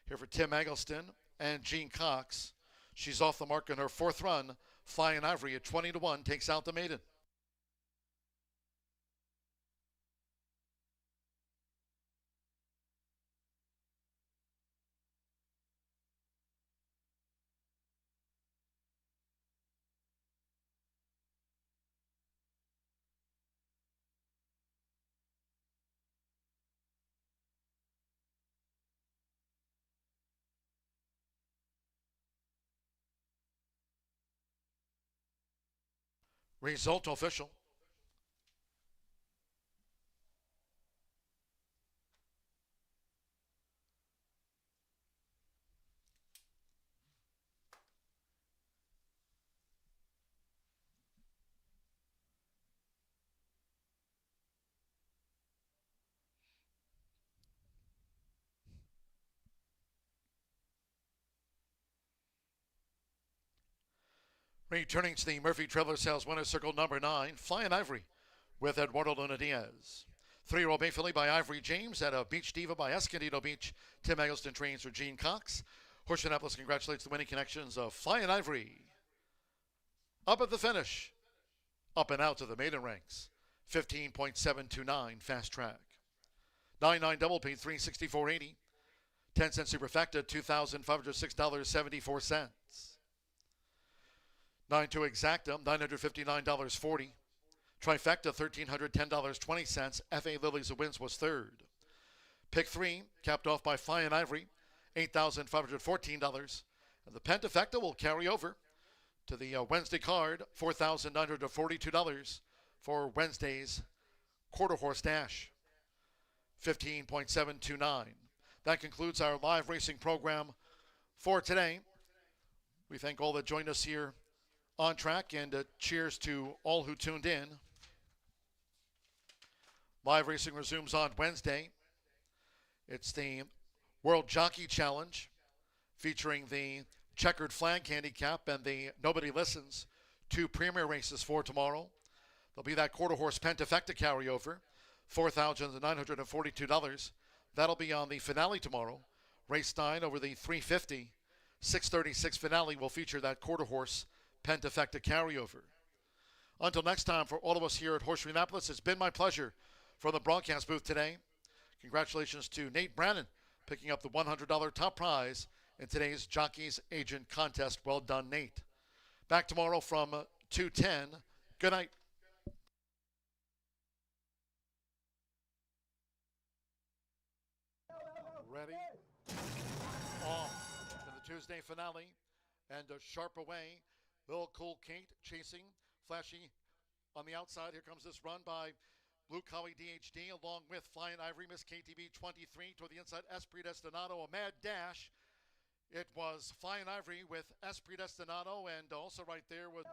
Here for Tim Eggleston and Jean Cox. She's off the mark in her 4th run. Flying Ivory at 20-1 takes out the maiden. Result official. Returning to the Murphy Trailer Sales winner circle number 9, Flying Ivory with Eduardo Luna Diaz. 3-year-old bay filly by Ivory James at a Beach Diva by Escondido Beach. Tim Eggleston trains for Jean Cox. Horseshoe Indianapolis congratulates the winning connections of Flying Ivory. Up at the finish. Up and out to the maiden ranks. 15.729 fast track. 9-9 double P, $364.80. 10-cent superfecta, $2,506.74. 9-2 exacta, $959.40. Trifecta, $1,310.20. F.A. Lilies of Wins was third. Pick 3, capped off by Flying Ivory, $8,514. And the Pentafecta will carry over to the Wednesday card, $4,942. for Wednesday's quarter horse dash. 15.729. That concludes our live racing program for today. We thank all that joined us here on track, and cheers to all who tuned in. Live racing resumes on Wednesday. It's the World Jockey Challenge featuring the checkered flag handicap and the Nobody Listens, 2 premier races for tomorrow. There'll be that quarter horse Pentafecta carryover, $4,942. That'll be on the finale tomorrow. Race 9 over the 350. 636 finale will feature that quarter horse Pentafecta carryover. Until next time, for all of us here at Horseshoe Indianapolis, it's been my pleasure from the broadcast booth today. Congratulations to Nate Brannon picking up the $100 top prize in today's Jockey's Agent Contest. Well done, Nate. Back tomorrow from 2:10. Good night. Ready? Off to the Tuesday finale. And sharp away. Little Cool Kate chasing. Flashy on the outside. Here comes this run by Blue Collie DHD along with Flying Ivory, Miss KTV 23 toward the inside. Esprit Destinado, a mad dash. It was Flying Ivory with Esprit Destinado, and also right there with